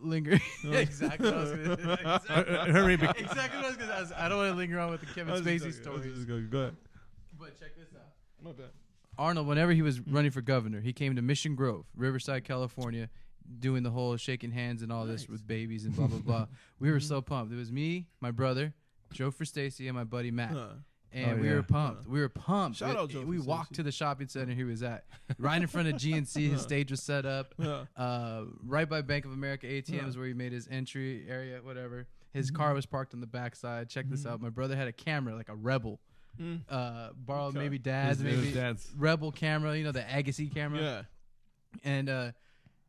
Linger. No. exactly. What I was gonna, exactly, Hurry, exactly what I was gonna say. I don't want to linger on with the Kevin Spacey stories. Go ahead. But check this out. My bad. Arnold, whenever he was running for governor, he came to Mission Grove, Riverside, California, doing the whole shaking hands and all this Nice. with babies and blah blah blah. We were so pumped. It was me, my brother, Joe Stacy, and my buddy Matt. And Oh, we yeah. were pumped. We were pumped. Shout out Joe We Stacy. walked to the shopping center he was at. Right in front of GNC, his stage was set up. Right by Bank of America ATMs where he made his entry area, whatever. His car was parked on the backside. Check this out. My brother had a camera, like a Rebel. Borrowed Okay. maybe dad's, It was maybe dad's. Rebel camera, you know, the Agassi camera. Yeah. And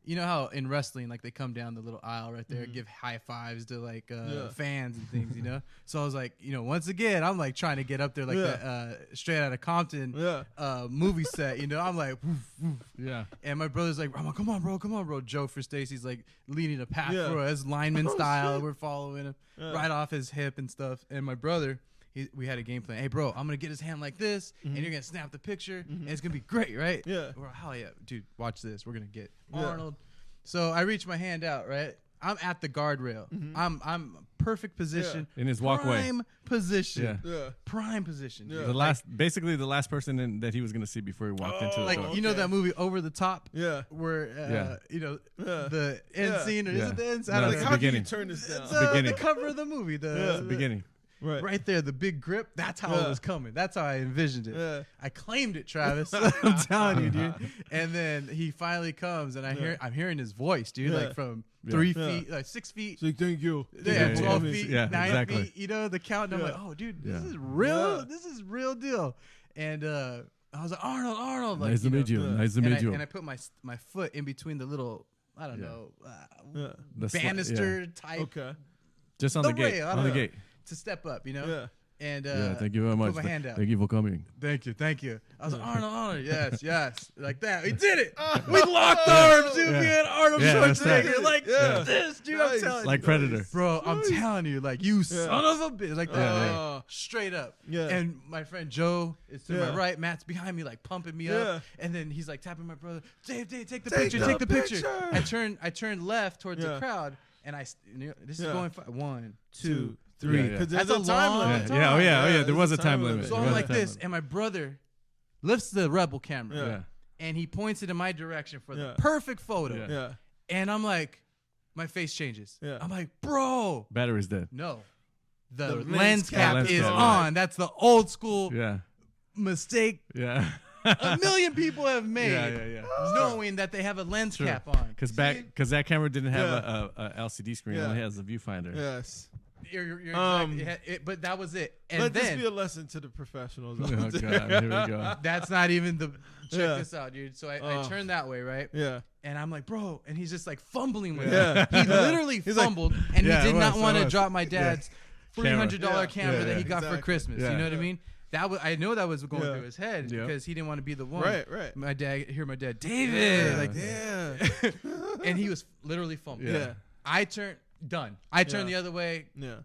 you know how in wrestling, like they come down the little aisle right there, give high fives to like Yeah. fans and things, you know. So I was like, you know, once again, I'm like trying to get up there like Yeah. the straight out of Compton Yeah. movie set, you know. I'm like, woof, woof. Yeah. And my brother's like, I'm like, come on, bro. Joe Stacy's like leading a path Yeah. for us, lineman Oh, style. shit. We're following him Yeah. right off his hip and stuff. And my brother, we had a game plan. Hey, bro, I'm gonna get his hand like this, and you're gonna snap the picture, and it's gonna be great, right? Yeah. We're like, hell yeah, dude, watch this. We're gonna get Yeah. Arnold. So I reach my hand out, right? I'm at the guardrail. I'm perfect position. In his walkway. Prime position. Yeah. Yeah. Prime position. Yeah. dude. The basically the last person that he was gonna see before he walked into the Like door. you know Okay. that movie Over the Top, Yeah. where Yeah. you know Yeah. the end Yeah. scene, or Yeah. is it the end? No, I don't it's know. the How can you beginning. turn this down? It's, the beginning. the cover of the movie. The, Yeah. the beginning. Right. right there, the big grip. That's how Yeah. it was coming. That's how I envisioned it. Yeah. I claimed it, Travis. I'm telling you, dude. And then he finally comes, and I'm hearing his voice, dude, Yeah. like from Yeah. 3 Yeah. feet, like 6 feet. So thank you. Yeah, Yeah, 12 yeah. feet, Yeah, 9 exactly. feet, you know, the count. And I'm Yeah. like, oh, dude, this Yeah. is real. Yeah. This is real deal. And I was like, Arnold. Like, Nice to meet you. Yeah. Nice to and meet you. I put my foot in between the little I don't Yeah. know, Yeah. The sli- banister type Okay. Just on the the gate. rail, I On don't the know. gate. to step up, you know. Yeah. And Yeah, thank you very much. Put my hand out. Thank you for coming. Thank you. I was like, Arnold, yes, like that. We did it. We locked arms, dude. Yeah. Me and Arnold Yeah, that's Schwarzenegger, right. like Yeah. this, dude. Nice. I'm telling you, Like Predator. bro. I'm telling you, like you son of a bitch, like that, Yeah. right? Straight up. Yeah. And my friend Joe is to Yeah. my right. Matt's behind me, like pumping me Yeah. up. And then he's like tapping my brother. Dave, take the Take picture. the Take the picture. picture. I turned left towards Yeah. the crowd, and this is Yeah. going 1, 2, 2, 3. Yeah, yeah. Because That's there's a a time long limit. time. Yeah. Oh yeah. Oh yeah. Yeah, There was a there's a time time limit. limit. So There I'm was a like time this, limit. and my brother lifts the Rebel camera, Yeah. Yeah. and he points it in my direction for the Yeah. perfect photo. Yeah. Yeah. And I'm like, my face changes. Yeah. I'm like, bro, Battery's dead. no. The The lens cap lens is cap, on. That's the old school Yeah. mistake Yeah. a million people have made, Yeah. knowing that they have a lens Sure. cap on. Because that camera didn't have Yeah. a LCD screen. Yeah. It only has a viewfinder. Yes. You're Um, but that was it. And Let this then be a lesson to the professionals. Oh out god. there. Here we go. that's not even the check Yeah. this out, dude. So I Oh. turned that way, right? Yeah. And I'm like, bro, and he's just like fumbling with Yeah. it. He literally He's like- fumbled, and Yeah, he did it not was, want it to was. drop my dad's $300 Yeah. camera Yeah, that he yeah. got for Exactly. Christmas. Yeah. You know what I mean? I know that was going Yeah. through his head Yeah. because he didn't want to be the one. Right. My dad, David, Yeah. like, Yeah. and he was literally fumbling. Yeah. I turned I turned Yeah. the other way. Yeah.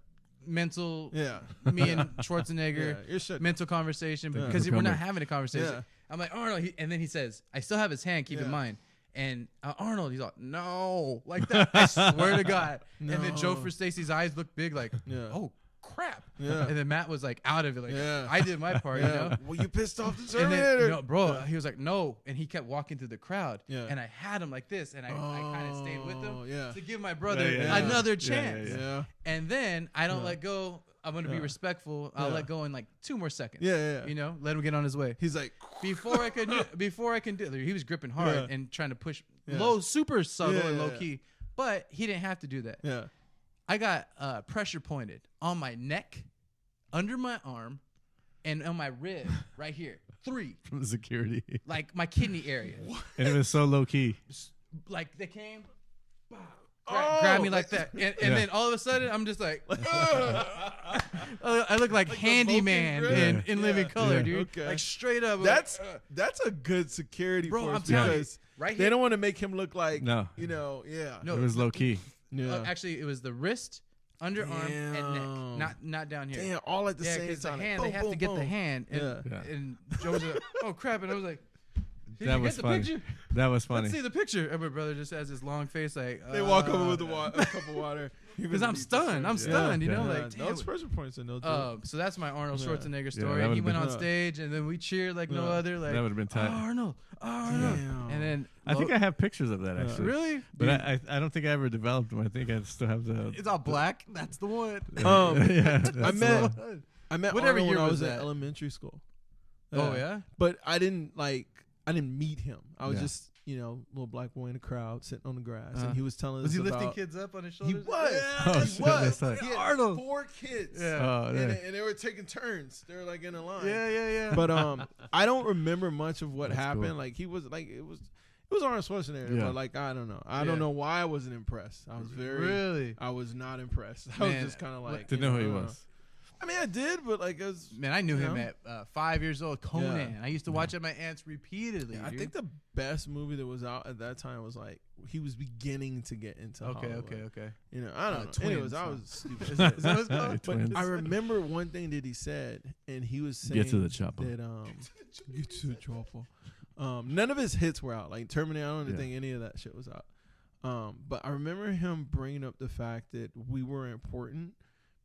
Mental, Yeah. me and Schwarzenegger. Yeah. You're shut. Mental conversation Yeah. because we're not Cucumber. having a conversation. Yeah. I'm like, Arnold, and then he says, I still have his hand, keep in Yeah. mind. And Arnold, he's like, no, like that. I swear to God. And then Joe No. for Stacy's eyes looked big, like, Yeah. oh crap. Yeah. And then Matt was like out of it, like, Yeah. I did my part, you know. Well, you pissed off the And Terminator. then, no, bro, he was like, no, and he kept walking through the crowd, Yeah. and I had him like this, and I kind of stayed with him yeah. to give my brother Yeah, yeah. another Yeah, chance. Yeah. And then I don't Yeah. let go. I'm gonna be Yeah. respectful. I'll Yeah. let go in like 2 more seconds. Yeah. You know, let him get on his way. He's like, Before I can do, he was gripping hard Yeah. and trying to push Yeah. low, super subtle Yeah, and yeah, low yeah. key, but he didn't have to do that. yeah. I got pressure pointed on my neck, under my arm, and on my rib right here. 3, From the security. like my kidney area. And it was so low key. Like they came, Oh, grab me like that, and Yeah. then all of a sudden I'm just like, I look like the handyman Vulcan in, grip? in living Yeah. color, Yeah. dude. Okay. Like straight up. That's like, that's a good security bro, force I'm telling you, because right they here. don't want to make him look like No. you know, yeah. No, It was low key. Yeah. Actually, it was the wrist, underarm, and Damn. neck, not down here. Damn, all at the Yeah, same because the time. hand, Boom, they have boom, to get the boom. hand. And, Yeah. Yeah. and Joe was like, oh crap, and I was like, did That you was get the funny. picture? That was funny. Let's see the picture. And my brother just has this long face, like They walk over with a cup of water. because I'm stunned. I'm stunned. You know, Yeah. like damn. those pressure points and those. do So that's my Arnold Yeah. Schwarzenegger Yeah, story. that And he would've went been- on stage, and then we cheered like no Yeah. other. Like That would've been tight. Arnold. Damn. And then I think I have pictures of that Yeah. actually. really, But Dude, I don't think I ever developed them. I think I still have the. it's all black. That's the one. yeah, I that's met the one. I met Whatever Arnold when year I was was at that? elementary school. Oh yeah. But I didn't meet him. I was Yeah. just, little black boy in the crowd sitting on the grass, Uh-huh. and he was telling Was us he lifting about, kids up on his He shoulders? was. Oh, he shit, was. that's tight. He had Arnold. 4 kids. Yeah. Oh, And, yeah. and they were taking turns. They were like in a line. Yeah. But I don't remember much of what That's happened. cool. Like he was like it was Arnold Schwarzenegger. Yeah. But like I don't know. I Yeah. don't know why I wasn't impressed. I was Really? I was not impressed. I Man, was just kind of like Didn't know who he I don't was. I mean, I did, but like it was. Man, I knew You him know? at 5 years old. Conan. Yeah. I used to watch at my aunt's repeatedly. I dude. think the best movie that was out at that time was like he was beginning to get into Hollywood. Okay. I don't know. Twins, Anyways, I huh? was stupid. Is that what it's called? Yeah, But twins. I remember one thing that he said, and he was saying Get to the chopper. that get to the chopper. None of his hits were out. Like Terminator, I don't Yeah. think any of that shit was out. But I remember him bringing up the fact that we were important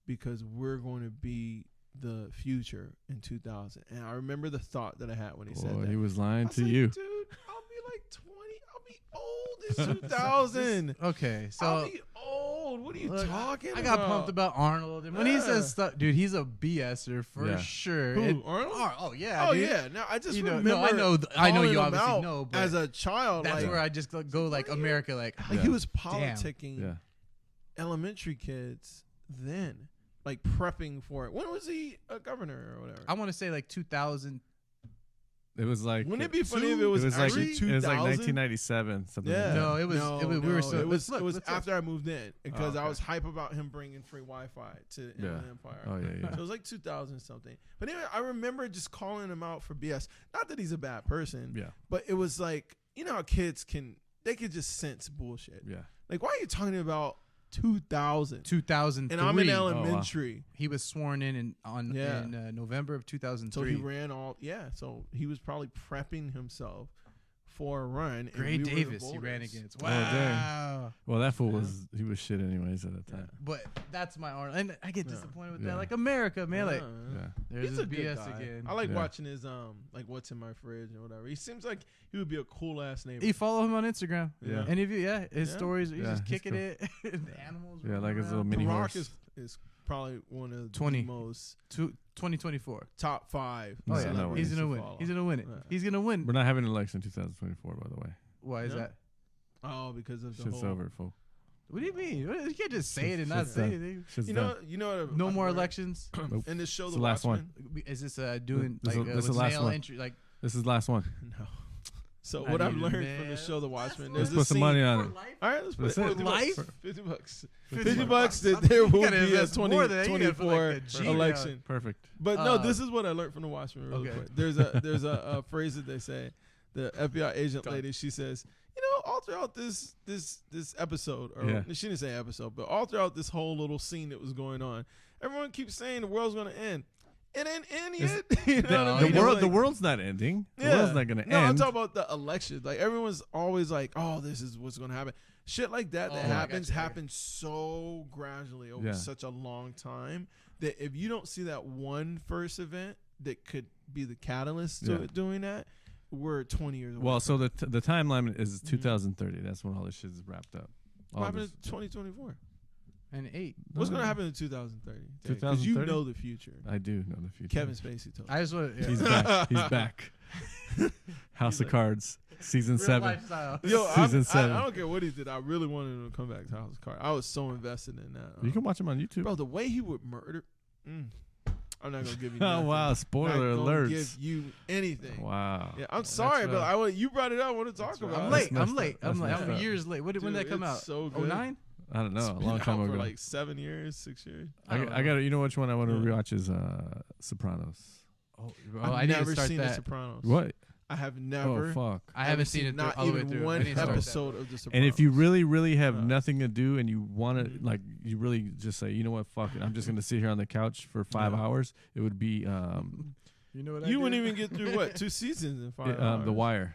because we're going to be the future in 2000. And I remember the thought that I had when he said Boy, that. he was I lying was to like, you. dude, I'll be like 20. I'll be old in 2000. Okay, I'll so be old. What are you look, talking about? I got pumped about Arnold, and when he Yeah. says stuff, dude, he's a BSer for Yeah. sure. Who, Arnold? Oh yeah. Oh dude. yeah. No, I just You know, remember. no, I know calling you him obviously out know, but as a child. That's like, where I just go like America, like like Yeah. he was politicking Yeah. elementary kids then, like prepping for it. When was he a governor or whatever? I want to say like 2000. It was like Wouldn't it be funny if it was like actually 2000? it was like 1997 something. Yeah. Like that. No, it was. We were so. It was. look, It was let's look. after I moved in because I okay. was hype about him bringing free Wi-Fi to Inland Empire. Oh yeah. So it was like 2000 something. But anyway, I remember just calling him out for BS. Not that he's a bad person, Yeah. but it was like, you know how kids they could just sense bullshit. Yeah. Like, why are you talking about 2000? 2003. And I'm in elementary. He was sworn in November of 2003. So he ran so he was probably prepping himself for a run. Gray and we were the Davis he ran voters. against. Oh, dang. Wow. Well, that fool he was shit anyways at the time. But that's my Arnold. And I get disappointed with Yeah. that. Like, America, man. Like, Yeah. there's He's this a good BS guy. again. I like Yeah. watching his like what's in my fridge and whatever. He seems like he would be a cool ass neighbor. You follow him on Instagram. Yeah. Any of you? Yeah. His Yeah. stories, he's Yeah, just he's kicking cool. it. The animals. Yeah, running like his little around. mini The Rock horse. is probably one of 20. the most 2024. top 5. Oh, Yeah, yeah. no way. He's going to to win. follow. He's going to win it. Yeah. He's going to win. We're not having an election in 2024, by the way. Why is No? that? Oh, because of the Shit's whole. over, fool. What do you mean? You can't just say it and not Shit's say done. anything. Shit's You done. know. No I've more learned elections. Nope. in this show, It's The the last one. Watchmen. Is this doing This like is the with last mail one. entry? Like, This is the last one. No. So I what I've need learned mail. from the show, The Watchmen, Let's there's put a some scene. money on it. All right, let's put That's it. 50 Life? bucks. 50 bucks. 50 50 bucks that bucks. there You will gotta be a invest more than that. You gotta put, like, 2024 the G election. Perfect. But no, Uh, this is what I learned from The Watchmen really okay. quick. There's a phrase that they say. The FBI agent lady, she says, all throughout this episode, or Yeah. she didn't say episode, but all throughout this whole little scene that was going on, everyone keeps saying the world's gonna end. It ain't end yet. You know what I mean? It's The like- world's not ending. The Yeah. world's not gonna No, I'm end. talking about the election. Like everyone's always like, "Oh, this is what's going to happen." Shit like that Oh, I happens got you. happens so gradually over Yeah. such a long time that if you don't see that one first event that could be the catalyst to Yeah. it doing that, we're 20 years away. Well, so the timeline is 2030. That's when all this shit is wrapped up. what All happens this- in 2024? and 8. What's No. going to happen in 2030? Because you 2030? know the future. I do know the future. Kevin Spacey told me. I just want to. He's back. He's back. House of Cards, season 7. Lifestyle. Yo, Season 7. I don't care what he did. I really wanted him to come back to House of Cards. I was so invested in that. You can watch him on YouTube. Bro, the way he would murder. I'm not gonna give you. Oh nothing. wow! Not Spoiler gonna alerts. Give you anything. Wow. Yeah, I'm sorry, but rough. you brought it up. I want to talk That's rough. about I'm it. late. That's I'm messed late. up. That's I'm messed like up. years late. When did that Dude, come it's out? so good. 09? I don't know. It's A been long time out ago. for like 7 years, 6 years. I don't got know. to. You know which one I want to Yeah. rewatch is Sopranos. Oh, I've I need never to start seen The that. Sopranos. What? I have never. Oh fuck! I haven't seen it not all the way even through. I one need to start that. episode of The Sopranos. And if you really, really have Uh, nothing to do and you want to, Mhm. like, you really just say, you know what, fuck it, I'm just gonna sit here on the couch for 5 Yeah. hours. It would be You know what you wouldn't even get through what 2 seasons in 5 hours. The Wire.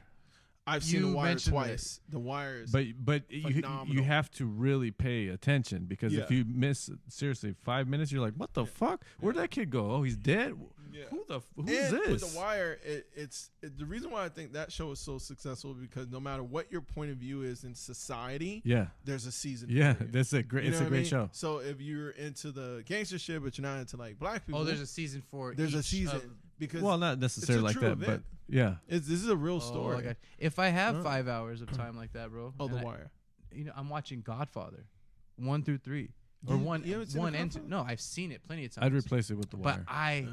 I've seen You The Wire mentioned twice. The Wire is. But you phenomenal. have to really pay attention because if Yeah. you miss seriously 5 minutes, you're like, what the fuck? Where'd that kid go? Oh, he's dead. Yeah. Who's and this? With The Wire, it's the reason why I think that show is so successful because no matter what your point of view is in society, Yeah, there's a season. yeah, for you. that's a great. You It's know a what I great mean? show. So if you're into the gangster shit, but you're not into like black people, Oh, there's a season 4. there's a each season of- because Well, not necessarily like true that, event. but yeah. this is a real Oh, story. my God. If I have Huh? 5 hours of time like that, bro. Oh, and The I- Wire. I'm watching Godfather 1 through 3. Or You- one, you haven't seen one The and two. Godfather? No, I've seen it plenty of times. I'd replace it with The But Wire. I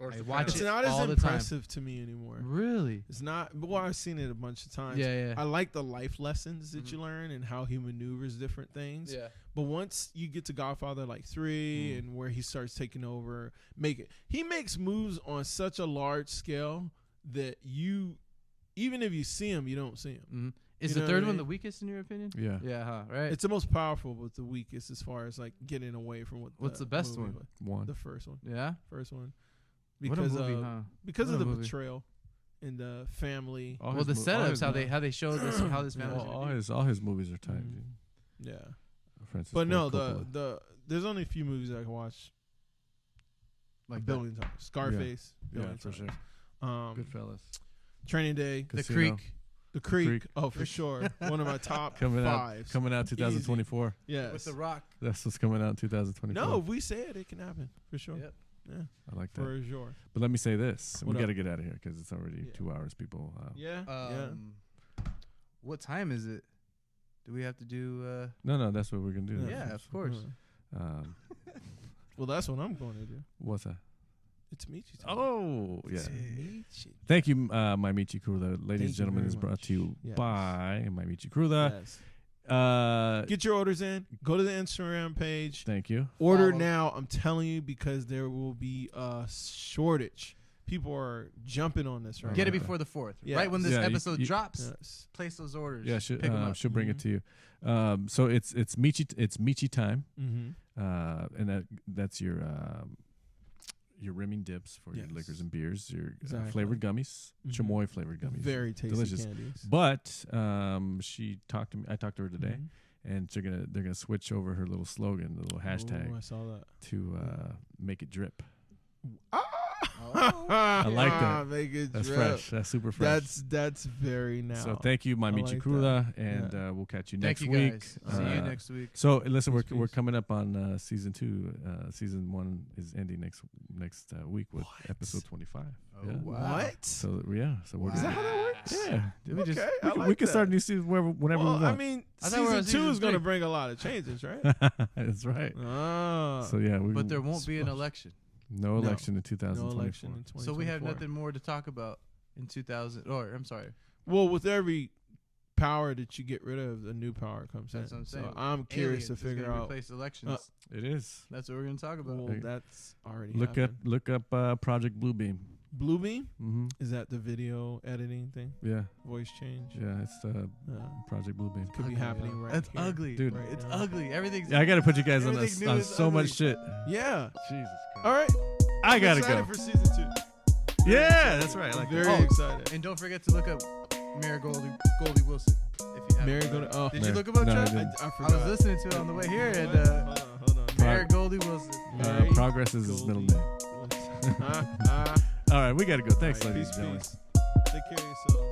Or watch It's it not all as the time. impressive to me anymore. Really? It's not. Well, I've seen it a bunch of times. Yeah, yeah. I like the life lessons that Mhm. you learn and how he maneuvers different things. Yeah. But once you get to Godfather like 3 Mm. and where he starts taking over, he makes moves on such a large scale that even if you see him, you don't see him. Mm-hmm. Is You the know third what I one mean? the weakest in your opinion? Yeah. Yeah, huh? Right. It's the most powerful, but the weakest as far as like getting away from what. What's the best movie one? was. One. The first one. yeah. First one. What a Because movie, of huh? because What of a the movie. betrayal and the family. All Well, his the mo- all setups, his how mo- they show this, how this Yeah. family's all gonna be. all his movies are tight. Mhm. dude. Yeah. Francis But no, Ford Coppola. there's only a few movies I can watch like a that. billion times. Scarface, Yeah, billion for times. sure. Um, Goodfellas. Training Day, The Casino. Creek. The Creek. Creek. Oh, for sure, one of my top Coming out, fives. coming out 2024. Yes. With the Rock. That's what's coming out 2024. No, if we say it, it can happen for sure. Yep. Yeah, I like that. for sure. But let me say this: What we got up? to get out of here because it's already Yeah. 2 hours. People. Yeah, What time is it? Do we have to do? No, that's what we're gonna do. Yeah, of course. Um, Well, that's what I'm going to do. what's that? It's Michi time. Oh, yeah. It's Michi. Thank you, My Michi Kurula. Ladies Thank and you gentlemen, very is brought much. to you Yes. by My Michi Kurula. Yes. Get your orders in. Go to the Instagram page. Thank you. Order Follow. now. I'm telling you, because there will be a shortage. People are jumping on this right Get now. it before the 4th. Yes. Right when this Yeah, you- episode you- drops, Yes. place those orders. Yeah, Pick 'em up. she'll bring it Mhm. to you. So it's Michi time. Mm-hmm. And that's your rimming dips for your Yes. liquors and beers, your Exactly. flavored gummies, Mhm. chamoy flavored gummies. Very tasty Delicious. candies. But she talked to me. I talked to her today, Mhm. and they're gonna switch over her little slogan, the little hashtag, Oh, I saw that. to make it drip. I like that. Make it That's drip. fresh. That's super fresh. That's very now. So thank you, My I Michi like Kurula, and Yeah. we'll catch you Thank next you week. guys. See you next week. So listen, Peace, we're peace. coming up on season 2. Season 1 is ending next week with What? episode 25. Oh, Yeah. wow. What? So so we're Is that gonna, how that works? yeah. We just Okay, we, I can- like we can start that. new season whenever Well, we want. I mean, I thought we were on season 2 season is going to 3. bring a lot of changes, right? That's right. Ah. So yeah, But there won't be an election. no No. election in no 2024. election in 2024. So we have nothing more to talk about in 2000. Or, I'm sorry. Well, with every power that you get rid of, a new power comes That's in. what I'm saying. So I'm curious Aliens to is figure gonna out. replace elections. It is. That's what we're going to talk about. Well, Hey, that's already Look up Project Bluebeam. Bluebeam. Mm-hmm. Is that the video editing thing? Yeah, Voice change. yeah. It's Project Bluebeam. Could be Ugly, happening yo. right That's here. ugly. Dude. Right It's now. ugly. Everything's. Yeah, I got to put you guys on Everything new on is so ugly. much shit. Yeah. Jesus Christ. All right. I I'm gotta excited go. for season 2. Yeah, that's right. I like Very that. Oh, excited. And don't forget to look up Mary Goldie Wilson. If you haven't. Mary Goldie. Oh, Did Mary- you look him up, no, I Chuck? didn't. I I forgot. was listening to it on the way here, and hold on. Mary Goldie Wilson. Mary Progress is his middle name. All right, we got to go. Thanks, All right, ladies and peace, gentlemen. peace. Take care of yourself.